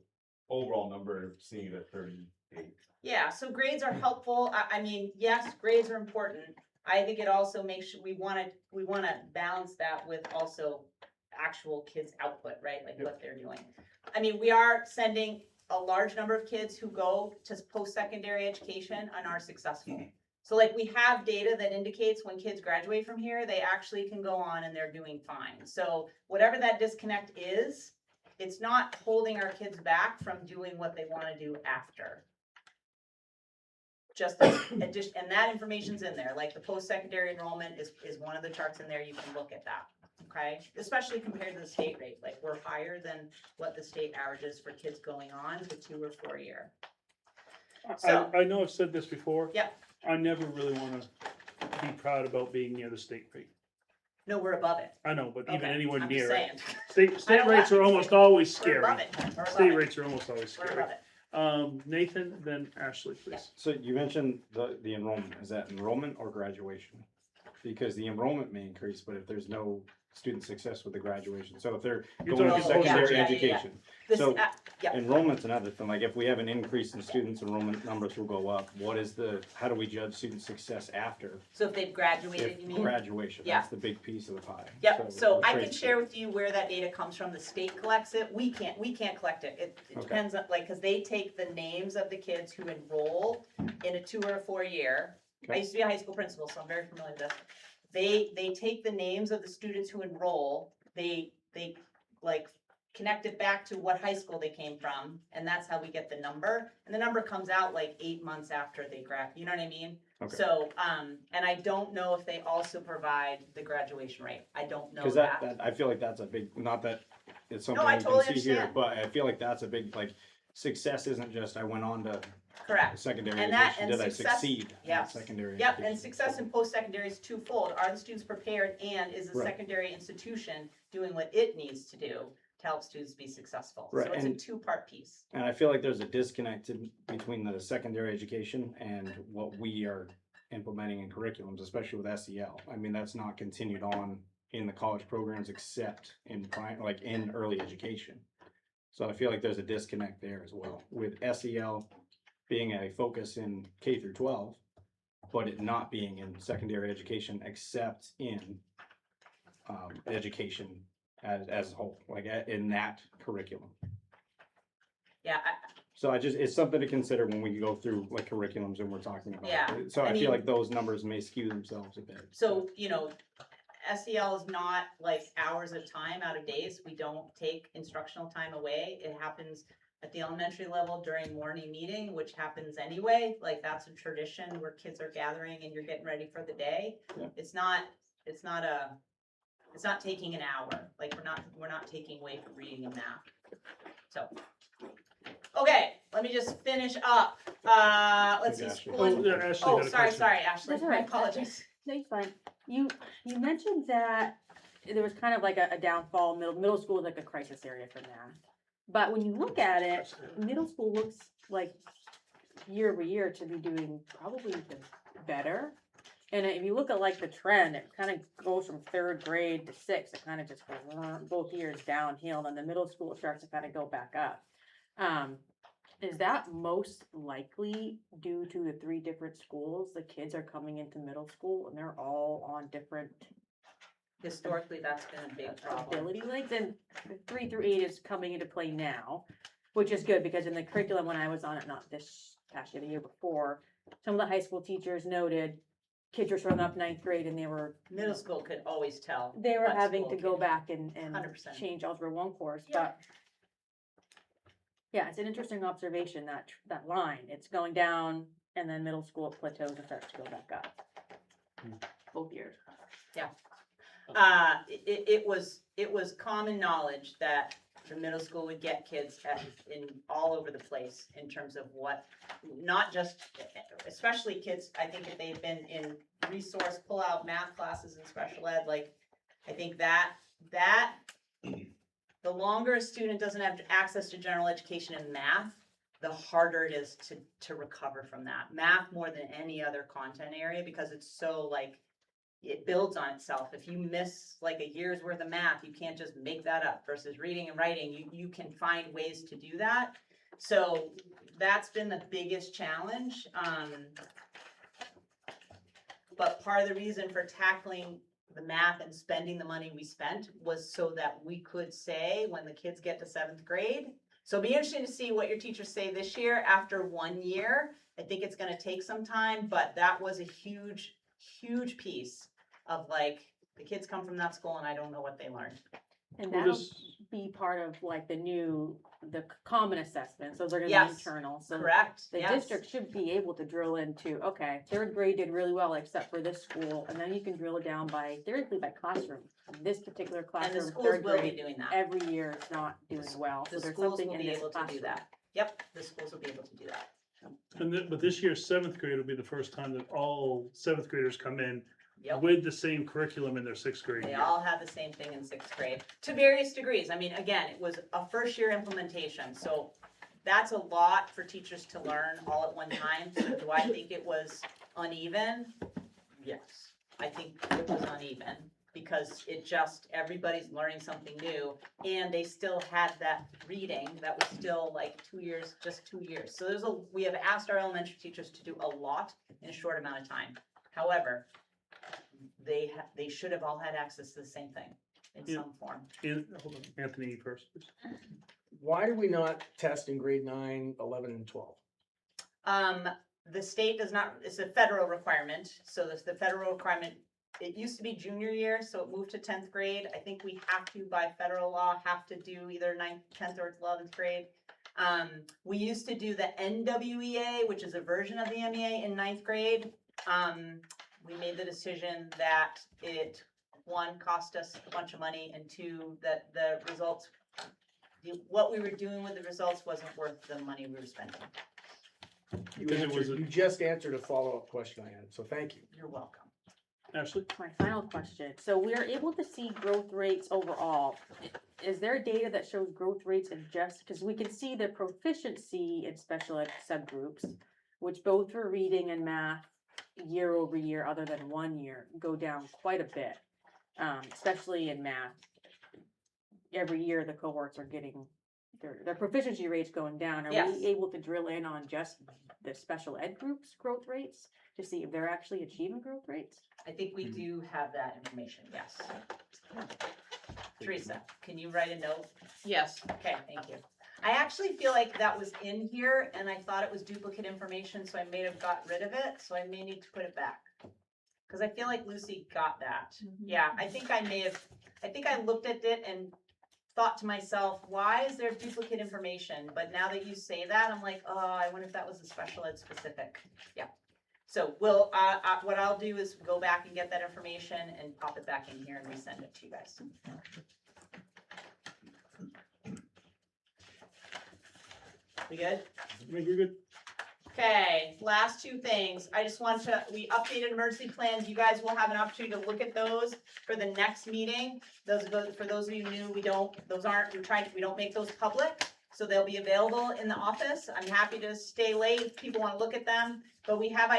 overall number of seeing it at 38. Yeah, so grades are helpful. I mean, yes, grades are important. I think it also makes sure we want to balance that with also actual kids' output, right? Like what they're doing. I mean, we are sending a large number of kids who go to post-secondary education and are successful. So like we have data that indicates when kids graduate from here, they actually can go on and they're doing fine. So whatever that disconnect is, it's not holding our kids back from doing what they want to do after. Just and that information's in there, like the post-secondary enrollment is one of the charts in there. You can look at that, okay? Especially compared to the state rate, like we're higher than what the state averages for kids going on to 2 or 4 year. So, I know I've said this before. Yeah. I never really want to be proud about being near the state rate. No, we're above it. I know, but even Okay, anywhere I'm near just it. saying. State rates are almost always We're scary. above it. We're above State it. rates are almost always We're scary. above it. Nathan, then Ashley, please. So you mentioned the enrollment. Is that enrollment or graduation? because the enrollment may increase, but if there's no student success with the graduation, so if they're You're going to talking secondary yeah, yeah, yeah. education. This, So yeah, enrollment's another thing, like if we have an increase in students, enrollment numbers will go up. How do we judge student success after? so if they've graduated, you If mean? graduation, Yeah. that's the big piece of the pie. Yep, so the I can traits- share with you where that data comes from, the state collects it, we can't collect it, it Okay. depends on, like, cause they take the names of the kids who enroll in a 2 or a 4 year. I Okay. used to be a high school principal, so I'm very familiar with this. They take the names of the students who enroll, they like connect it back to what high school they came from, and that's how we get the number, and the number comes out like 8 months after they you know what I mean? Okay. So, and I don't know if they also provide the graduation rate, I don't know Cause that, I feel like that's a big, not that it's something I you totally can see here, understand. but I feel like that's a big, like, success isn't just I went on to Correct. secondary And that- education, and did I success- succeed in yes. secondary Yep, education? and success in post-secondary is twofold. Are the students prepared, and is the Right. secondary institution doing what it needs to do to help students be successful? Right, So it's a and- two-part piece. And I feel like there's a disconnect between the secondary education and what we are implementing in curriculums, especially with SEL. I mean, that's not continued on in the college programs except in like in early education. So I feel like there's a disconnect there as well, with SEL being a focus in K through 12, but it not being in secondary education except in education as a whole, like in that curriculum. Yeah, So it's something to consider when we go through like curriculums and we're talking about. Yeah, it. So I I feel mean- like those numbers may skew themselves a bit. so, you know, SEL is not like hours of time out of days. We don't take instructional time away. It happens at the elementary level during morning meeting, which happens anyway. Like, that's a tradition where kids are gathering and you're getting ready for the day. Yeah. It's not taking an hour. Like, we're not taking away from reading and math. So, okay, let me just finish up. Let's see, Got you. school. Oh, yeah, Ashley Oh, had a sorry, question. Ashley, That's all I right. apologize. No, you're fine. You mentioned that there was kind of like a downfall, middle school is like a crisis area for math. But when you look at it, middle school looks like year over year to be doing probably better. And if you look at like the trend, it kind of goes from 3rd grade to 6th, it kind of just goes both years downhill, and the middle school starts to kind of go back up. Is that most likely due to the 3 different schools? The kids are coming into middle school and they're all on different Historically, that's been a big problem. ability leagues, and 3 through 8 is coming into play now, which is good because in the curriculum when I was on it, not this past year, the year before, some of the high school teachers noted kids were showing up 9th grade and they were Middle school could always tell. they were what having school to go kid- back and 100%. change Algebra 1 course, Yeah. but yeah, it's an interesting observation, that line, it's going down and then middle school plateaus and starts to go back up. Both years. It was common knowledge that the middle school would get kids in all over the place in terms of what, not just, especially kids, I think if they've been in resource pull-out math classes and special ed, like, I think that the longer a student doesn't have access to general education and math, the harder it is to recover from that. Math more than any other content area, because it's so like, it builds on itself. If you miss like a year's worth of math, you can't just make that up. Versus reading and writing, you can find ways to do that. So that's been the biggest challenge. But part of the reason for tackling the math and spending the money we spent was so that we could say when the kids get to 7th grade. So it'll be interesting to see what your teachers say this year after 1 year. I think it's gonna take some time, but that was a huge piece of like, the kids come from that school and I don't know what they learned. And Well, that'll this- be part of like the common assessments, those are gonna be Yes, internal, so. Correct, The yes. district should be able to drill into, okay, 3rd grade did really well except for this school, and then you can drill it down theoretically by classroom. This particular And the classroom, schools 3rd will be grade, doing that. every year is not doing well, so The there's schools something will in be this able to do classroom. that. Yep, the schools will be able to do that. But this year's 7th grade will be the first time that all 7th graders come in Yep. with the same curriculum in their 6th grade They year. all have the same thing in 6th grade, to various degrees. I mean, again, it was a first year implementation, so that's a lot for teachers to learn all at one time. So do I think it was uneven? Yes. I think it was uneven, because it just, everybody's learning something new, and they still had that reading that was still like 2 years, just 2 years. So we have asked our elementary teachers to do a lot in a short amount of time. However, they should have all had access to the same thing in Yeah. some form. Hold on, Anthony first, please. Why do we not test in grade 9, 11, and 12? The state does not, it's a federal requirement, so this, the federal requirement, it used to be junior year, so it moved to 10th grade. I think we have to, by federal law, have to do either 9th, 10th, or 11th grade. We used to do the NWEA, which is a version of the MEA in 9th grade. We made the decision that it, one, cost us a bunch of money, and two, that the results, what we were doing with the results wasn't worth the money we were spending. You just answered a follow-up question I had, so thank you. You're welcome. Ashley? My final question, so we are able to see growth rates overall. Is there data that shows growth rates in just, because we can see the proficiency in special ed subgroups, which both for reading and math year over year, other than 1 year, go down quite a bit, especially in math. Every year the cohorts are getting, their proficiency rates going down. Are Yes. we able to drill in on just the special ed groups growth rates to see if they're actually achieving growth rates? I think we do have that information, yes. Teresa, can you write a note? Yes. Okay, thank you. I actually feel like that was in here and I thought it was duplicate information, so I may have got rid of it, so I may need to put it back. Cause I feel like Lucy got that. Yeah, I think I looked at it and thought to myself, why is there duplicate information? But now that you say that, I'm like, oh, I wonder if that was a special ed specific. Yeah. So we'll, what I'll do is go back and get that information and pop it back in here and resend it to you guys. We good? You're good. Okay, last two things. I just want to, we updated emergency plans. You guys will have an opportunity to look at those for the next meeting. For those of you new, we don't make those public. So they'll be available in the office. I'm happy to stay late if people want to look at them. But we have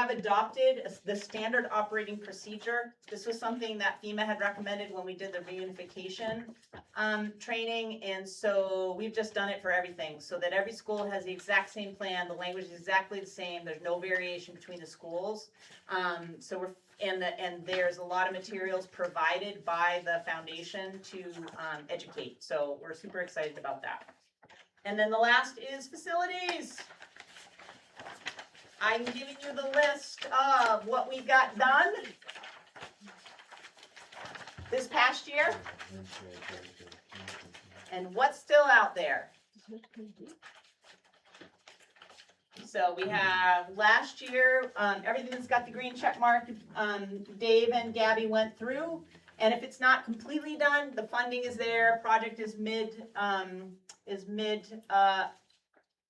adopted the standard operating procedure. This was something that FEMA had recommended when we did the reunification training. And so we've just done it for everything so that every school has the exact same plan. The language is exactly the same. There's no variation between the schools. And there's a lot of materials provided by the foundation to educate. So we're super excited about that. And then the last is facilities. I'm giving you the list of what we got done this past year and what's still out there. So we have last year, everything that's got the green check mark, Dave and Gabby went through. And if it's not completely done, the funding is there, project is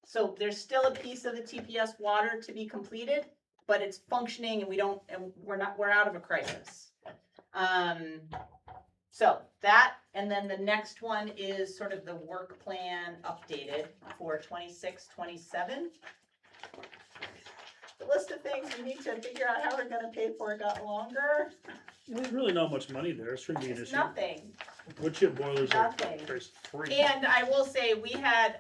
so there's still a piece of the TPS water to be completed, but it's functioning and we're out of a crisis. So that, and then the next one is sort of the work plan updated for 26, 27. The list of things we need to figure out how we're gonna pay for got longer. There's really not much money there. It shouldn't be an issue. Nothing. Wood chip boilers are Nothing. free. And I will say, we had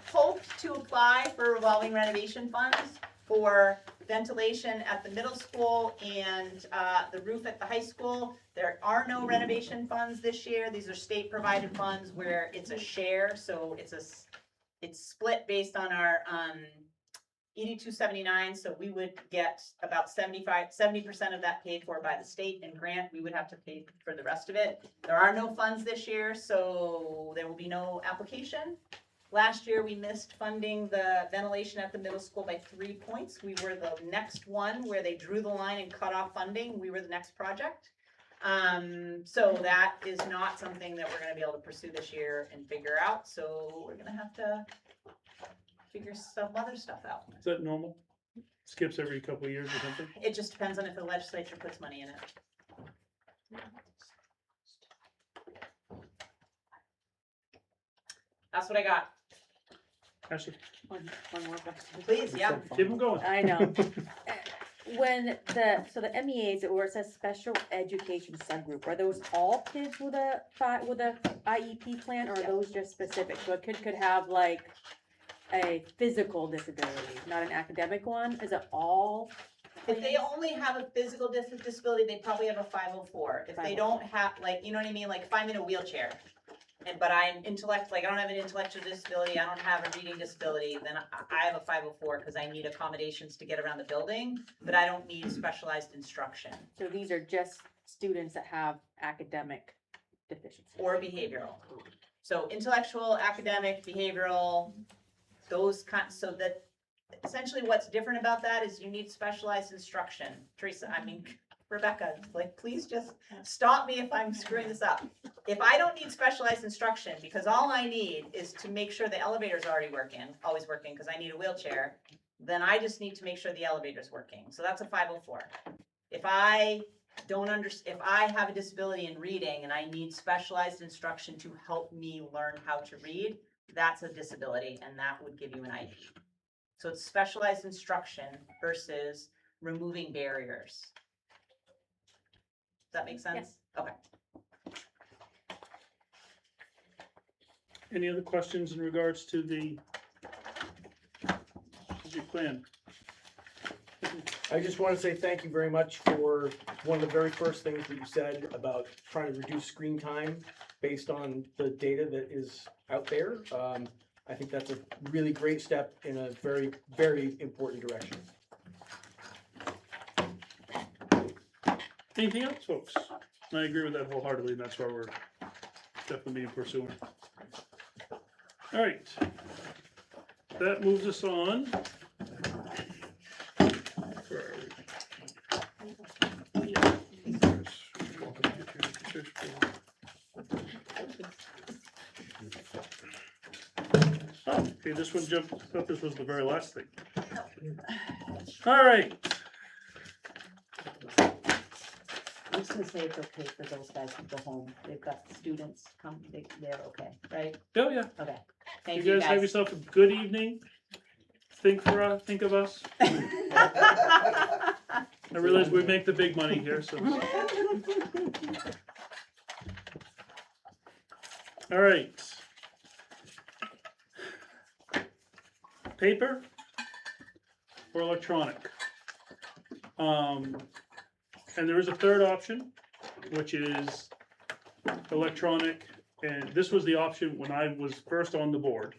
hoped to apply for revolving renovation funds for ventilation at the middle school and the roof at the high school. There are no renovation funds this year. These are state provided funds where it's a share, so it's split based on our ED 279, so we would get about 70% of that paid for by the state, and grant, we would have to pay for the rest of it. There are no funds this year, so there will be no application. Last year, we missed funding the ventilation at the middle school by 3 points. We were the next one where they drew the line and cut off funding. We were the next project. So that is not something that we're gonna be able to pursue this year and figure out, so we're gonna have to figure some other stuff out. Is that normal? Skips every couple of years or something? It just depends on if the legislature puts money in it. That's what I got. Ashley? One more question. Please, yeah. Keep them going. I know. when so the MEAs, where it says special education subgroup, are those all kids with a IEP plan, or are those just specific? So a kid could have like a physical disability, not an academic one? Is it all? If they only have a physical disability, they probably have a 504. If they don't have, like, you know what I mean? Like if I'm in a wheelchair but I'm like I don't have an intellectual disability, I don't have a reading disability, then I have a 504 because I need accommodations to get around the building, but I don't need specialized instruction. So these are just students that have academic deficiencies. Or behavioral. So intellectual, academic, behavioral, those kinds, so that essentially what's different about that is you need specialized instruction. Teresa, I mean, Rebecca, like, please just stop me if I'm screwing this up. If I don't need specialized instruction, because all I need is to make sure the elevator's always working, because I need a wheelchair, then I just need to make sure the elevator's working. So that's a 504. If I if I have a disability in reading and I need specialized instruction to help me learn how to read, that's a disability, and that would give you an IP. So it's specialized instruction versus removing barriers. Does that make sense? Yes. Okay. Any other questions in regards to the plan? I just want to say thank you very much for one of the very first things that you said about trying to reduce screen time based on the data that is out there. I think that's a really great step in a very, very important direction. Anything else, folks? I agree with that wholeheartedly, and that's why we're definitely being pursuing. All right. That moves us on. Oh, okay, this one jumped, I thought this was the very last thing. All right. I'm just gonna say it's okay for those guys to go home. They've got students come, they're okay, right? Oh, yeah. Okay. You Thank you, guys have yourself a good evening. Think of us. I realize we make the big money here, so. All right. Paper or electronic? And there is a third option, which is electronic. And this was the option when I was first on the board.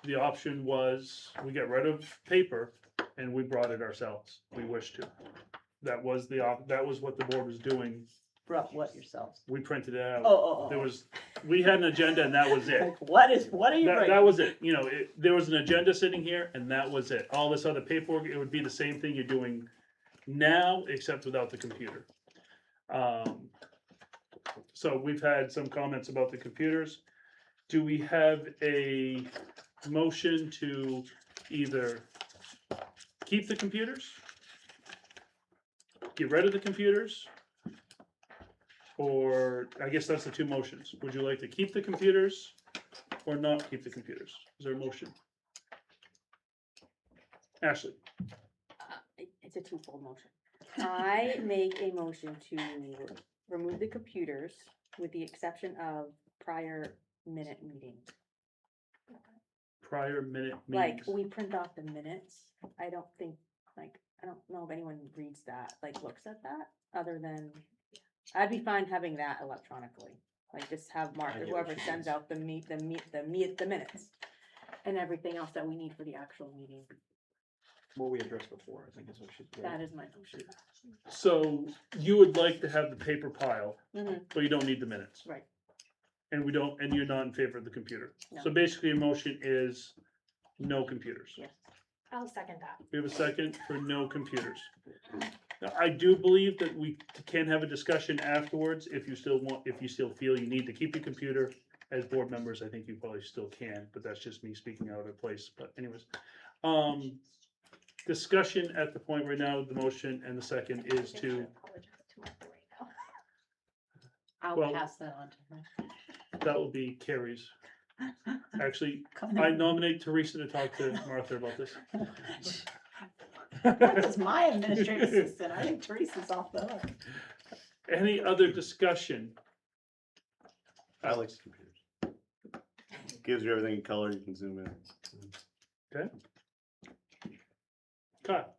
The option was we get rid of paper and we brought it ourselves. We wish to. That was what the board was doing. Brought what yourselves? We printed it out. Oh. We had an agenda and that was it. Like, what are you bringing? That was it. You know, there was an agenda sitting here and that was it. All this other paperwork, it would be the same thing you're doing now, except without the computer. So we've had some comments about the computers. Do we have a motion to either keep the computers, get rid of the computers, or I guess that's the two motions. Would you like to keep the computers or not keep the computers? Is there a motion? Ashley? It's a twofold motion. I make a motion to remove the computers with the exception of prior minute meetings. Prior minute Like, meetings. we print off the minutes. I don't know if anyone reads that, like looks at that, other than, I'd be fine having that electronically. Like, just have Mark, I or get what whoever she sends means. out the minutes. And everything else that we need for the actual meeting. What we addressed before, I think is what she's. That is my motion. So you would like to have the paper pile, Mhm. but you don't need the minutes. Right. And you're not in favor of the computer. No. So basically, your motion is no computers. Yes. I'll second that. We have a second for no computers. Now, I do believe that we can have a discussion afterwards if you still feel you need to keep your computer. As board members, I think you probably still can, but that's just me speaking out of place. But anyways, discussion at the point right now, the motion and the second is to, I'll well- pass that on to her. that will be Carrie's. Actually, Come I on. nominate Teresa to talk to Martha about this. That is my administrative assistant. I think Teresa's off the hook. Any other discussion? I like computers. Gives you everything in color, you can zoom in. Okay. Kyle?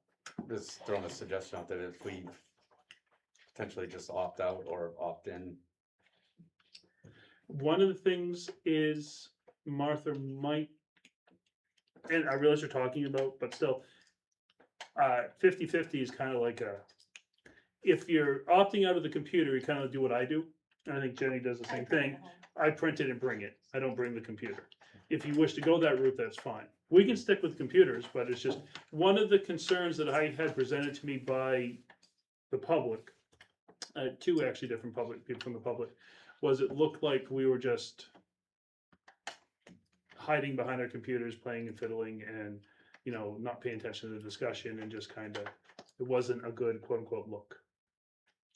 Just throwing a suggestion out there, if we potentially just opt out or opt in. One of the things is Martha might, and I realize you're talking about, but still, 50-50 is kind of like if you're opting out of the computer, you kind of do what I do. And I think Jenny does the same thing. I print it and bring it. I don't bring the computer. If you wish to go that route, that's fine. We can stick with computers, but it's just one of the concerns that I had presented to me by the public, two actually different people from the public, was it looked like we were just hiding behind our computers, playing and fiddling and, not paying attention to the discussion and just kind of, it wasn't a good quote unquote look.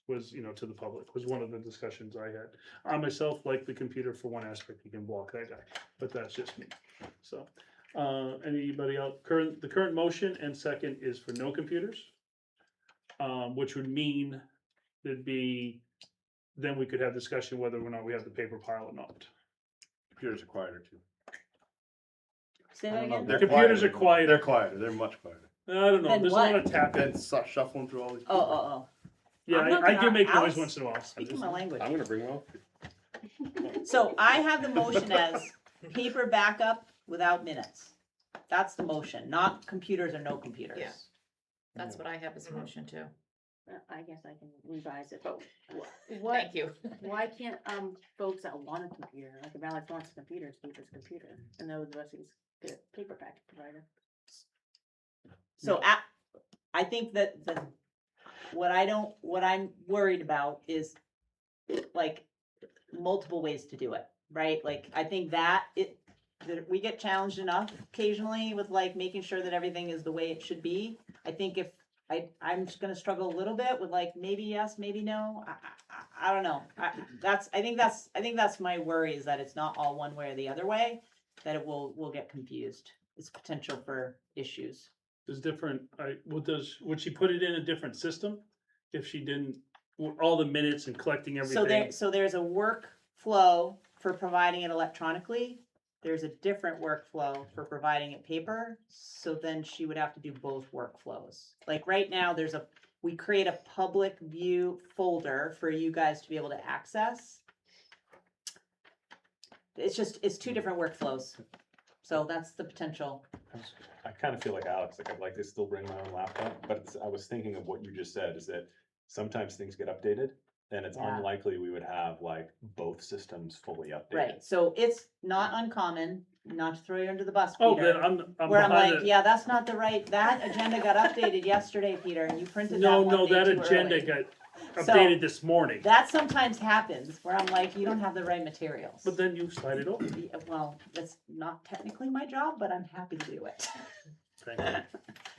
Was, to the public, was one of the discussions I had. I myself like the computer for one aspect, you can block that guy, but that's just me. So, anybody else, the current motion and second is for no computers. Which would mean there'd be, then we could have discussion whether or not we have the paper pile or not. Computers are quieter too. Say that again? The computers are quieter. They're quieter, they're much quieter. I don't know, Then there's a lot what? of tapping. And shuffling through all these. Oh. Yeah, I'm not I do gonna- make noise Alex, once in a while. Speaking my language. I'm gonna bring them up. So I have the motion as paper backup without minutes. That's the motion, not computers or no computers. Yeah. That's what I have as a motion too. I guess I can revise it, but what, Thank you. why can't, folks that want a computer, like if Alex wants a computer, keep his computer, and those of us who's get a paper pack provider? So I think that what I'm worried about is like multiple ways to do it, right? Like, I think that we get challenged enough occasionally with like making sure that everything is the way it should be. I think if I'm just gonna struggle a little bit with like maybe yes, maybe no. I don't know. I think that's my worry, is that it's not all one way or the other way, that we'll get confused. It's potential for issues. There's different, would she put it in a different system? If she didn't, all the minutes and collecting everything? So there's a workflow for providing it electronically. There's a different workflow for providing it paper. So then she would have to do both workflows. Like right now, we create a public view folder for you guys to be able to access. It's two different workflows. So that's the potential. I kind of feel like Alex, like I'd like to still bring my own laptop, but I was thinking of what you just said, is that sometimes things get updated, and it's Yeah. unlikely we would have like both systems fully updated. Right. So it's not uncommon, not to throw you under the bus, Oh, Peter. then I'm Where I'm behind like, it. yeah, that's not the right, that agenda got updated yesterday, Peter, and you printed that No, one day that too agenda early. got So- updated this morning, That sometimes happens, where I'm like, you don't have the right materials. but then you slide it over. Yeah, well, that's not technically my job, but I'm happy to do it. Thank you.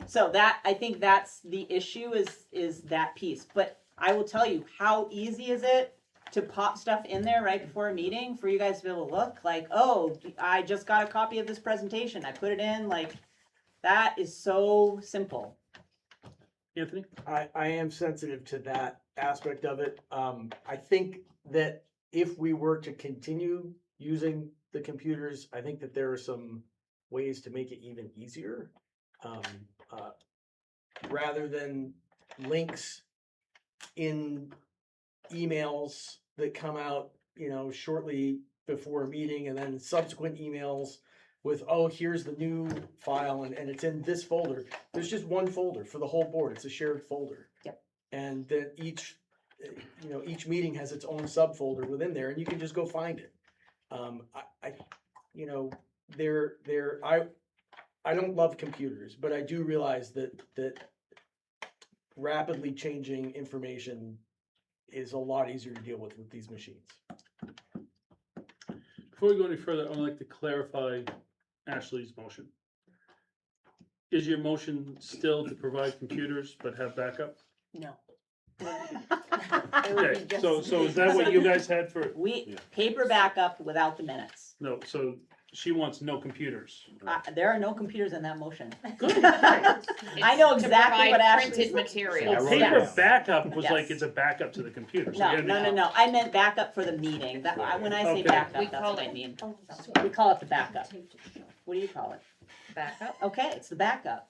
So I think that's the issue, is that piece. But I will tell you, how easy is it to pop stuff in there right before a meeting for you guys to be able to look like, oh, I just got a copy of this presentation, I put it in, like, that is so simple. Anthony? I am sensitive to that aspect of it. I think that if we were to continue using the computers, I think that there are some ways to make it even easier. Rather than links in emails that come out, shortly before a meeting, and then subsequent emails with, oh, here's the new file, and it's in this folder. There's just one folder for the whole board. It's a shared folder. Yep. And then each meeting has its own subfolder within there, and you can just go find it. I don't love computers, but I do realize that rapidly changing information is a lot easier to deal with these machines. Before we go any further, I'd like to clarify Ashley's motion. Is your motion still to provide computers but have backup? No. Okay, so is that what you guys had for, Paper backup without the minutes. no, so she wants no computers. There are no computers in that motion. Good. I know It's to exactly provide what Ashley's printed looking for. materials. Well, paper Yes. backup was like, Yes. it's a backup to the computer. so No, you gotta no, make- I meant backup for the meeting. That, when I say Okay. We backup, that's call what I it- mean. We call it the backup. What do you call it? Backup. Okay, it's the backup.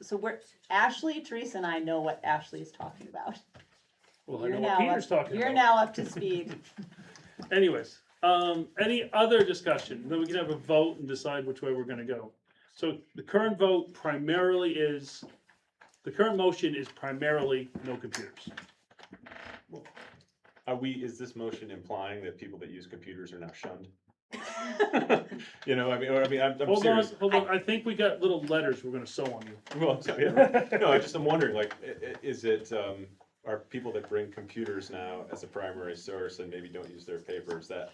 So we're, Ashley, Teresa and I know what Ashley is talking about. Well, I You're know what now Peter's up- talking You're about. now up to speed. Anyways, any other discussion? Then we can have a vote and decide which way we're gonna go. So the current vote primarily is, the current motion is primarily no computers. Is this motion implying that people that use computers are now shunned? You know, I'm Hold on, serious. hold on, I think we got little letters we're gonna sew on you. Well, yeah. No, I'm wondering, like, is it, are people that bring computers now as a primary source and maybe don't use their paper, is that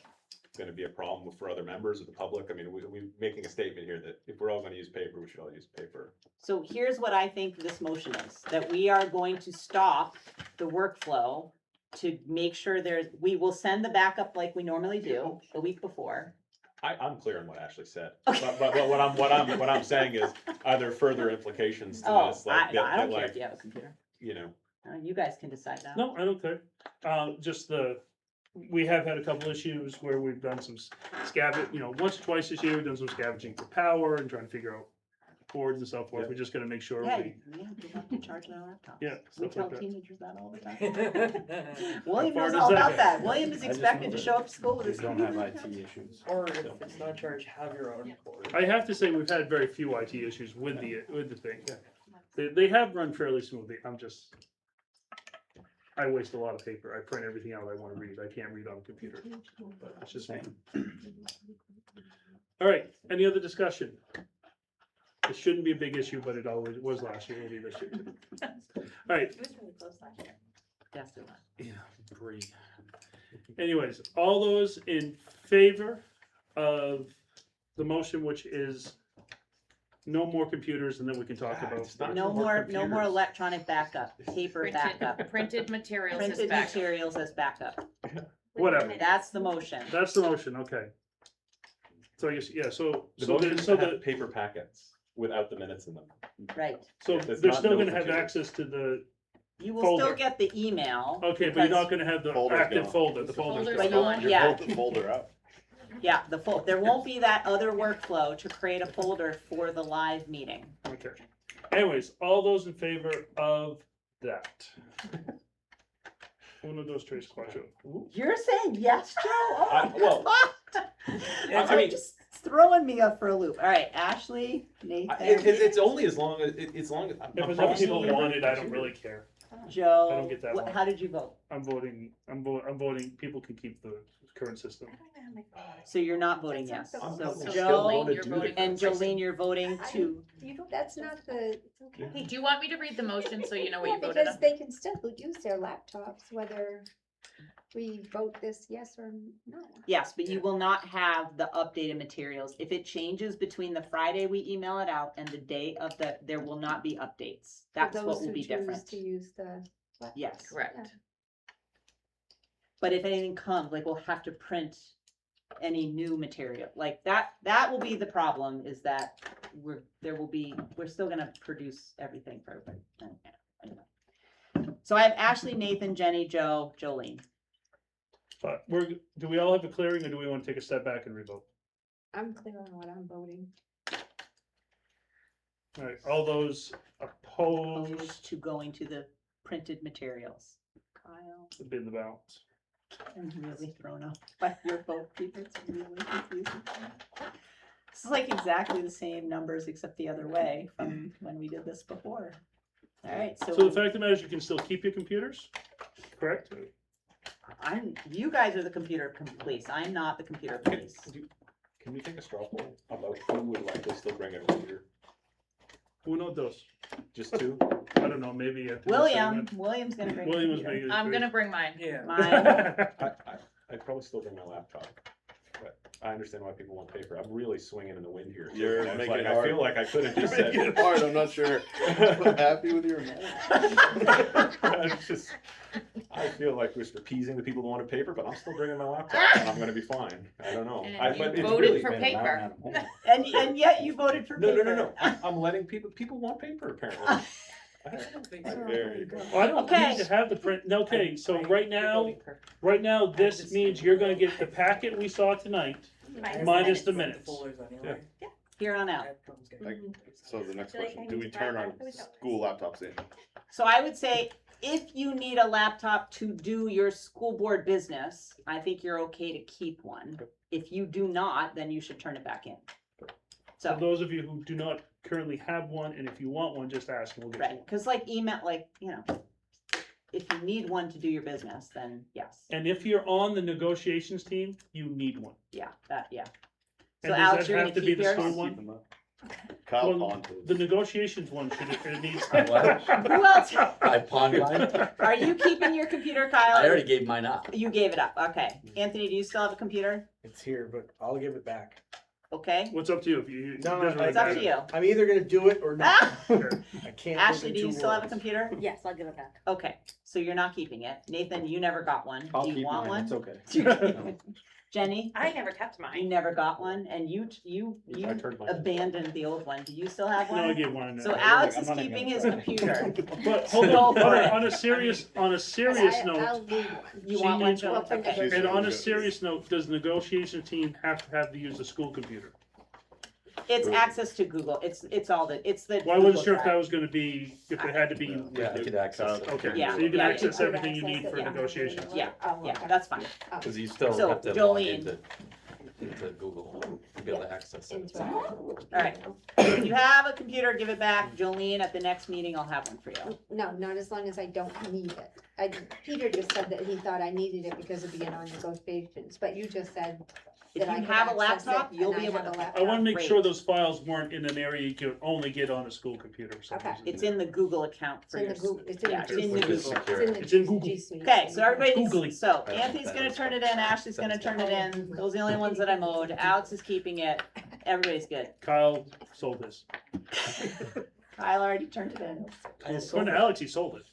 gonna be a problem for other members of the public? I mean, are we making a statement here that if we're all gonna use paper, we should all use paper? So here's what I think this motion is, that we are going to stop the workflow to make sure we will send the backup like we normally do the week before. I'm clear on what Ashley said, but what I'm saying is, are there further implications to Oh, this? Like, I that, don't care like, if you have a computer. you know, You guys can decide that. No, I don't care. Just we have had a couple issues where we've done some once or twice this year, we've done some scavenging for power and trying to figure out cords and so forth. Yeah. We're just gonna make sure Yeah, we, we have to charge their laptops. yeah, We stuff tell like that. teenagers that all the time. William far knows does all that about go? that. William is I just expected know to that show up to school with They his don't computer. have IT issues. Or if it's not charged, have your own cord. I have to say, we've had very few IT issues with the thing. They have run fairly smoothly. I waste a lot of paper. I print everything out I wanna read. I can't read on a computer. But it's just me. All right, any other discussion? It shouldn't be a big issue, but it always was last year, it'll be this year too. All right, It was really close last year. Yes, it was. yeah, agree. Anyways, all those in favor of the motion, which is no more computers, and then we can talk God, about. it's not No more more computers. electronic backup, paper backup, Printed materials is printed backup. materials as backup. Whatever, That's the motion. that's the motion, okay. So I guess, yeah, so, The so motion the, is so to have the, paper packets without the minutes in them. Right. so There's they're not still no gonna have computer. access to the, You will still Folder. get the email. okay, but you're because- not gonna have the Folder's active gone. folder, the folder's Folder's gone. But you gone. won't, yeah, Vote the folder out. yeah, there won't be that other workflow to create a folder for the live meeting. Okay. Anyways, all those in favor of that? Uno, dos, tres, cuatro. You're saying yes, Joe? Oh my well, God. I mean- Just throwing me up for a loop. All right, Ashley, Nathan, It's only as long as, as long as. If enough people want it, I don't really care. Joe. I don't get that one. How did you vote? I'm voting, people can keep the current system. So you're not voting That's yes. not So the- Joe Jolene, you're voting for and Kristen. Jolene, you're voting to, You know, that's not the, it's okay. Hey, do you want me to read the motion so you know what Yeah, you voted because on? they can still use their laptops, whether we vote this yes or no. yes, but you will not have the updated materials. If it changes between the Friday we email it out and the day of there will not be updates. For That's those what will who be choose different. To use the. Yes. Correct. But if anything comes, like we'll have to print any new material, like that will be the problem, is that we're still gonna produce everything for everybody. Anyway. So I have Ashley, Nathan, Jenny, Joe, Jolene. But do we all have a clearing, or do we wanna take a step back and revote? I'm clear on what I'm voting. All right, all those opposed, Opposed to going to the printed materials. Kyle, have been the balance. I'm really thrown off by your vote, people, it's really confusing. This is like exactly the same numbers except the other way from when we did this before. All right, So the fact of the matter is, you can still keep your computers, correct? you guys are the computer police, I'm not the computer police. Can we take a straw poll about who would likely still bring a computer? Uno, dos. Just two? I don't know, maybe at the. William's gonna bring. William was computer. making. I'm gonna bring mine. Yeah. Mine, I'd probably still bring my laptop, but I understand why people want paper. I'm really swinging in the wind here. You're It's making like, it I hard. feel like I could have just Making said. it hard, I'm not sure. Happy with your amount? It's just, I feel like we're appeasing the people who wanted paper, but I'm still bringing my laptop and I'm gonna be fine. I don't know. And But you it's voted really for been a mountain paper. out of home. And yet you voted for No, paper. no, no, no. I'm letting people want paper apparently. There you go. Well, I don't Okay. need to have the print, okay, so right now, this means you're gonna get the packet we saw tonight, minus the minutes. Here on out. So the next question, do we turn our school laptops in? So I would say, if you need a laptop to do your school board business, I think you're okay to keep one. If you do not, then you should turn it back in. For So, those of you who do not currently have one, and if you want one, just ask and we'll get you right, one. cause like email, like, you know, if you need one to do your business, then yes, And if you're on the negotiations team, you need one. yeah, yeah. And So does Alex, that you're have gonna to be keep the yours? school one? Kyle Well, pondered. the negotiations one should, it needs. What? Who else? I pondered. Are you keeping your computer, Kyle? I already gave mine up. You gave it up, okay. Anthony, do you still have a computer? It's here, but I'll give it back. Okay. What's up to you? If you. No, doesn't really It's up matter. to you. I'm either gonna do it or not. I can't. live Ashley, in do you two still have a worlds. computer? Yes, I'll give it back. Okay, so you're not keeping it. Nathan, you never got one. I'll Do you keep want mine, it's one? okay. Jenny, I never kept you mine. never got one, and you I turned mine in. abandoned the old one. Do you still have No, I one? gave one. So I- Alex I'm is not even keeping gonna his try. computer. But hold Go on, for it. on a serious I'll note, need one. You She want one, needs Joel? one for Okay. She's and on a good. serious note, does the negotiation team have to use a school computer? It's access to Google. It's all it's the. Well, I wasn't Google sure if that Drive. was gonna be, if it had to be. Yeah, I could access it. Okay, Yeah, so you can yeah. access everything you need for Yeah. negotiations. Yeah, Oh, yeah, okay. that's fine. Cause you still So, have to log Jolene. into Google to be able to access it. All right. If you have a computer, give it back. Jolene, at the next meeting, I'll have one for you. No, not as long as I don't need it. Peter just said that he thought I needed it because of being on negotiations, but you just said If that I you could have a access it laptop, you'll and be I able have a to. laptop. I wanna make sure Great. those files weren't in an area you could only get on a school computer for some Okay. reason. It's in the Google account It's for in your. the Google, it's in Yeah, the it's in G the Suite. Google. It's in the It's in Google. G Suite. Okay, so everybody's, Googly. so Anthony's gonna turn it in, Ashley's gonna turn it in, those are the only ones that I mowed, Alex is keeping it, everybody's good. Kyle sold this. Kyle already turned it in. According to Alex, he sold it.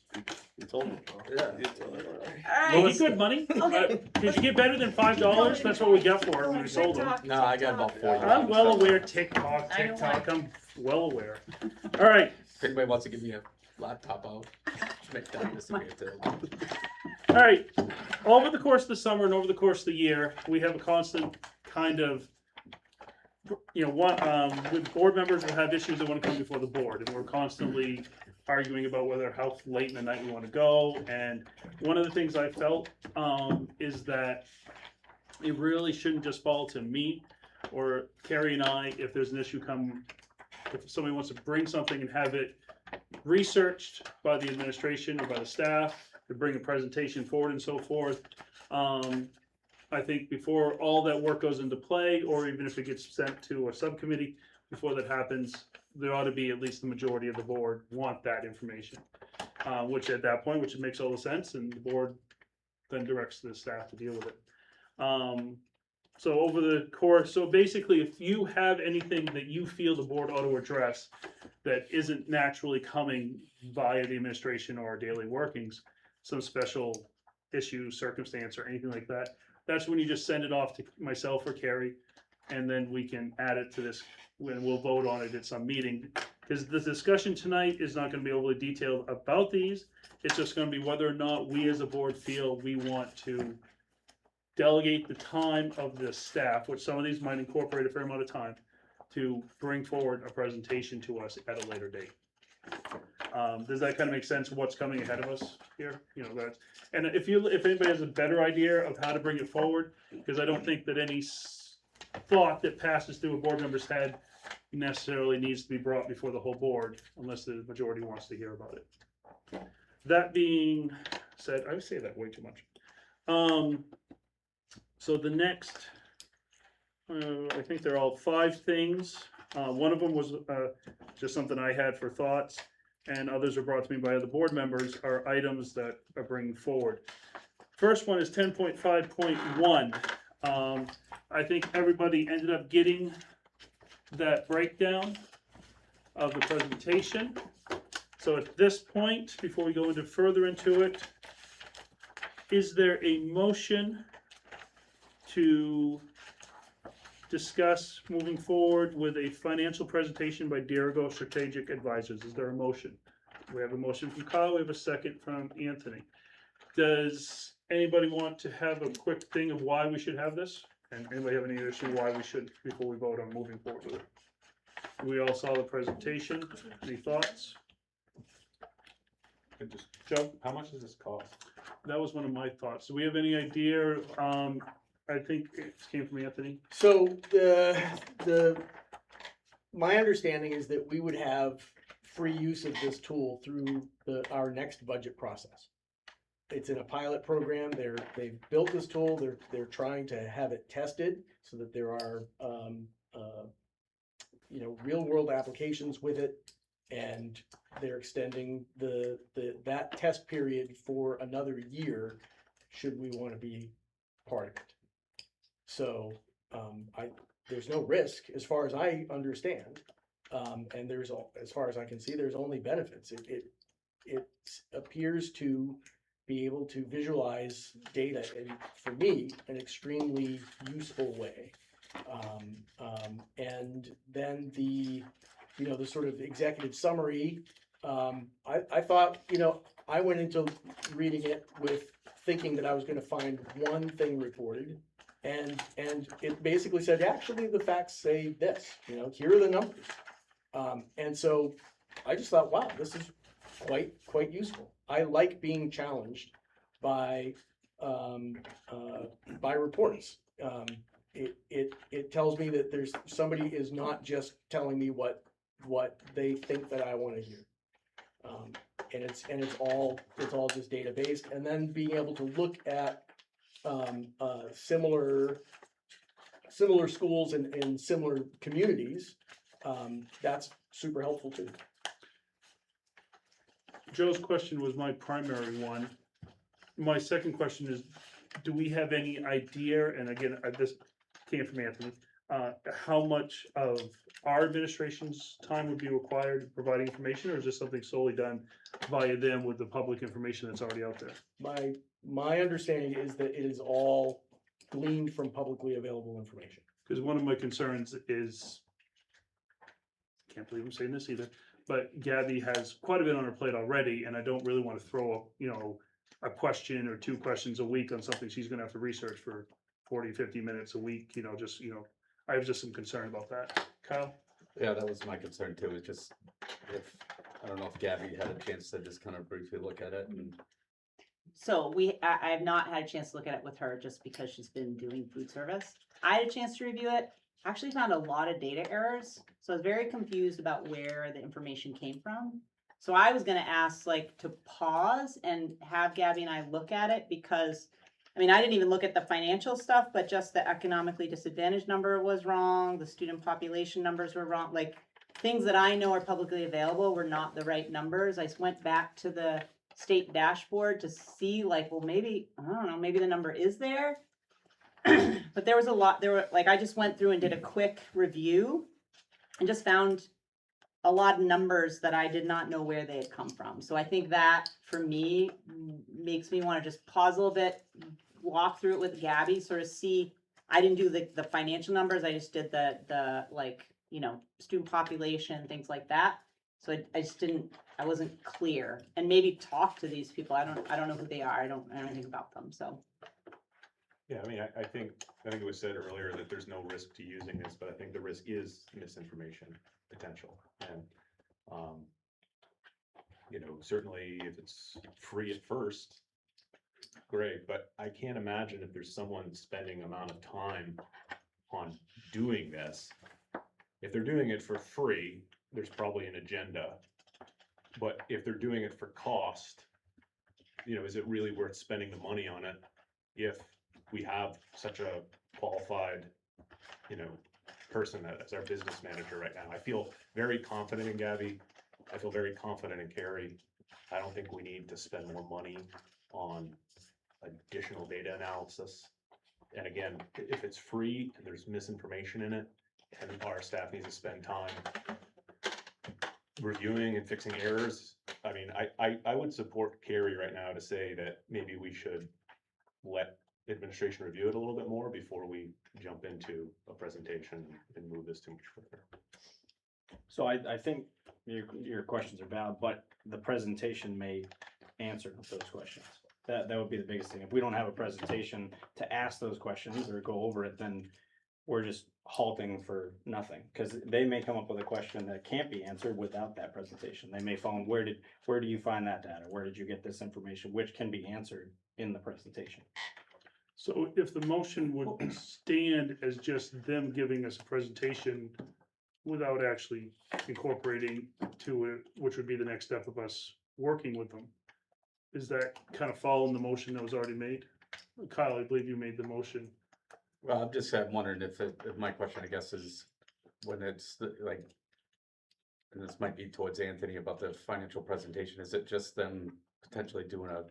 You told me. Yeah. Well, Alright, he good money. Okay. Did you get better than $5? That's what we got for it when we sold them. No, I got about 40. I'm well aware, TikTok, I know I'm well aware. All right, If anybody wants to give me a laptop, I'll make that disappear too. all right. Over the course of the summer and over the course of the year, we have a constant kind of, with board members will have issues that want to come before the board, and we're constantly arguing about how late in the night we want to go. And one of the things I felt is that it really shouldn't just fall to me or Carrie and I if there's an issue if somebody wants to bring something and have it researched by the administration or by the staff, to bring a presentation forward and so forth. I think before all that work goes into play, or even if it gets sent to a subcommittee, before that happens, there ought to be at least the majority of the board want that information. Which at that point, which makes all the sense, and the board then directs the staff to deal with it. So over the course, so basically, if you have anything that you feel the board ought to address that isn't naturally coming via the administration or our daily workings, some special issue, circumstance, or anything like that, that's when you just send it off to myself or Carrie, and then we can add it to this, when we'll vote on it at some meeting. Because the discussion tonight is not gonna be overly detailed about these, it's just gonna be whether or not we as a board feel we want to delegate the time of the staff, which some of these might incorporate a fair amount of time, to bring forward a presentation to us at a later date. Does that kind of make sense, what's coming ahead of us here? That's, and if anybody has a better idea of how to bring it forward, because I don't think that any thought that passes through a board member's head necessarily needs to be brought before the whole board, unless the majority wants to hear about it. That being said, I say that way too much. So the next, I think they're all 5 things. One of them was just something I had for thoughts, and others were brought to me by other board members, are items that are bringing forward. First one is 10.5.1. I think everybody ended up getting that breakdown of the presentation. So at this point, before we go further into it, Is there a motion to discuss moving forward with a financial presentation by Dirigo Strategic Advisors? Is there a motion? We have a motion from Kyle, we have a second from Anthony. Does anybody want to have a quick thing of why we should have this? And anybody have any issue why we should, before we vote on moving forward with it? We all saw the presentation, any thoughts? Joe? How much does this cost? That was one of my thoughts. Do we have any idea? I think it came from Anthony. So my understanding is that we would have free use of this tool through our next budget process. It's in a pilot program. They've built this tool. They're trying to have it tested so that there are real world applications with it, and they're extending that test period for another year should we want to be part of it. So there's no risk as far as I understand, and as far as I can see, there's only benefits. It appears to be able to visualize data in, for me, an extremely useful way. And then the sort of executive summary, I thought, I went into reading it with thinking that I was going to find one thing reported, and it basically said, actually, the facts say this, here are the numbers. And so I just thought, wow, this is quite useful. I like being challenged by reports. It tells me that there's somebody is not just telling me what they think that I want to hear. And it's all just data based, and then being able to look at similar schools in similar communities, that's super helpful too. Joe's question was my primary one. My second question is, do we have any idea, and again, this came from Anthony, how much of our administration's time would be required to provide information, or is this something solely done via them with the public information that's already out there? My understanding is that it is all gleaned from publicly available information. Because one of my concerns is, can't believe I'm saying this either, but Gabby has quite a bit on her plate already, and I don't really want to throw a question or two questions a week on something she's gonna have to research for 40, 50 minutes a week, I have just some concern about that. Kyle? Yeah, that was my concern too, is just I don't know if Gabby had a chance to just kind of briefly look at it and. So I have not had a chance to look at it with her just because she's been doing food service. I had a chance to review it. Actually found a lot of data errors. So I was very confused about where the information came from. So I was gonna ask to pause and have Gabby and I look at it, because I didn't even look at the financial stuff, but just the economically disadvantaged number was wrong. The student population numbers were wrong. Things that I know are publicly available were not the right numbers. I went back to the state dashboard to see well, maybe, I don't know, maybe the number is there. But there was a lot, I just went through and did a quick review and just found a lot of numbers that I did not know where they had come from. So I think that for me makes me want to just pause a little bit, walk through it with Gabby, sort of see. I didn't do the financial numbers. I just did the student population, things like that. So I just I wasn't clear, and maybe talk to these people. I don't know who they are. I don't know anything about them. So. Yeah, I think it was said earlier that there's no risk to using this, but I think the risk is misinformation potential. And, certainly if it's free at first, great, but I can't imagine if there's someone spending amount of time on doing this. If they're doing it for free, there's probably an agenda. But if they're doing it for cost, is it really worth spending the money on it if we have such a qualified, person as our business manager right now? I feel very confident in Gabby. I feel very confident in Carrie. I don't think we need to spend more money on additional data analysis. And again, if it's free and there's misinformation in it, and our staff needs to spend time reviewing and fixing errors, I would support Carrie right now to say that maybe we should let administration review it a little bit more before we jump into a presentation and move this too much further. So I think your questions are valid, but the presentation may answer those questions. That would be the biggest thing. If we don't have a presentation to ask those questions or go over it, then we're just halting for nothing. Cause they may come up with a question that can't be answered without that presentation. They may phone, where do you find that data? Where did you get this information? Which can be answered in the presentation. So if the motion would stand as just them giving us a presentation without actually incorporating to it, which would be the next step of us working with them, is that kind of following the motion that was already made? Kyle, I believe you made the motion. Well, I'm wondering if my question, I guess, is when it's like, and this might be towards Anthony about the financial presentation, is it just them potentially doing a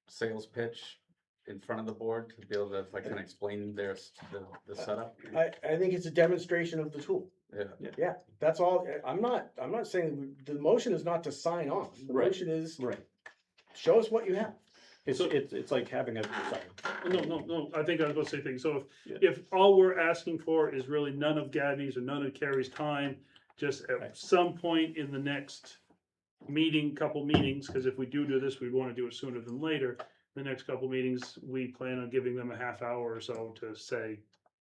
sales pitch in front of the board to be able to, if I can explain the setup? I think it's a demonstration of the tool. Yeah. Yeah, that's all. I'm not saying, the motion is not to sign on. The Right. motion is, Right. show us what you have. It's like having a, sorry. No, I think I was gonna say things. So Yeah. if all we're asking for is really none of Gabby's or none of Carrie's time, just at some point in the next meeting, couple meetings, because if we do this, we want to do it sooner than later. The next couple meetings, we plan on giving them a half hour or so to say,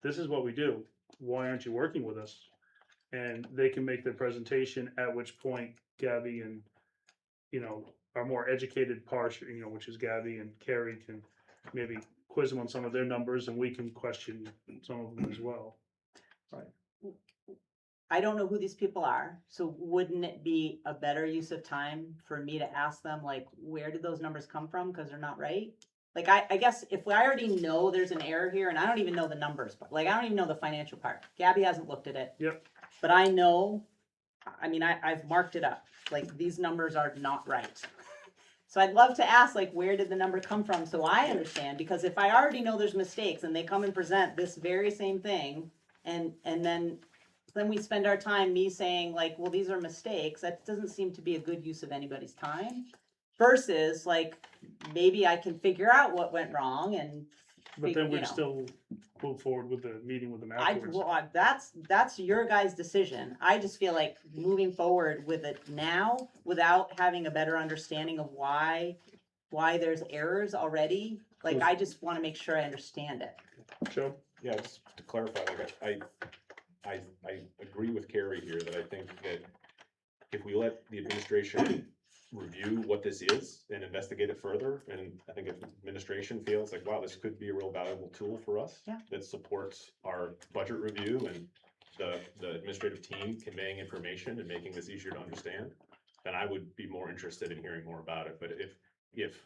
this is what we do. Why aren't you working with us? And they can make their presentation, at which point Gabby and, our more educated portion, which is Gabby and Carrie, can maybe quiz them on some of their numbers, and we can question some of them as well. I don't know who these people are, so wouldn't it be a better use of time for me to ask them, like, where did those numbers come from? Cause they're not right. Like, I guess if I already know there's an error here, and I don't even know the numbers, but like, I don't even know the financial part. Gabby hasn't looked at it. Yep. But I know, I've marked it up, like, these numbers are not right. So I'd love to ask, like, where did the number come from, so I understand, because if I already know there's mistakes and they come and present this very same thing, and then we spend our time, me saying like, well, these are mistakes, that doesn't seem to be a good use of anybody's time. Versus like, maybe I can figure out what went wrong and. But then you we'd know. still move forward with the meeting with them I, afterwards. well, that's your guys' decision. I just feel like moving forward with it now without having a better understanding of why there's errors already. Like, I just wanna make sure I understand it. Joe? Yeah, just to clarify, like, I agree with Carrie here that I think that if we let the administration review what this is and investigate it further, and I think if administration feels like, wow, this could be a real valuable tool for us. Yeah. That supports our budget review and the administrative team conveying information and making this easier to understand, then I would be more interested in hearing more about it. But if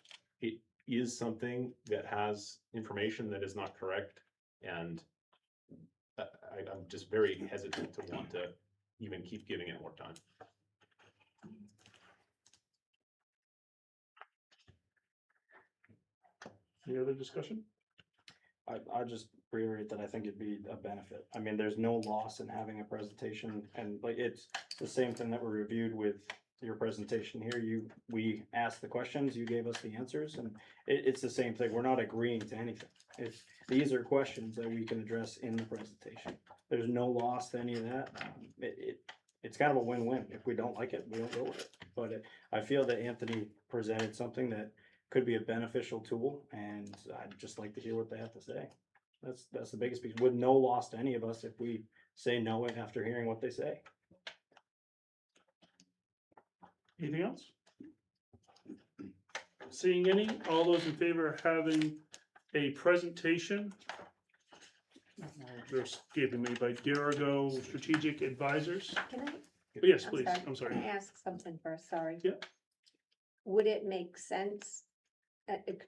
it is something that has information that is not correct, and I'm just very hesitant to want to even keep giving it more time. Any other discussion? I just reiterate that I think it'd be a benefit. I mean, there's no loss in having a presentation, and like, it's the same thing that we reviewed with your presentation here. We asked the questions, you gave us the answers, and it's the same thing. We're not agreeing to anything. These are questions that we can address in the presentation. There's no loss to any of that. It's kind of a win-win. If we don't like it, we don't go with it. But I feel that Anthony presented something that could be a beneficial tool, and I'd just like to hear what they have to say. That's the biggest piece, with no loss to any of us if we say no after hearing what they say. Anything else? Seeing any, all those in favor of having a presentation, they're given me by Dirigo Strategic Advisors. Can I? Yes, please, I'm sorry. Can I ask something first? Sorry. Yeah. Would it make sense?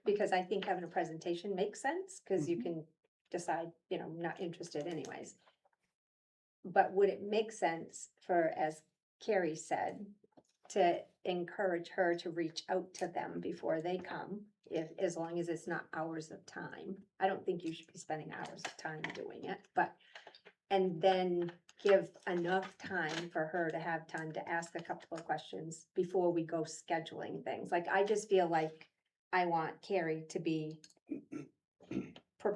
Because I think having a presentation makes sense, because you can decide, not interested anyways. But would it make sense for, as Carrie said, to encourage her to reach out to them before they come, as long as it's not hours of time? I don't think you should be spending hours of time doing it, and then give enough time for her to have time to ask a couple of questions before we go scheduling things. Like, I just feel like I want Carrie to be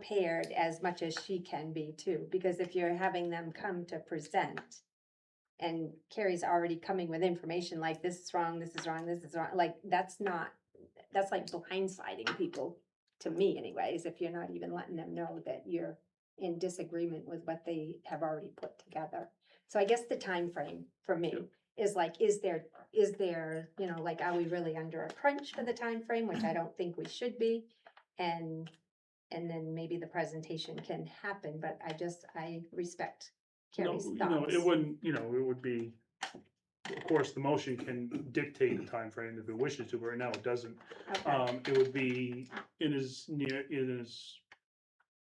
prepared as much as she can be too, because if you're having them come to present and Carrie's already coming with information like this is wrong, this is wrong, this is wrong, like that's like blindsiding people, to me anyways, if you're not even letting them know that you're in disagreement with what they have already put together. So I guess the time frame for me is like, is there, you know, like, are we really under a crunch for the time frame, which I don't think we should be? And then maybe the presentation can happen, but I respect No, Carrie's you know, thoughts. it wouldn't, you know, it would be, of course, the motion can dictate the time frame if it wishes to, but right now it doesn't. Okay. It would be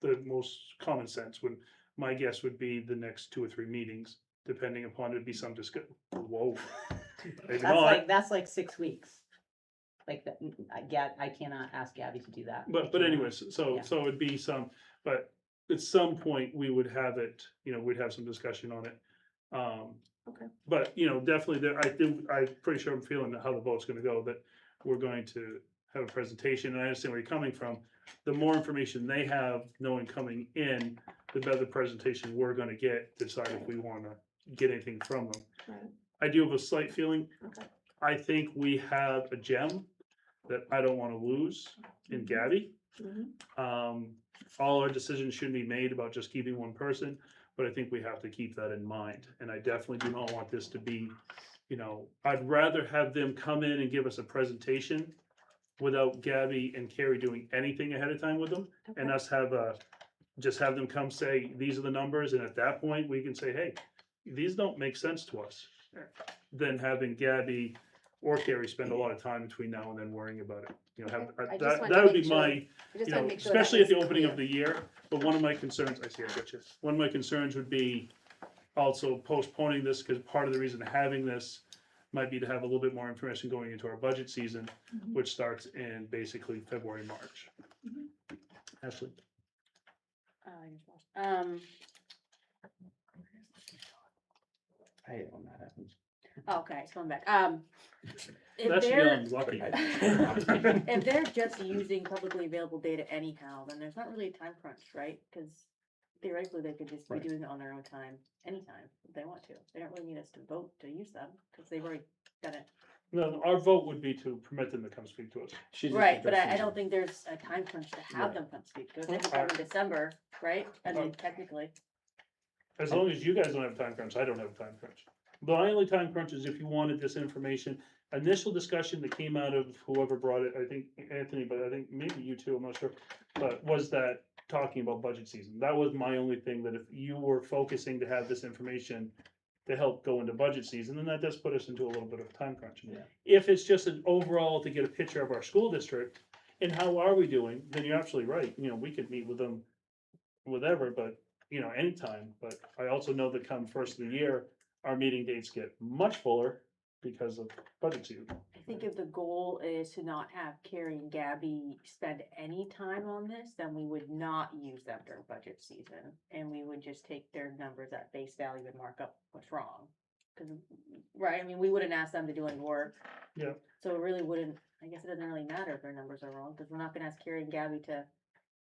the most common sense, would, my guess would be the next 2 or 3 meetings, depending upon, it'd be some whoa. Maybe not, That's like 6 weeks. Like, I cannot ask Gabby to do that. I but cannot. anyways, so, Yeah. so it'd be some, but at some point, we would have it, you know, we'd have some discussion on it. Okay. But, you know, definitely there, I'm pretty sure I'm feeling how the vote's gonna go, that we're going to have a presentation, and I understand where you're coming from. The more information they have, knowing coming in, the better the presentation we're gonna get, to decide if we wanna get anything from them. Right. I do have a slight feeling, Okay. I think we have a gem that I don't wanna lose in Gabby. All our decisions shouldn't be made about just keeping one person, but I think we have to keep that in mind. And I definitely do not want this to be, you know, I'd rather have them come in and give us a presentation without Gabby and Carrie doing anything ahead of time with them, and us just have them come say, these are the numbers, and at that point, we can say, hey, these don't make sense to us. Than having Gabby or Carrie spend a lot of time between now and then worrying about it. You know, I just that wanted that to would make be sure- my, I just you wanna know, make sure that especially at the was opening of clear. the year. But one of my concerns, I see, I got you. One of my concerns would be also postponing this, because part of the reason having this might be to have a little bit more information going into our budget season, which starts in basically February, March. Ashley? I hate when that happens. Okay, it's coming back. If That's they're, young, lucky. if they're just using publicly available data anyhow, then there's not really a time crunch, right? Because theoretically, they could just be Right. doing it on their own time, anytime, if they want to. They don't really need us to vote to use them, because they've already done it. No, our vote would be to permit them to come speak to us. She's just Right, but I addressing- don't think there's a time crunch to have Right. them come speak, because they can come in December, right? I mean, technically. As long as you guys don't have time crunch, I don't have time crunch. My only time crunch is if you wanted this information, initial discussion that came out of whoever brought it, I think Anthony, but I think maybe you too, I'm not sure. But was that talking about budget season? That was my only thing, that if you were focusing to have this information to help go into budget season, then that does put us into a little bit of a time crunch. Yeah. If it's just an overall to get a picture of our school district and how are we doing, then you're absolutely right. You know, we could meet with them whatever, but, you know, anytime. But I also know that come first of the year, our meeting dates get much fuller because of budget season. I think if the goal is to not have Carrie and Gabby spend any time on this, then we would not use them during budget season. And we would just take their numbers at face value and mark up what's wrong. Cause, right, I mean, we wouldn't ask them to do any work. Yeah. So it really wouldn't, I guess it doesn't really matter if their numbers are wrong, cause we're not gonna ask Carrie and Gabby to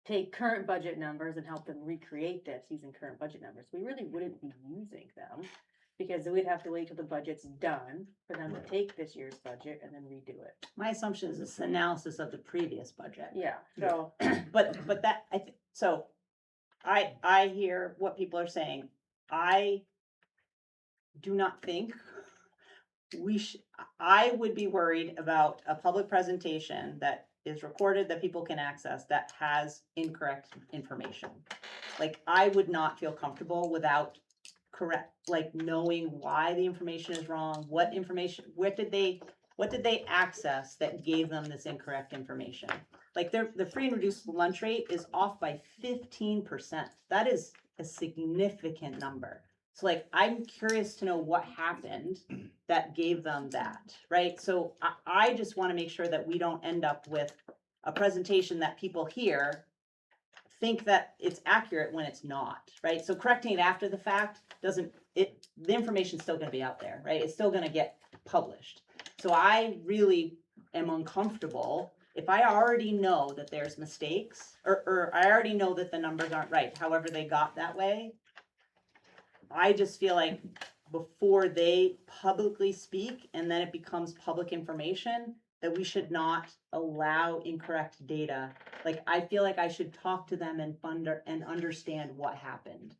take current budget numbers and help them recreate this using current budget numbers. We really wouldn't be using them. Because we'd have to wait till the budget's done for them to take this year's budget and then redo it. My assumption is it's analysis of the previous budget. Yeah, so, But that, I hear what people are saying. I do not think I would be worried about a public presentation that is recorded, that people can access, that has incorrect information. Like, I would not feel comfortable without knowing why the information is wrong, what did they access that gave them this incorrect information? Like, the free and reduced lunch rate is off by 15%. That is a significant number. So like, I'm curious to know what happened that gave them that, right? So I just wanna make sure that we don't end up with a presentation that people hear think that it's accurate when it's not, right? So correcting it after the fact the information's still gonna be out there, right? It's still gonna get published. So I really am uncomfortable if I already know that there's mistakes, or I already know that the numbers aren't right, however they got that way, I just feel like before they publicly speak and then it becomes public information, that we should not allow incorrect data. Like, I feel like I should talk to them and understand what happened.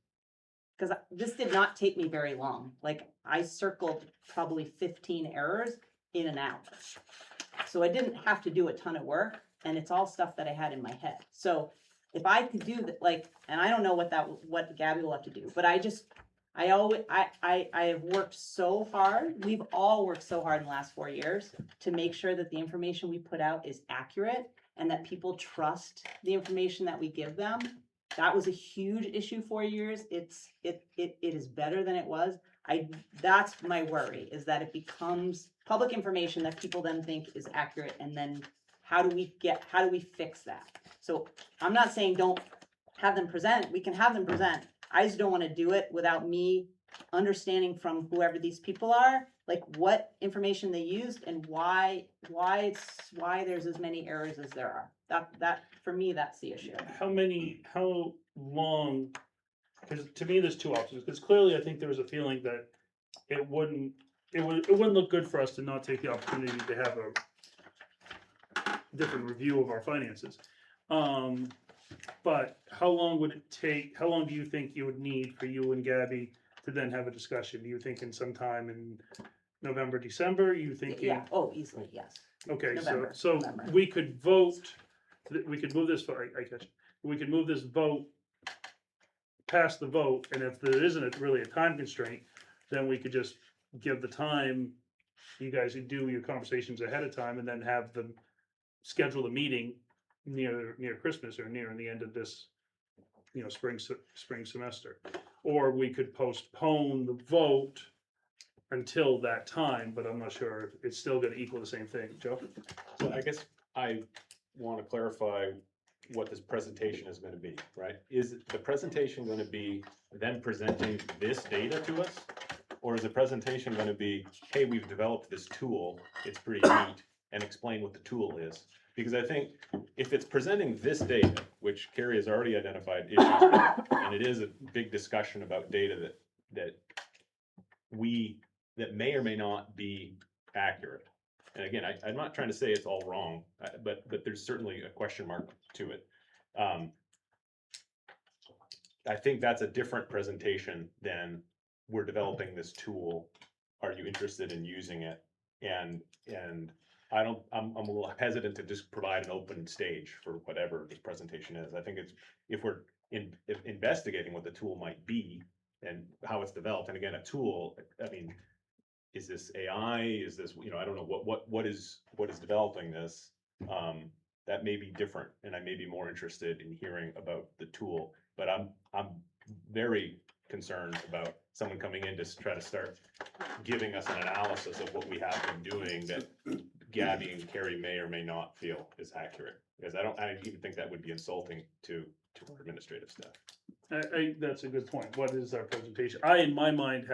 Because this did not take me very long. Like, I circled probably 15 errors in an hour. So I didn't have to do a ton of work, and it's all stuff that I had in my head. So if I could do that, like, and I don't know what Gabby will have to do, but I have worked so hard. We've all worked so hard in the last 4 years to make sure that the information we put out is accurate and that people trust the information that we give them. That was a huge issue 4 years. It is better than it was. That's my worry, is that it becomes public information that people then think is accurate, and then how do we fix that? So I'm not saying don't have them present. We can have them present. I just don't want to do it without me understanding from whoever these people are, like what information they used and why there's as many errors as there are. That for me, that's the issue. How long, because to me, there's two options, because clearly I think there was a feeling that it wouldn't look good for us to not take the opportunity to have a different review of our finances. But how long would it take, how long do you think you would need for you and Gabby to then have a discussion? Are you thinking sometime in November, December? Are you thinking? Yeah, oh, easily, yes. Okay, November, so November. we could vote, we could move this, I catch you. We could move this vote, pass the vote, and if there isn't really a time constraint, then we could just give the time, you guys do your conversations ahead of time and then have them schedule a meeting near Christmas or near the end of this, spring semester. Or we could postpone the vote until that time, but I'm not sure if it's still gonna equal the same thing. Joe? So I guess I want to clarify what this presentation is going to be, right? Is the presentation going to be them presenting this data to us? Or is the presentation going to be, hey, we've developed this tool, it's pretty neat, and explain what the tool is? Because I think if it's presenting this data, which Carrie has already identified issues with, and it is a big discussion about data that may or may not be accurate. And again, I'm not trying to say it's all wrong, but there's certainly a question mark to it. I think that's a different presentation than we're developing this tool. Are you interested in using it? And I'm a little hesitant to just provide an open stage for whatever this presentation is. I think if we're investigating what the tool might be and how it's developed, and again, a tool, I mean, is this AI? Is this, I don't know what is developing this? That may be different, and I may be more interested in hearing about the tool. But I'm very concerned about someone coming in to try to start giving us an analysis of what we have been doing that Gabby and Carrie may or may not feel is accurate. Because I even think that would be insulting to our administrative staff. That's a good point. What is our presentation? In my mind,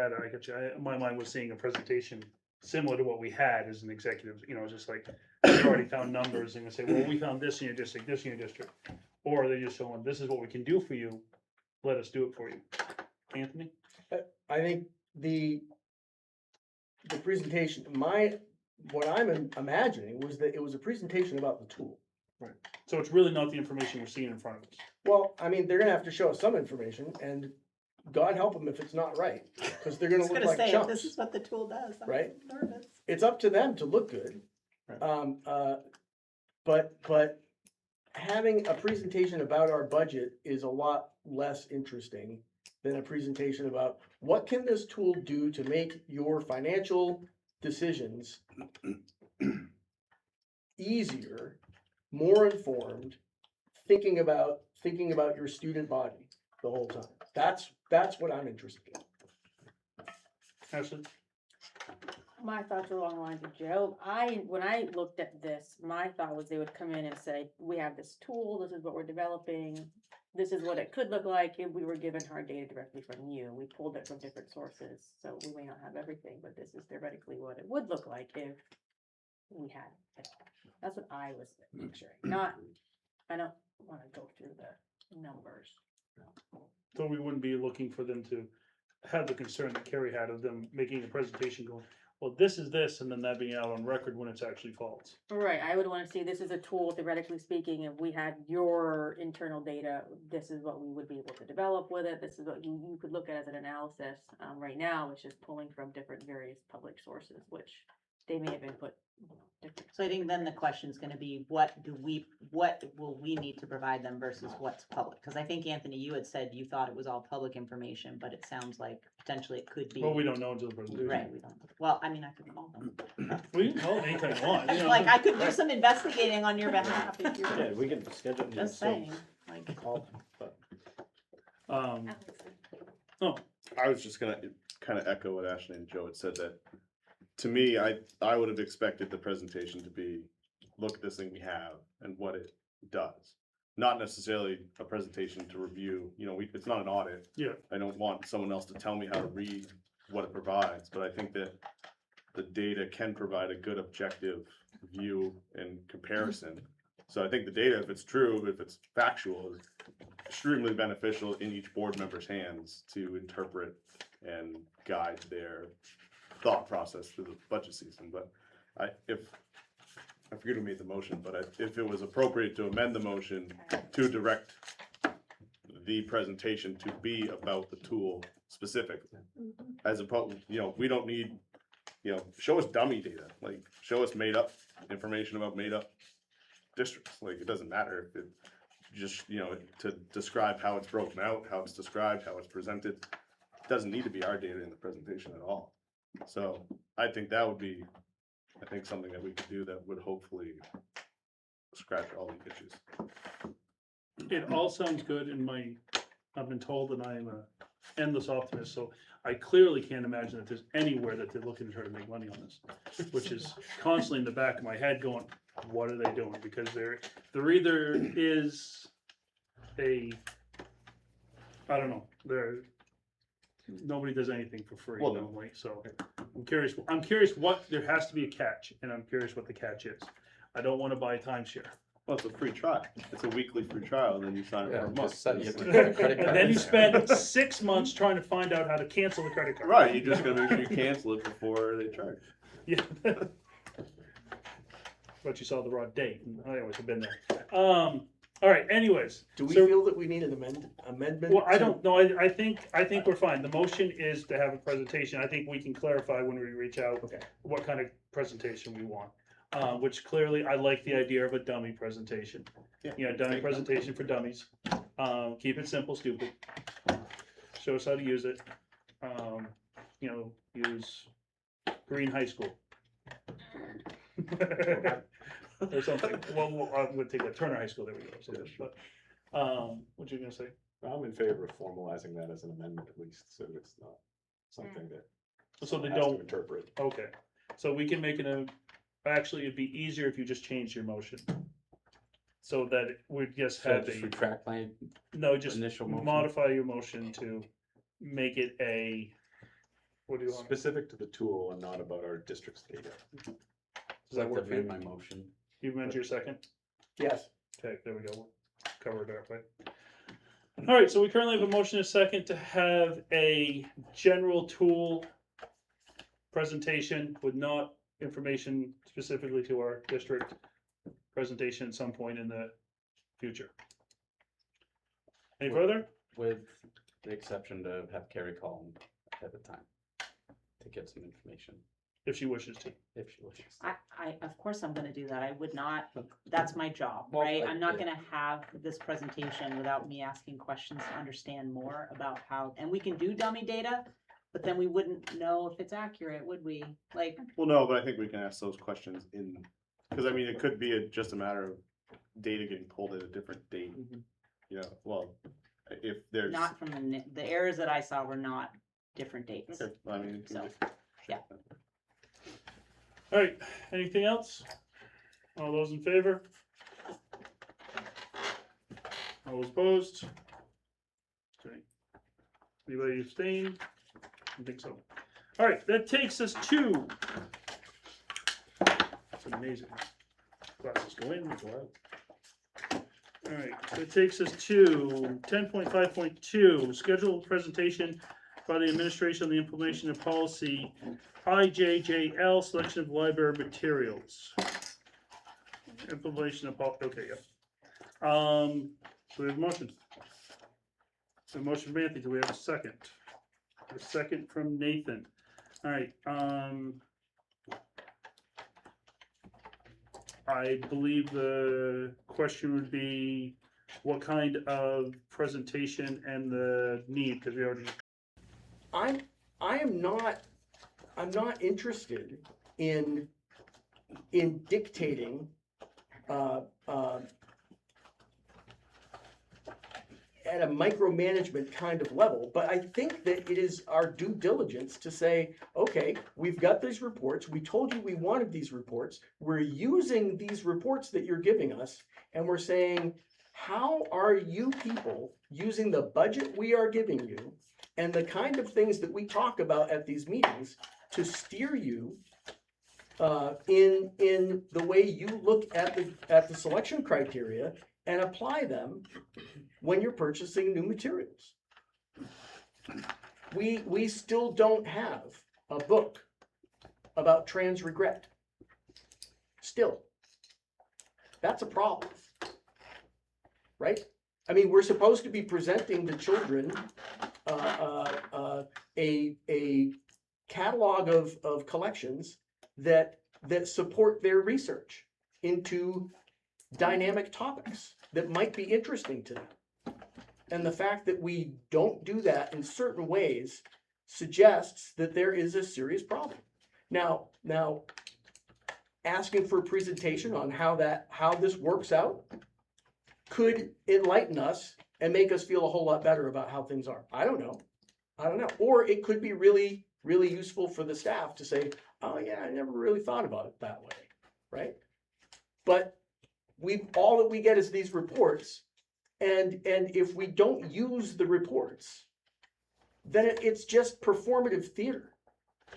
my mind was seeing a presentation similar to what we had as an executive, just like, we already found numbers and we say, well, we found this in your district, this in your district. Or they're just showing, this is what we can do for you, let us do it for you. Anthony? I think the presentation, what I'm imagining was that it was a presentation about the tool. Right. So it's really not the information we're seeing in front of us. Well, I mean, they're gonna have to show us some information, and God help them if it's not right, because they're gonna look like Say, chumps. this is what the tool does. I'm Right? nervous. It's up to them to look good. Right. But having a presentation about our budget is a lot less interesting than a presentation about what can this tool do to make your financial decisions easier, more informed, thinking about your student body the whole time. That's what I'm interested in. Ashley? My thoughts are along the lines of Joe. When I looked at this, my thought was they would come in and say, we have this tool, this is what we're developing, this is what it could look like if we were given hard data directly from you. We pulled it from different sources, so we may not have everything, but this is theoretically what it would look like if we had it. That's what I was picturing, not, I don't wanna go through the numbers. So we wouldn't be looking for them to have the concern that Carrie had of them making a presentation going, well, this is this, and then that being out on record when it's actually false. Right, I would wanna see, this is a tool, theoretically speaking, if we had your internal data, this is what we would be able to develop with it, this is what you could look at as an analysis. Right now, it's just pulling from different various public sources, which they may have input different. So I think then the question's gonna be, what will we need to provide them versus what's public? Cause I think, Anthony, you had said you thought it was all public information, but it sounds like potentially it could be. Well, we don't know until the presentation. Right, we don't, well, I mean, I could call them. We can call it anytime you want. you know. Like, I could do some investigating on your behalf if you're, Yeah, we can schedule. it, just so- saying, like. call, but- I was just gonna kind of echo what Ashley and Joe had said, that to me, I would have expected the presentation to be, look at this thing we have and what it does. Not necessarily a presentation to review, it's not an audit. Yeah. I don't want someone else to tell me how to read what it provides, but I think that the data can provide a good objective view and comparison. So I think the data, if it's true, if it's factual, is extremely beneficial in each board member's hands to interpret and guide their thought process through the budget season. But I forget who made the motion, but if it was appropriate to amend the motion to direct the presentation to be about the tool specifically, as opposed, we don't need, show us dummy data, like show us made up information about made up districts. Like, it doesn't matter if it just, to describe how it's broken out, how it's described, how it's presented. It doesn't need to be our data in the presentation at all. So I think that would be, something that we could do that would hopefully scratch all the issues. It all sounds good I've been told that I am a endless optimist, so I clearly can't imagine that there's anywhere that they're looking to try to make money on this, which is constantly in the back of my head going, what are they doing? Because there either is I don't know, nobody does anything for free Well, normally, so I'm curious what, there has to be a catch, and I'm curious what the catch is. I don't wanna buy a timeshare. Well, it's a free trial. It's a weekly free trial, and then you sign up Yeah, for a just month. set you up to get a credit And card. then you spend 6 months trying to find out how to cancel the credit card. Right, you just gotta make sure you cancel it before they charge. Yeah. But you saw the raw date, and I always have been there. All right, anyways. Do we so- feel that we need an amendment? Well, I to- don't know, I think we're fine. The motion is to have a presentation. I think we can clarify when we reach out what kind of presentation we want. Which clearly, I like the idea of a dummy presentation. Yeah. Dummy presentation for dummies. Keep it simple, stupid. Show us how to use it. Use Green High School. Or something. Well, I'm gonna take that, Turner High School, there we go. So, but, what you gonna say? I'm in favor of formalizing that as an amendment at least, so it's not something that So they someone has to don't, interpret. okay. So we can make actually, it'd be easier if you just changed your motion. So that we just So have just a, retract my no, just initial motion. modify your motion to make it what do you want? Specific to the tool and not about our district's data. Does that work for you? Amend my motion. You meant your second? Yes. Okay, there we go. We'll cover it that way. All right, so we currently have a motion and a second to have a general tool presentation with not information specifically to our district presentation at some point in the future. Any further? With the exception to have Carrie call him ahead of time to get some information, If she wishes to. if she wishes. Of course I'm gonna do that. I would not, that's my job, Well, right? I- I'm not gonna have this presentation without me asking questions to understand more about how, and we can do dummy data, but then we wouldn't know if it's accurate, would we? Like, Well, no, but I think we can ask those questions because it could be just a matter of data getting pulled at a different date. If there's. not from the errors that I saw were not different dates. Okay, well, you can So, just yeah. check that. All right, anything else? All those in favor? All those opposed? Okay. Anybody abstain? I think so. All right, that takes us to. It's amazing. But Go in, go out. All right, so it takes us to 10.5.2, scheduled presentation by the administration on the implementation of policy IJJL, selection of library materials. Implementation of, okay, yeah. So we have a motion. So motion from Anthony, do we have a second? A second from Nathan. All right, I believe the question would be what kind of presentation and the need, because we already, I'm not interested in dictating, at a micromanagement kind of level, but I think that it is our due diligence to say, okay, we've got these reports, we told you we wanted these reports, we're using these reports that you're giving us, and we're saying, how are you people using the budget we are giving you and the kind of things that we talk about at these meetings to steer you in the way you look at the selection criteria and apply them when you're purchasing new materials. We still don't have a book about trans regret. Still. That's a problem. Right? I mean, we're supposed to be presenting the children a catalog of collections that support their research into dynamic topics that might be interesting to them. And the fact that we don't do that in certain ways suggests that there is a serious problem. Now, asking for a presentation on how this works out could enlighten us and make us feel a whole lot better about how things are. I don't know. Or it could be really, really useful for the staff to say, oh yeah, I never really thought about it that way, right? But all that we get is these reports, and if we don't use the reports, then it's just performative theater.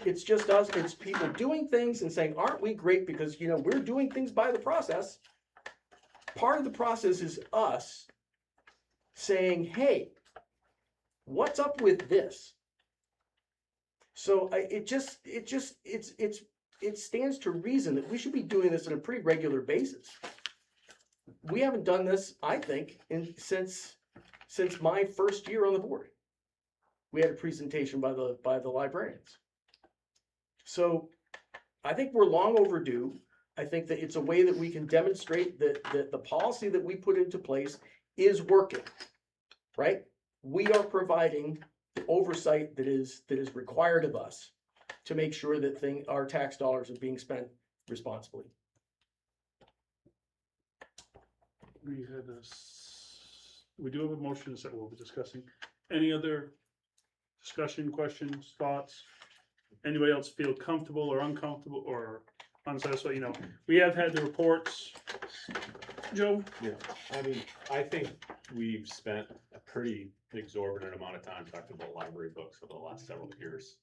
It's just us, it's people doing things and saying, aren't we great because, we're doing things by the process. Part of the process is us saying, hey, what's up with this? So it stands to reason that we should be doing this on a pretty regular basis. We haven't done this, I think, since my first year on the board. We had a presentation by the librarians. So I think we're long overdue. I think that it's a way that we can demonstrate that the policy that we put into place is working, right? We are providing the oversight that is required of us to make sure that our tax dollars are being spent responsibly. we do have a motion that we'll be discussing. Any other discussion, questions, thoughts? Anybody else feel comfortable or uncomfortable or unsatisfied? We have had the reports. Joe? Yeah, I mean, I think we've spent a pretty exorbitant amount of time talking about library books for the last several years,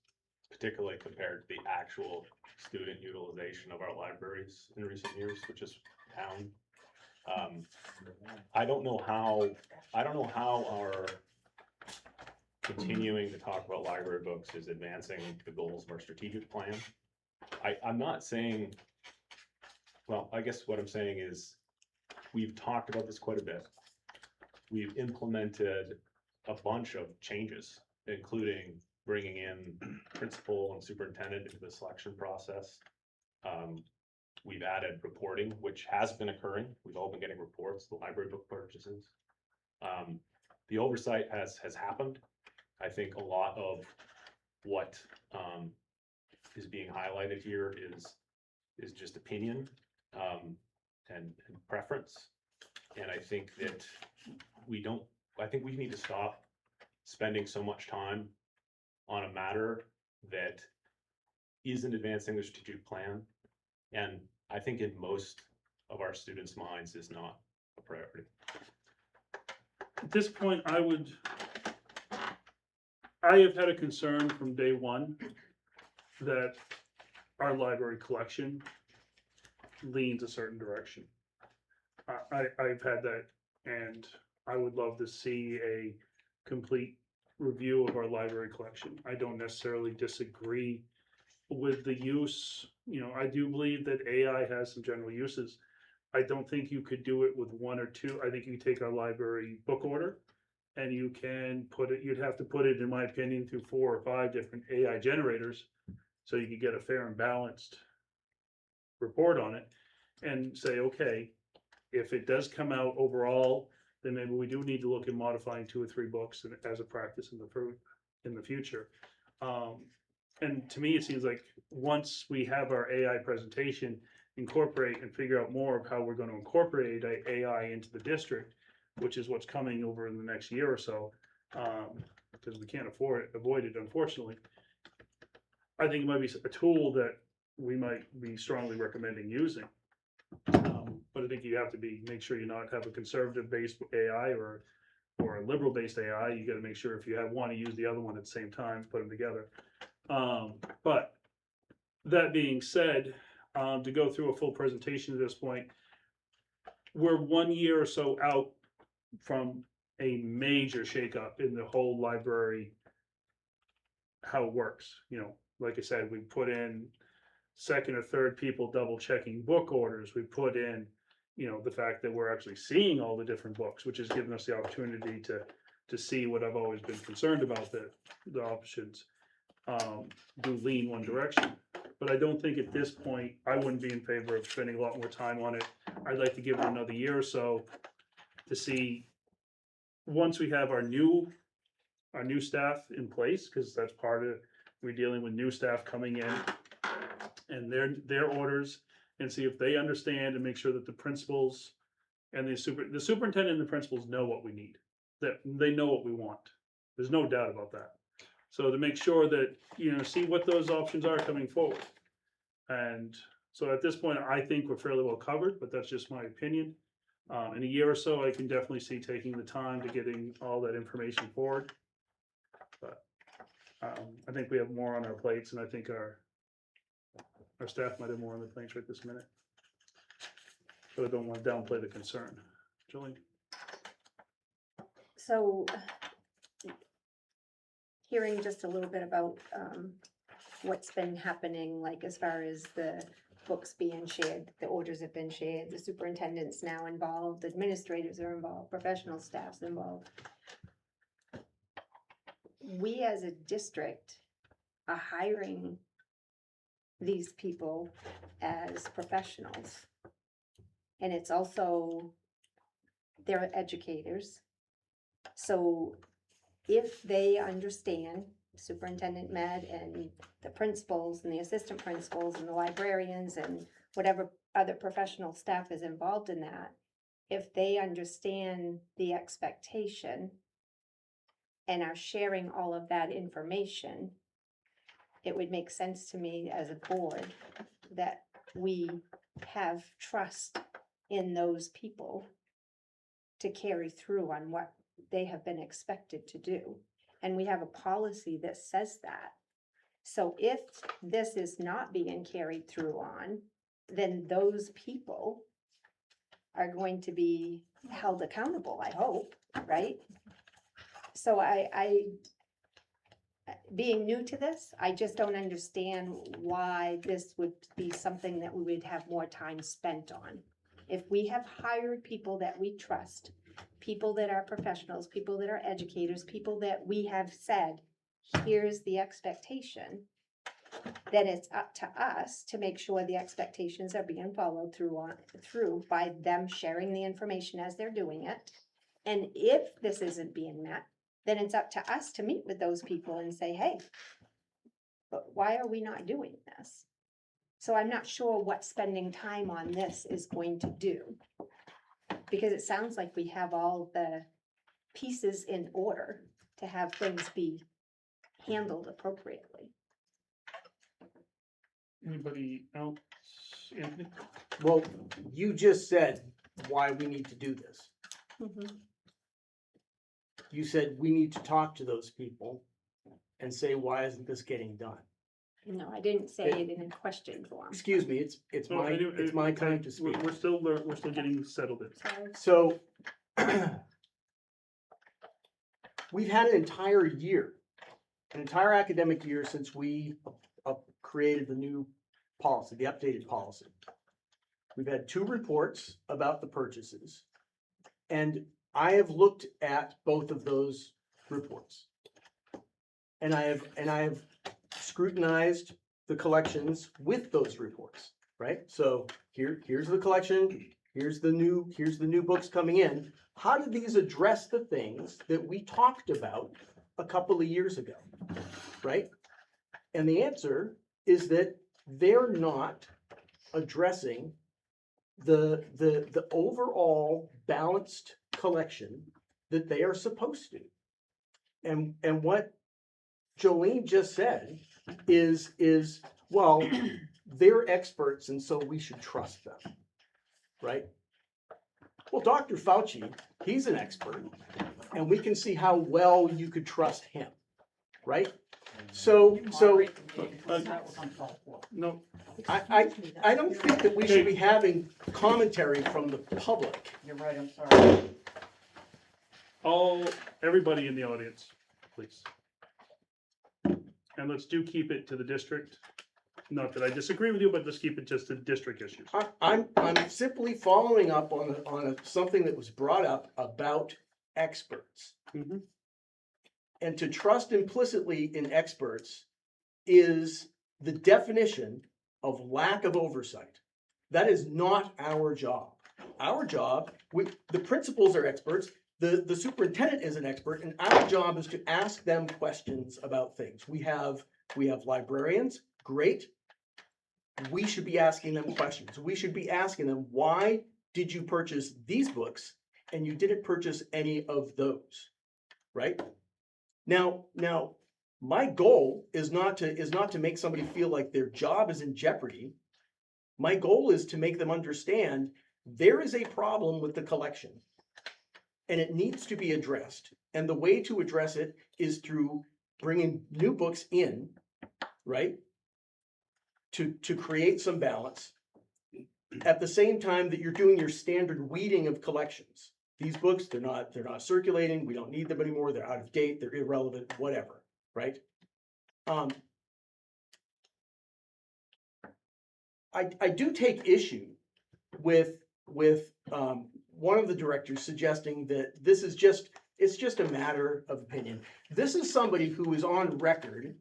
particularly compared to the actual student utilization of our libraries in recent years, which is down. I don't know how our continuing to talk about library books is advancing the goals of our strategic plan. I'm not saying, well, I guess what I'm saying is we've talked about this quite a bit. We've implemented a bunch of changes, including bringing in principal and superintendent into the selection process. We've added reporting, which has been occurring. We've all been getting reports, the library book purchases. The oversight has happened. I think a lot of what is being highlighted here is just opinion and preference. And I think that we need to stop spending so much time on a matter that isn't advancing the strategic plan. And I think in most of our students' minds is not a priority. At this point, I have had a concern from day one that our library collection leans a certain direction. I've had that, and I would love to see a complete review of our library collection. I don't necessarily disagree with the use, I do believe that AI has some general uses. I don't think you could do it with one or two. I think you take our library book order and you can put it, you'd have to put it, in my opinion, through 4 or 5 different AI generators. So you could get a fair and balanced report on it and say, okay, if it does come out overall, then maybe we do need to look at modifying 2 or 3 books as a practice in the future. And to me, it seems like once we have our AI presentation, incorporate and figure out more of how we're going to incorporate AI into the district, which is what's coming over in the next year or so, because we can't avoid it, unfortunately. I think it might be a tool that we might be strongly recommending using. But I think you have to make sure you not have a conservative-based AI or a liberal-based AI. You got to make sure if you have one, to use the other one at the same time, put them together. But that being said, to go through a full presentation at this point, we're 1 year or so out from a major shakeup in the whole library, how it works. Like I said, we put in second or third people double checking book orders. We put in, the fact that we're actually seeing all the different books, which has given us the opportunity to see what I've always been concerned about, the options do lean one direction. But I don't think at this point, I wouldn't be in favor of spending a lot more time on it. I'd like to give it another year or so to see, once we have our new staff in place, because that's part of, we're dealing with new staff coming in and their orders, and see if they understand and make sure that the principals and the superintendent and the principals know what we need, that they know what we want. There's no doubt about that. So to make sure that, see what those options are coming forward. And so at this point, I think we're fairly well covered, but that's just my opinion. In a year or so, I can definitely see taking the time to getting all that information forward. But I think we have more on our plates, and I think our staff might have more on their plates right this minute. But I don't want to downplay the concern. Julie? So, hearing just a little bit about what's been happening, like as far as the books being shared, the orders have been shared, the superintendent's now involved, administrators are involved, professional staff's involved. We as a district are hiring these people as professionals. And it's also, they're educators. So if they understand, Superintendent Med and the principals and the assistant principals and the librarians and whatever other professional staff is involved in that, if they understand the expectation and are sharing all of that information, it would make sense to me as a board that we have trust in those people to carry through on what they have been expected to do. And we have a policy that says that. So if this is not being carried through on, then those people are going to be held accountable, I hope, right? So being new to this, I just don't understand why this would be something that we would have more time spent on. If we have hired people that we trust, people that are professionals, people that are educators, people that we have said, here's the expectation, then it's up to us to make sure the expectations are being followed through by them sharing the information as they're doing it. And if this isn't being met, then it's up to us to meet with those people and say, hey, but why are we not doing this? So I'm not sure what spending time on this is going to do, because it sounds like we have all the pieces in order to have things be handled appropriately. Anybody else? Anthony? Well, you just said why we need to do this. You said we need to talk to those people and say, why isn't this getting done? No, I didn't say it in a question form. Excuse me, it's Well, anyway, my okay, time to speak. We're still getting settled in. So we've had an entire year, an entire academic year since we created the new policy, the updated policy. We've had 2 reports about the purchases, and I have looked at both of those reports. And I have scrutinized the collections with those reports, right? So here's the collection, here's the new books coming in. How did these address the things that we talked about a couple of years ago, right? And the answer is that they're not addressing the overall balanced collection that they are supposed to. And what Jolene just said is well, they're experts and so we should trust them, right? Well, Dr. Fauci, he's an expert, and we can see how well you could trust him, right? So No, I don't think that we should be having commentary from the public. You're right, I'm sorry. everybody in the audience, please. And let's keep it to the district. Not that I disagree with you, but let's keep it just to district issues. I'm simply following up on something that was brought up about experts. Mhm. And to trust implicitly in experts is the definition of lack of oversight. That is not our job. Our job, the principals are experts, the superintendent is an expert, and our job is to ask them questions about things. We have librarians, great. We should be asking them questions. We should be asking them, why did you purchase these books and you didn't purchase any of those, right? Now, my goal is not to make somebody feel like their job is in jeopardy. My goal is to make them understand there is a problem with the collection and it needs to be addressed. And the way to address it is through bringing new books in, right? To create some balance at the same time that you're doing your standard weeding of collections. These books, they're not circulating, we don't need them anymore, they're out of date, they're irrelevant, whatever, right? I do take issue with one of the directors suggesting that it's just a matter of opinion. This is somebody who is on record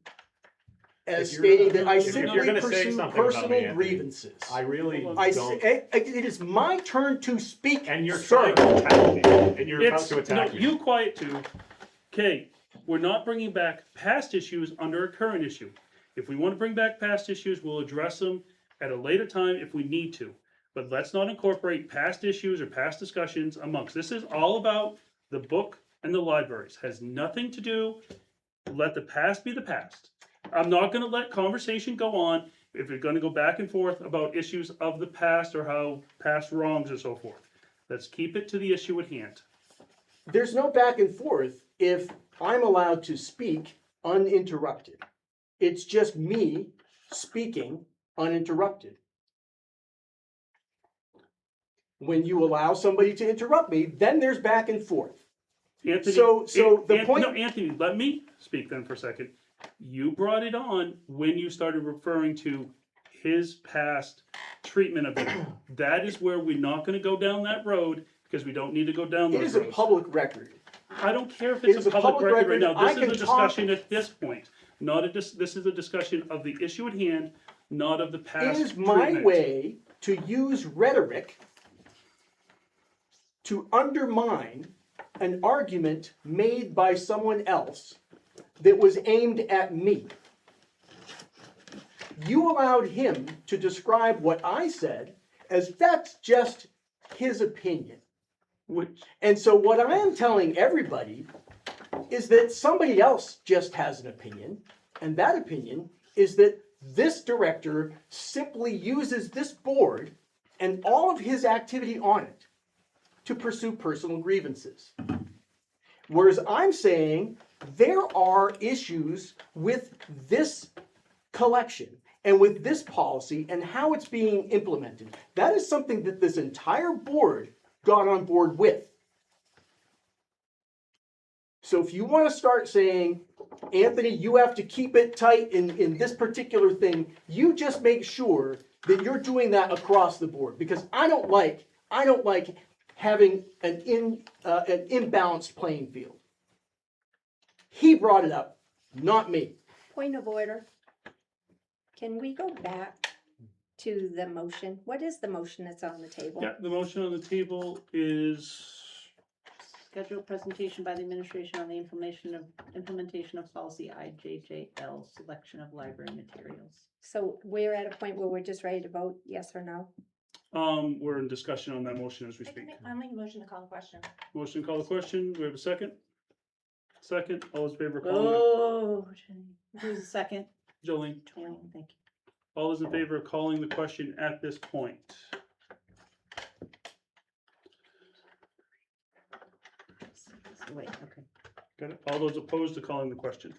as stating that I simply pursue personal grievances. I really don't. It is my turn to speak, And you're sir. trying to attack me, and you're about to No, attack me. you quiet too. Okay, we're not bringing back past issues under a current issue. If we want to bring back past issues, we'll address them at a later time if we need to. But let's not incorporate past issues or past discussions amongst. This is all about the book and the libraries. Has nothing to do, let the past be the past. I'm not gonna let conversation go on if you're gonna go back and forth about issues of the past or how past wrongs and so forth. Let's keep it to the issue at hand. There's no back and forth if I'm allowed to speak uninterrupted. It's just me speaking uninterrupted. When you allow somebody to interrupt me, then there's back and forth. Anthony, So the point. No, Anthony, let me speak then for a second. You brought it on when you started referring to his past treatment of it. That is where we're not gonna go down that road, because we don't need to go down It those is a roads. public record. I don't care if It it's is a public record right now. I This is a can talk- discussion at this point, this is a discussion of the issue at hand, not of the It past is my treatment. way to use rhetoric to undermine an argument made by someone else that was aimed at me. You allowed him to describe what I said as that's just his opinion. And so what I am telling everybody is that somebody else just has an opinion, and that opinion is that this director simply uses this board and all of his activity on it to pursue personal grievances. Whereas I'm saying there are issues with this collection and with this policy and how it's being implemented, that is something that this entire board got on board with. So if you want to start saying, Anthony, you have to keep it tight in this particular thing, you just make sure that you're doing that across the board, because I don't like having an imbalanced playing field. He brought it up, not me. Point of order. Can we go back to the motion? What is the motion that's on the table? Yeah, the motion on the table is, Scheduled presentation by the administration on the implementation of policy IJJL, selection of library materials. So we're at a point where we're just ready to vote, yes or no? we're in discussion on that motion as we speak. I'll make a motion to call the question. Motion to call the question, do we have a second? Second, all those in favor of calling Oh, who's the second? it? Jolene, Jolene, thank you. all those in favor of calling the question at this point? Wait, okay. Got it? All those opposed to calling the question?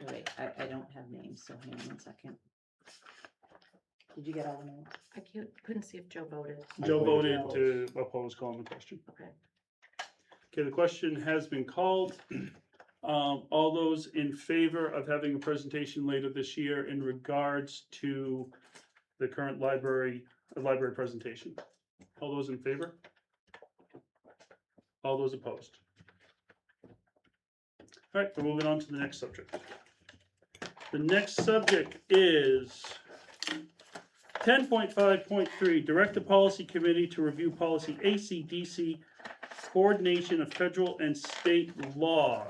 Wait, I don't have names, so hang on 1 second. Did you get all the names? I couldn't see if Joe voted. Joe voted to oppose calling the question. Okay. Okay, the question has been called. All those in favor of having a presentation later this year in regards to the current library presentation? All those in favor? All those opposed? All right, we're moving on to the next subject. The next subject is 10.5.3, direct the policy committee to review policy ACDC coordination of federal and state law.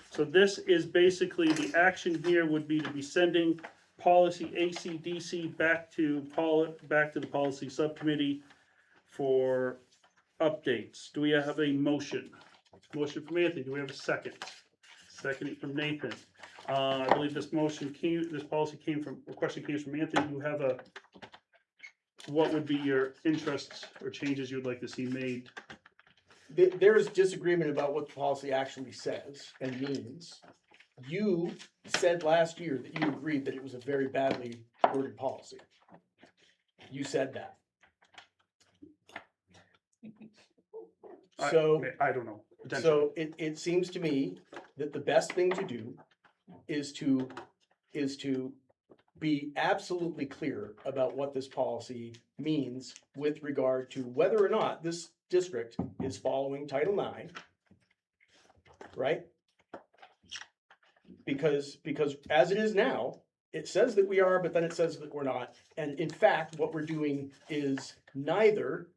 So this is basically, the action here would be to be sending policy ACDC back to the policy subcommittee for updates. Do we have a motion? Motion from Anthony. Do we have a second? Second from Nathan. I believe this policy came from, a question came from Anthony. Do you have what would be your interests or changes you'd like to see made? There's disagreement about what the policy actually says and means. You said last year that you agreed that it was a very badly worded policy. You said that. So I don't know. So it seems to me that the best thing to do is to be absolutely clear about what this policy means with regard to whether or not this district is following Title IX, right? Because as it is now, it says that we are, but then it says that we're not. And in fact, what we're doing is neither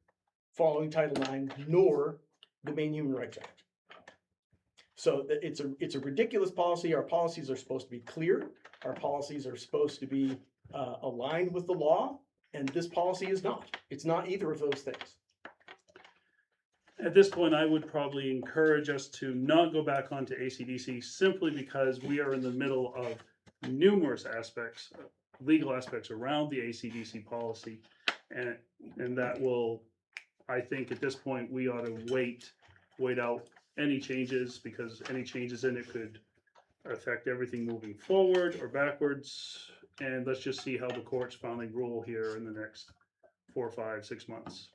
following Title IX nor the Maine Human Rights Act. So it's a ridiculous policy. Our policies are supposed to be clear. Our policies are supposed to be aligned with the law, and this policy is not. It's not either of those things. At this point, I would probably encourage us to not go back onto ACDC simply because we are in the middle of numerous aspects, legal aspects around the ACDC policy. And that will, I think at this point, we ought to wait out any changes, because any changes in it could affect everything moving forward or backwards. And let's just see how the courts finally rule here in the next 4, 5, 6 months.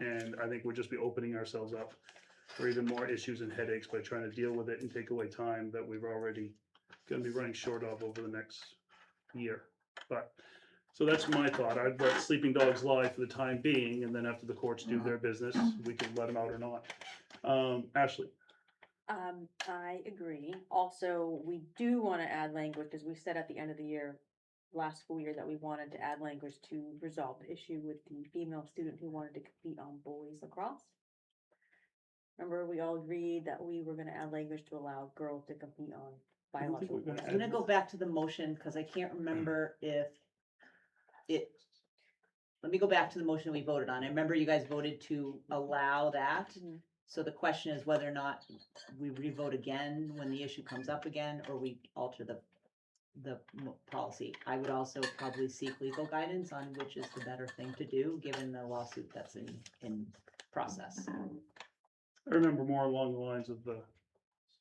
And I think we'll just be opening ourselves up for even more issues and headaches by trying to deal with it and take away time that we've already gonna be running short of over the next year. But, so that's my thought. I'd let sleeping dogs lie for the time being, and then after the courts do their business, we can let them out or not. Ashley? I agree. Also, we do want to add language, because we said at the end of the year, last school year, that we wanted to add language to resolve the issue with the female student who wanted to compete on boys lacrosse. Remember, we all agreed that we were gonna add language to allow girls to compete on biological boys. I'm gonna go back to the motion, because I can't remember if let me go back to the motion we voted on. I remember you guys voted to allow that. Mhm. So the question is whether or not we re-vote again when the issue comes up again, or we alter the policy. I would also probably seek legal guidance on which is the better thing to do, given the lawsuit that's in process. I remember more along the lines of the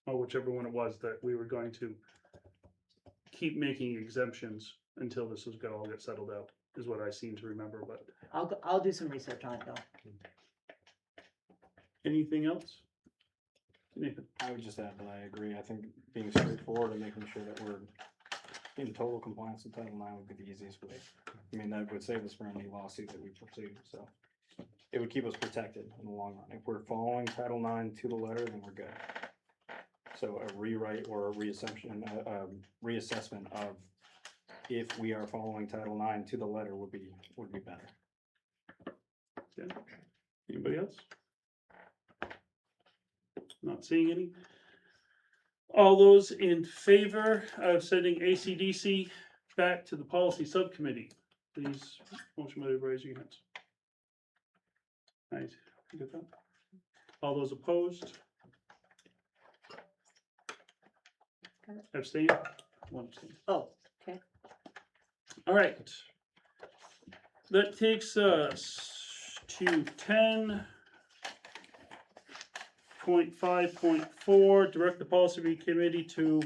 or whichever one it was, that we were going to keep making exemptions until this was all get settled out, is what I seem to remember, but I'll do some research on it though. anything else? Nathan? I would just add that I agree. I think being straightforward and making sure that we're in total compliance with Title IX would be the easiest way. I mean, that would save us from any lawsuit that we pursue, so it would keep us protected in the long run. If we're following Title IX to the letter, then we're good. So a rewrite or a reassessment of if we are following Title IX to the letter would be better. Okay. Anybody else? Not seeing any. All those in favor of sending AC/DC back to the policy subcommittee, please, motion by raise your hands. Nice, you get that? All those opposed? Abstain? One abstain. Oh, okay. All right. That takes us to 10.5.4, direct the policy committee to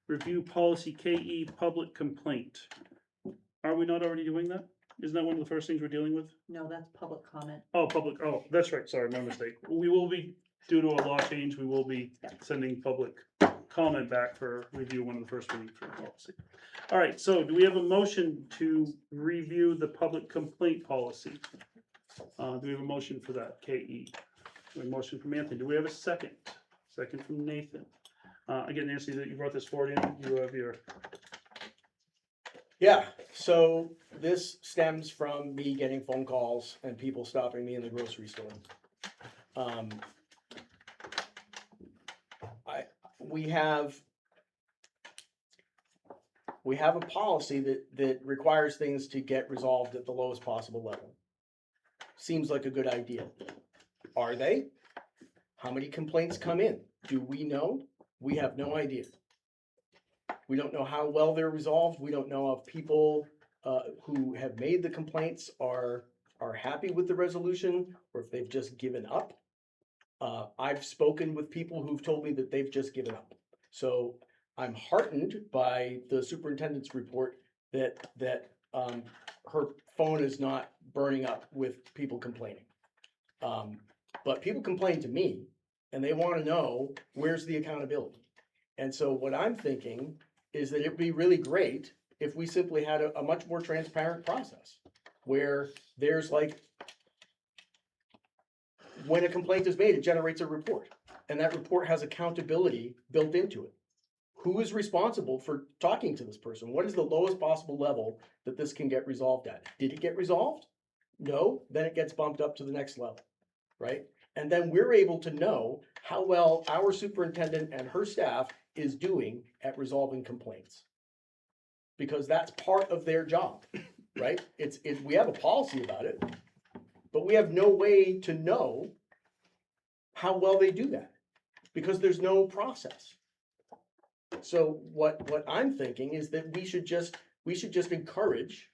review policy KE public complaint. Are we not already doing that? Isn't that one of the first things we're dealing with? No, that's public comment. Oh, public, oh, that's right, sorry, my mistake. We will be, due to a law change, we will be sending public comment back for review, one of the first readings for policy. All right, so do we have a motion to review the public complaint policy? Do we have a motion for that, KE? We have a motion from Anthony. Do we have a second? Second from Nathan. Again, Nancy, that you brought this forward in, you have your, Yeah, so this stems from me getting phone calls and people stopping me in the grocery store. We have a policy that requires things to get resolved at the lowest possible level. Seems like a good idea. Are they? How many complaints come in? Do we know? We have no idea. We don't know how well they're resolved. We don't know if people who have made the complaints are happy with the resolution or if they've just given up. I've spoken with people who've told me that they've just given up. So I'm heartened by the superintendent's report that her phone is not burning up with people complaining. But people complain to me and they want to know where's the accountability. And so what I'm thinking is that it'd be really great if we simply had a much more transparent process where there's like, when a complaint is made, it generates a report and that report has accountability built into it. Who is responsible for talking to this person? What is the lowest possible level that this can get resolved at? Did it get resolved? No, then it gets bumped up to the next level, right? And then we're able to know how well our superintendent and her staff is doing at resolving complaints. Because that's part of their job, right? We have a policy about it, but we have no way to know how well they do that because there's no process. So what I'm thinking is that we should just encourage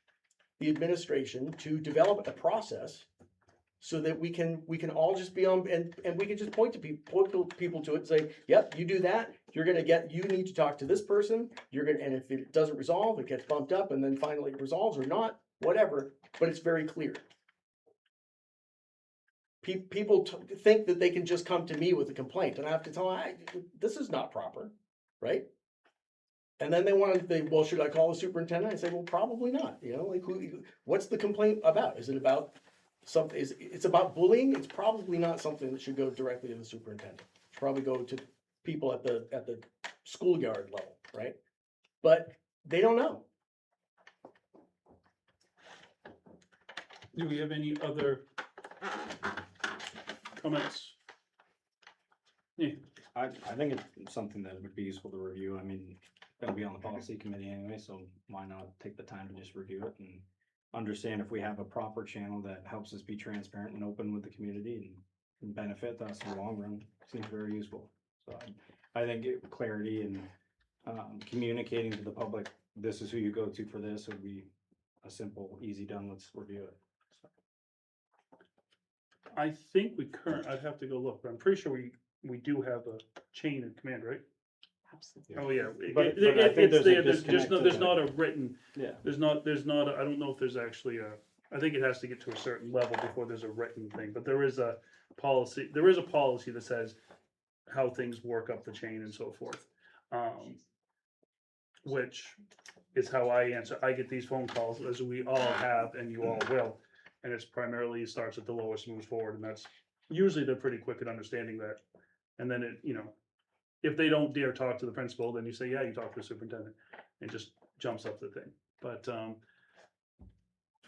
the administration to develop a process so that we can all just be on and we can just point people to it and say, yep, you do that, you need to talk to this person, and if it doesn't resolve, it gets bumped up and then finally it resolves or not, whatever, but it's very clear. People think that they can just come to me with a complaint and I have to tell them, this is not proper, right? And then they want to think, well, should I call the superintendent? I say, well, probably not. You know, like what's the complaint about? Is it about something? It's about bullying? It's probably not something that should go directly to the superintendent. It should probably go to people at the schoolyard level, right? But they don't know. do we have any other comments? Yeah. I think it's something that would be useful to review. I mean, it'll be on the policy committee anyway, so why not take the time to just review it and understand if we have a proper channel that helps us be transparent and open with the community and benefit us in the long run. Seems very useful. So I think clarity and communicating to the public, this is who you go to for this, would be a simple, easy done, let's review it. So. I think I'd have to go look, but I'm pretty sure we do have a chain of command, right? Absolutely. Oh, yeah. But I think It's there's a there, there's just, disconnect no, to there's the- not a written, Yeah. there's not a, I don't know if there's actually a, I think it has to get to a certain level before there's a written thing, but there is a policy that says how things work up the chain and so forth. Which is how I answer, I get these phone calls, as we all have, and you all will. And it's primarily, it starts at the lowest, moves forward, and that's, usually they're pretty quick at understanding that. And then it, if they don't dare talk to the principal, then you say, yeah, you talk to the superintendent, and just jumps up the thing. But,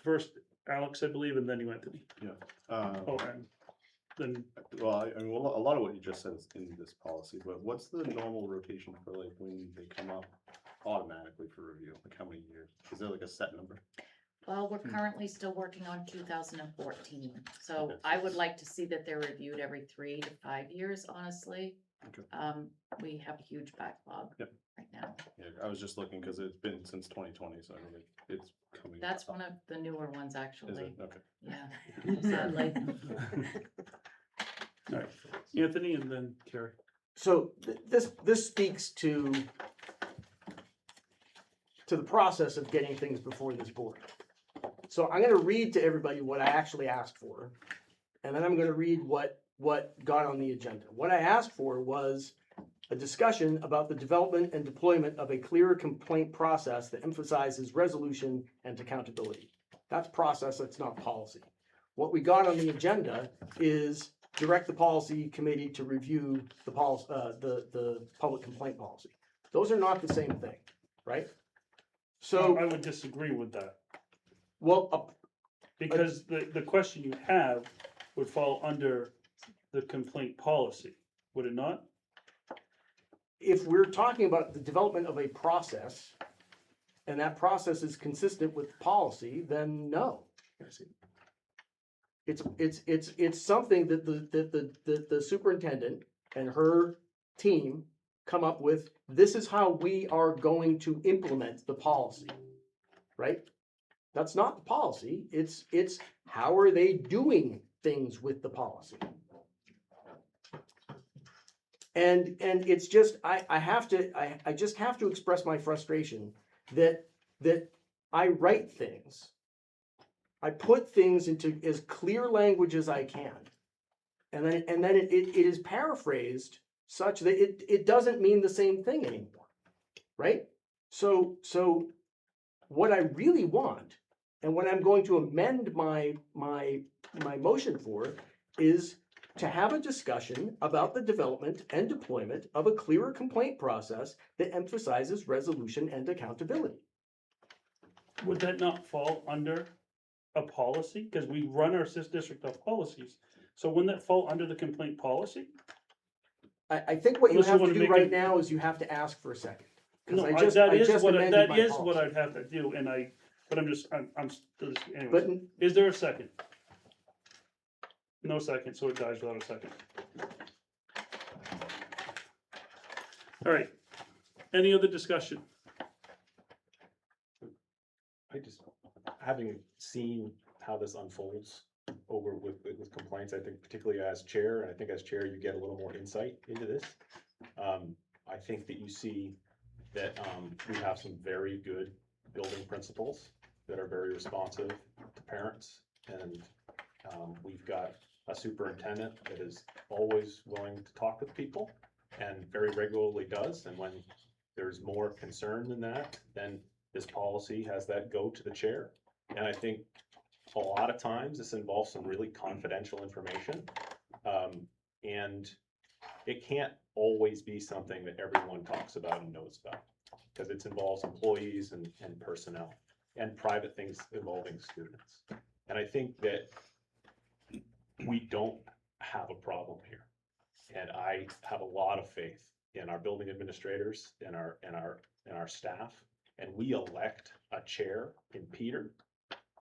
first Alex, I believe, and then you, Anthony. Oh, and then, Well, I mean, a lot of what you just said is in this policy, but what's the normal rotation for like when they come up automatically for review? Like how many years? Is there like a set number? Well, we're currently still working on 2014, so Okay. I would like to see that they're reviewed every 3 to 5 years, honestly. Okay. We have a huge backlog Yep. right now. Yeah, I was just looking because it's been since 2020, so I mean, it's coming. That's one of the newer ones, Is actually. it? Okay. Yeah, sadly. all right, Anthony, and then Carrie. So this speaks to the process of getting things before this board. So I'm gonna read to everybody what I actually asked for, and then I'm gonna read what got on the agenda. What I asked for was a discussion about the development and deployment of a clearer complaint process that emphasizes resolution and accountability. That's process, that's not policy. What we got on the agenda is direct the policy committee to review the policy, the public complaint policy. Those are not the same thing, right? So, I would disagree with that, well, because the question you have would fall under the complaint policy, would it not? if we're talking about the development of a process, and that process is consistent with policy, then no. It's something that the superintendent and her team come up with. This is how we are going to implement the policy, right? That's not the policy. It's how are they doing things with the policy? And it's just, I just have to express my frustration that I write things. I put things into as clear language as I can. And then it is paraphrased such that it doesn't mean the same thing anymore, right? So what I really want, and what I'm going to amend my motion for, is to have a discussion about the development and deployment of a clearer complaint process that emphasizes resolution and accountability. Would that not fall under a policy? Because we run our district off policies. So wouldn't that fall under the complaint policy? I think what you Unless you have to wanna do make right it- now is you have to ask for a second. 'Cause No, I just amended that my is what policy. I'd have to do, and I'm still, But anyways. Is there a second? No second, so it dies without a second. All right, any other discussion? I just, having seen how this unfolds over with complaints, I think particularly as chair, and I think as chair, you get a little more insight into this. I think that you see that, we have some very good building principals that are very responsive to parents. And, we've got a superintendent that is always willing to talk with people and very regularly does. And when there's more concern than that, then this policy has that go to the chair. And I think a lot of times this involves some really confidential information. And it can't always be something that everyone talks about and knows about, because it involves employees and personnel and private things involving students. And I think that we don't have a problem here. And I have a lot of faith in our building administrators and our staff. And we elect a chair in Peter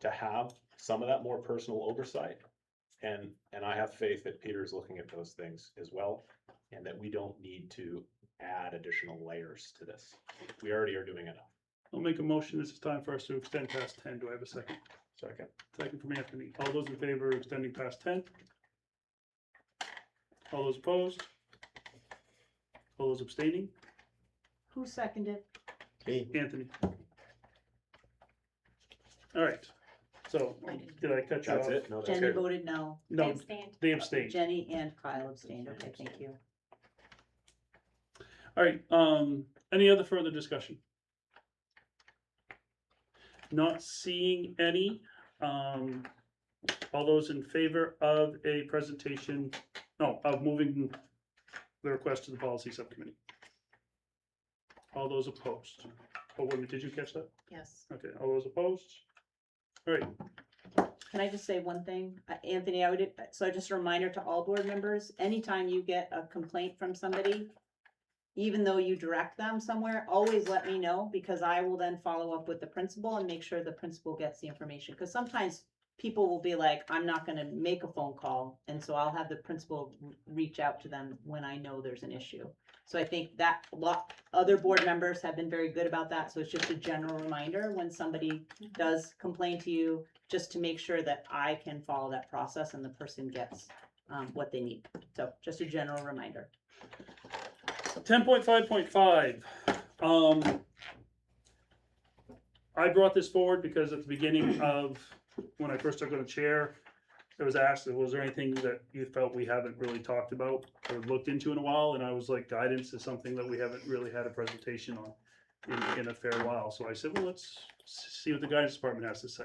to have some of that more personal oversight. And I have faith that Peter's looking at those things as well, and that we don't need to add additional layers to this. We already are doing enough. I'll make a motion, this is time for us to extend past 10, do I have a second? Second. Second from Anthony, all those in favor of extending past 10? All those opposed? All those abstaining? Who seconded? Anthony. All right, so, did I cut you off? That's it? No, that's Jenny good. voted no. I No, abstained. they abstained. Jenny and Kyle abstained. Okay, thank you. All right, any other further discussion? Not seeing any, all those in favor of a presentation, no, of moving the request to the policy subcommittee? All those opposed? Oh, wait a minute, did you catch that? Yes. Okay, all those opposed? All right, Can I just say one thing? Anthony, so just a reminder to all board members, anytime you get a complaint from somebody, even though you direct them somewhere, always let me know, because I will then follow up with the principal and make sure the principal gets the information. Because sometimes people will be like, I'm not gonna make a phone call, and so I'll have the principal reach out to them when I know there's an issue. So I think that other board members have been very good about that, so it's just a general reminder when somebody does complain to you, just to make sure that I can follow that process and the person gets what they need. So just a general reminder. 10.5.5. I brought this forward because at the beginning of, when I first took on the chair, it was asked, was there anything that you felt we haven't really talked about or looked into in a while? And I was like, guidance is something that we haven't really had a presentation on in a fair while. So I said, well, let's see what the guidance department has to say.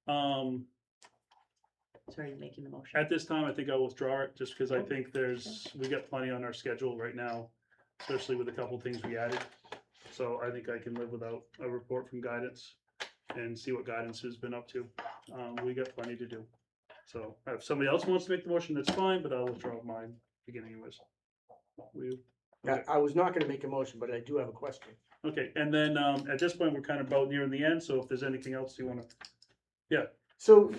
Sorry, you're making the motion. At this time, I think I'll withdraw it, just because I think we got plenty on our schedule right now, especially with a couple things we added. So I think I can live without a report from guidance and see what guidance has been up to. We got plenty to do. So if somebody else wants to make the motion, that's fine, but I'll withdraw mine beginning anyways. I was not gonna make a motion, but I do have a question. Okay, and then at this point, we're kind of about nearing the end, so if there's anything else you wanna, So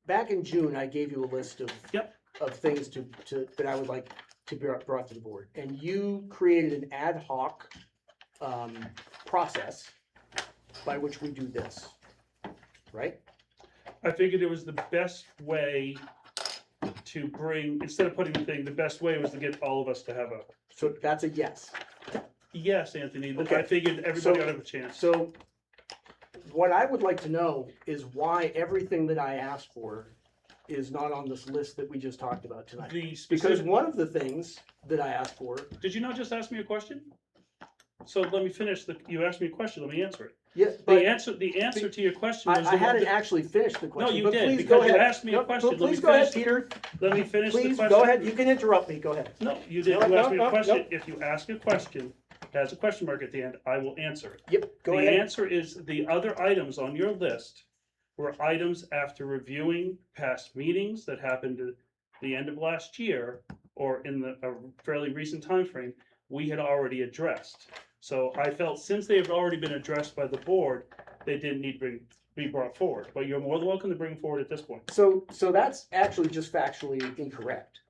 back in June, I gave you a list of Yep. of things that I would like to be brought to the board, and you created an ad hoc process by which we do this, right? I figured it was the best way to bring, instead of putting the thing, the best way was to get all of us to have a, So that's a yes. yes, Anthony, Okay. I figured everybody ought to have a chance. So what I would like to know is why everything that I asked for is not on this list that we just talked about tonight. The Because specific, one of the things that I asked for, did you not just ask me a question? So let me finish you asked me a question, let me answer it. yes, The but answer to your question was. I the one hadn't that- actually finished the No, question. you but did, please go because you ahead. asked me a No, question. Let me Please go ahead, finish- Peter. Let me finish the Please question. go ahead. You can interrupt me. Go ahead. No, you didn't, No, you asked me no, a question, no. if you ask a question, it has a question mark at the end, I will answer it. Yep, go The ahead. answer is the other items on your list were items after reviewing past meetings that happened at the end of last year or in a fairly recent time frame, we had already addressed. So I felt since they have already been addressed by the board, they didn't need to be brought forward, but you're more than welcome to bring forward at this point. So that's actually just factually incorrect.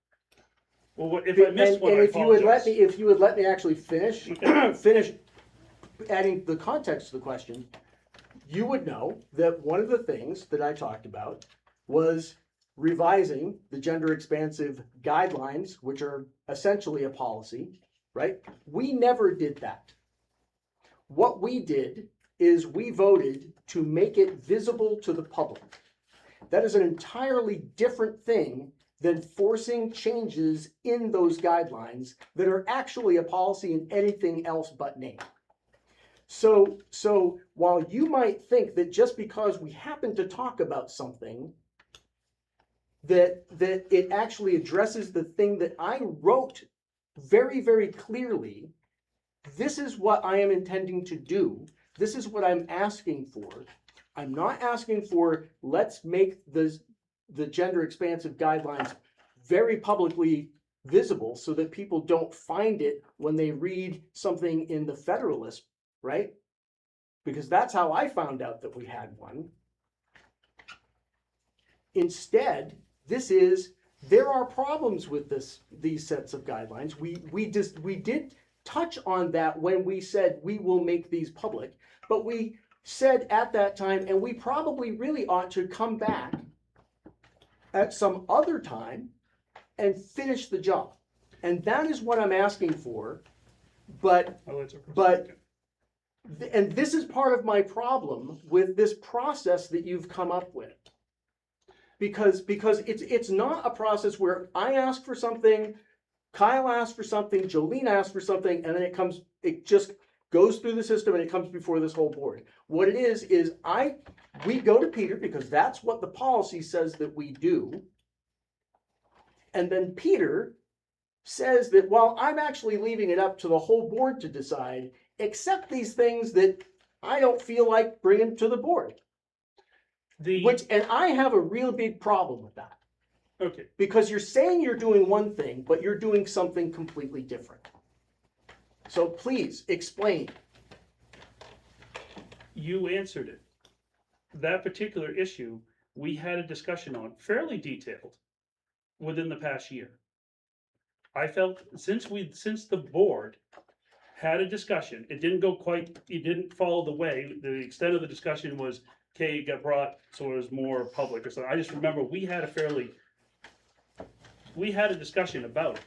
Well, if I missed one, I And if you would let apologize. me, if you would let me actually finish, Okay. finish adding the context to the question, you would know that one of the things that I talked about was revising the gender expansive guidelines, which are essentially a policy, right? We never did that. What we did is we voted to make it visible to the public. That is an entirely different thing than forcing changes in those guidelines that are actually a policy in anything else but name. So while you might think that just because we happen to talk about something, that it actually addresses the thing that I wrote very, very clearly, this is what I am intending to do. This is what I'm asking for. I'm not asking for, let's make the gender expansive guidelines very publicly visible so that people don't find it when they read something in the Federalist, right? Because that's how I found out that we had one. Instead, there are problems with these sets of guidelines. We did touch on that when we said we will make these public, but we said at that time, and we probably really ought to come back at some other time and finish the job. And that is what I'm asking for but I'll let you- But- and this is part of my problem with this process that you've come up with. Because it's not a process where I ask for something, Kyle asks for something, Jolene asks for something, and then it just goes through the system and it comes before this whole board. What it is we go to Peter because that's what the policy says that we do. And then Peter says that, well, I'm actually leaving it up to the whole board to decide, except these things that I don't feel like bringing to the board. And I have a real big problem with that. Okay, Because you're saying you're doing one thing, but you're doing something completely different. So please explain. you answered it. That particular issue, we had a discussion on, fairly detailed, within the past year. I felt since the board had a discussion, it didn't follow the way, the extent of the discussion was, okay, it got brought, so it was more public or something. I just remember we had a discussion about it.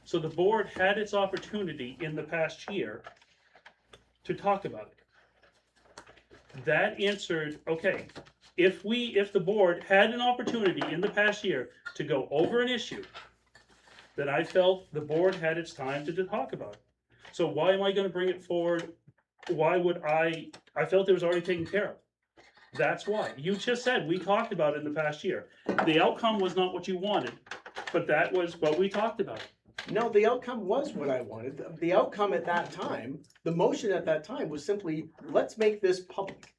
So the board had its opportunity in the past year to talk about it. That answered, okay, if the board had an opportunity in the past year to go over an issue, then I felt the board had its time to talk about it. So why am I gonna bring it forward? Why would I felt it was already taken care of. That's why. You just said, we talked about it in the past year. The outcome was not what you wanted, but that was what we talked about. No, the outcome was what I wanted. The outcome at that time, the motion at that time was simply, let's make this public.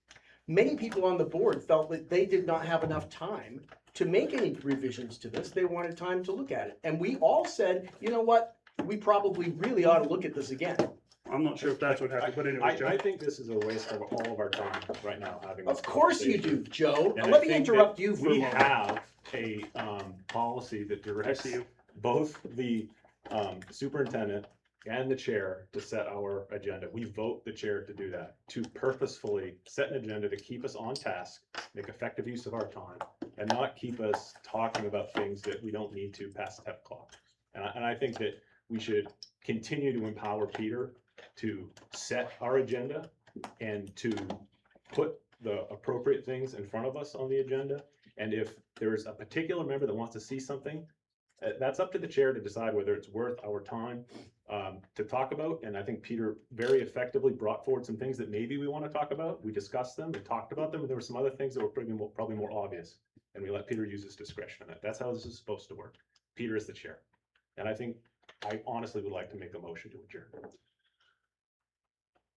Many people on the board felt that they did not have enough time to make any revisions to this. They wanted time to look at it. And we all said, you know what? We probably really ought to look at this again. I'm not sure if that's what happened, but anyway, Joe. I think this is a waste of all of our time right now having this Of course you conversation. do, Joe. And Let I me think interrupt that you for a We moment. have a policy that directs see you. both the superintendent and the chair to set our agenda. We vote the chair to do that, to purposefully set an agenda to keep us on task, make effective use of our time, and not keep us talking about things that we don't need to past 10 o'clock. And I think that we should continue to empower Peter to set our agenda and to put the appropriate things in front of us on the agenda. And if there's a particular member that wants to see something, that's up to the chair to decide whether it's worth our time to talk about. And I think Peter very effectively brought forward some things that maybe we want to talk about. We discussed them, we talked about them, and there were some other things that were probably more obvious. And we let Peter use his discretion on that. That's how this is supposed to work. Peter is the chair. And I honestly would like to make a motion to adjourn.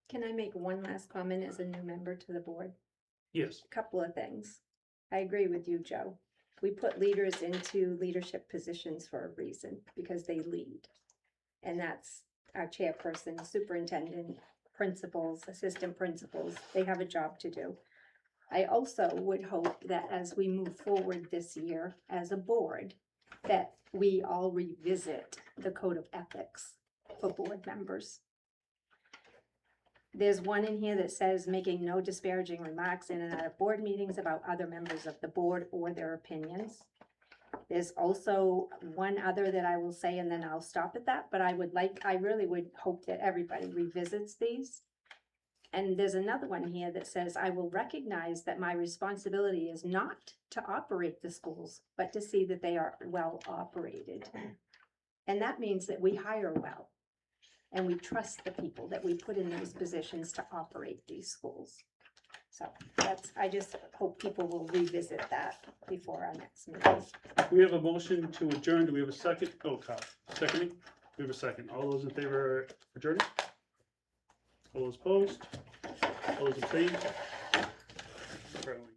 Can I make one last comment as a new member to the board? Yes. Couple of things. I agree with you, Joe. We put leaders into leadership positions for a reason, because they lead. And that's our chairperson, superintendent, principals, assistant principals, they have a job to do. I also would hope that as we move forward this year as a board, that we all revisit the code of ethics for board members. There's one in here that says making no disparaging remarks in and out of board meetings about other members of the board or their opinions. There's also one other that I will say, and then I'll stop at that, but I really would hope that everybody revisits these. And there's another one here that says, I will recognize that my responsibility is not to operate the schools, but to see that they are well operated. And that means that we hire well. And we trust the people that we put in those positions to operate these schools. So I just hope people will revisit that before our next meeting. We have a motion to adjourn. Do we have a second? Oh, Kyle, seconding? We have a second. All those in favor of adjourning? All those opposed? All those abstained?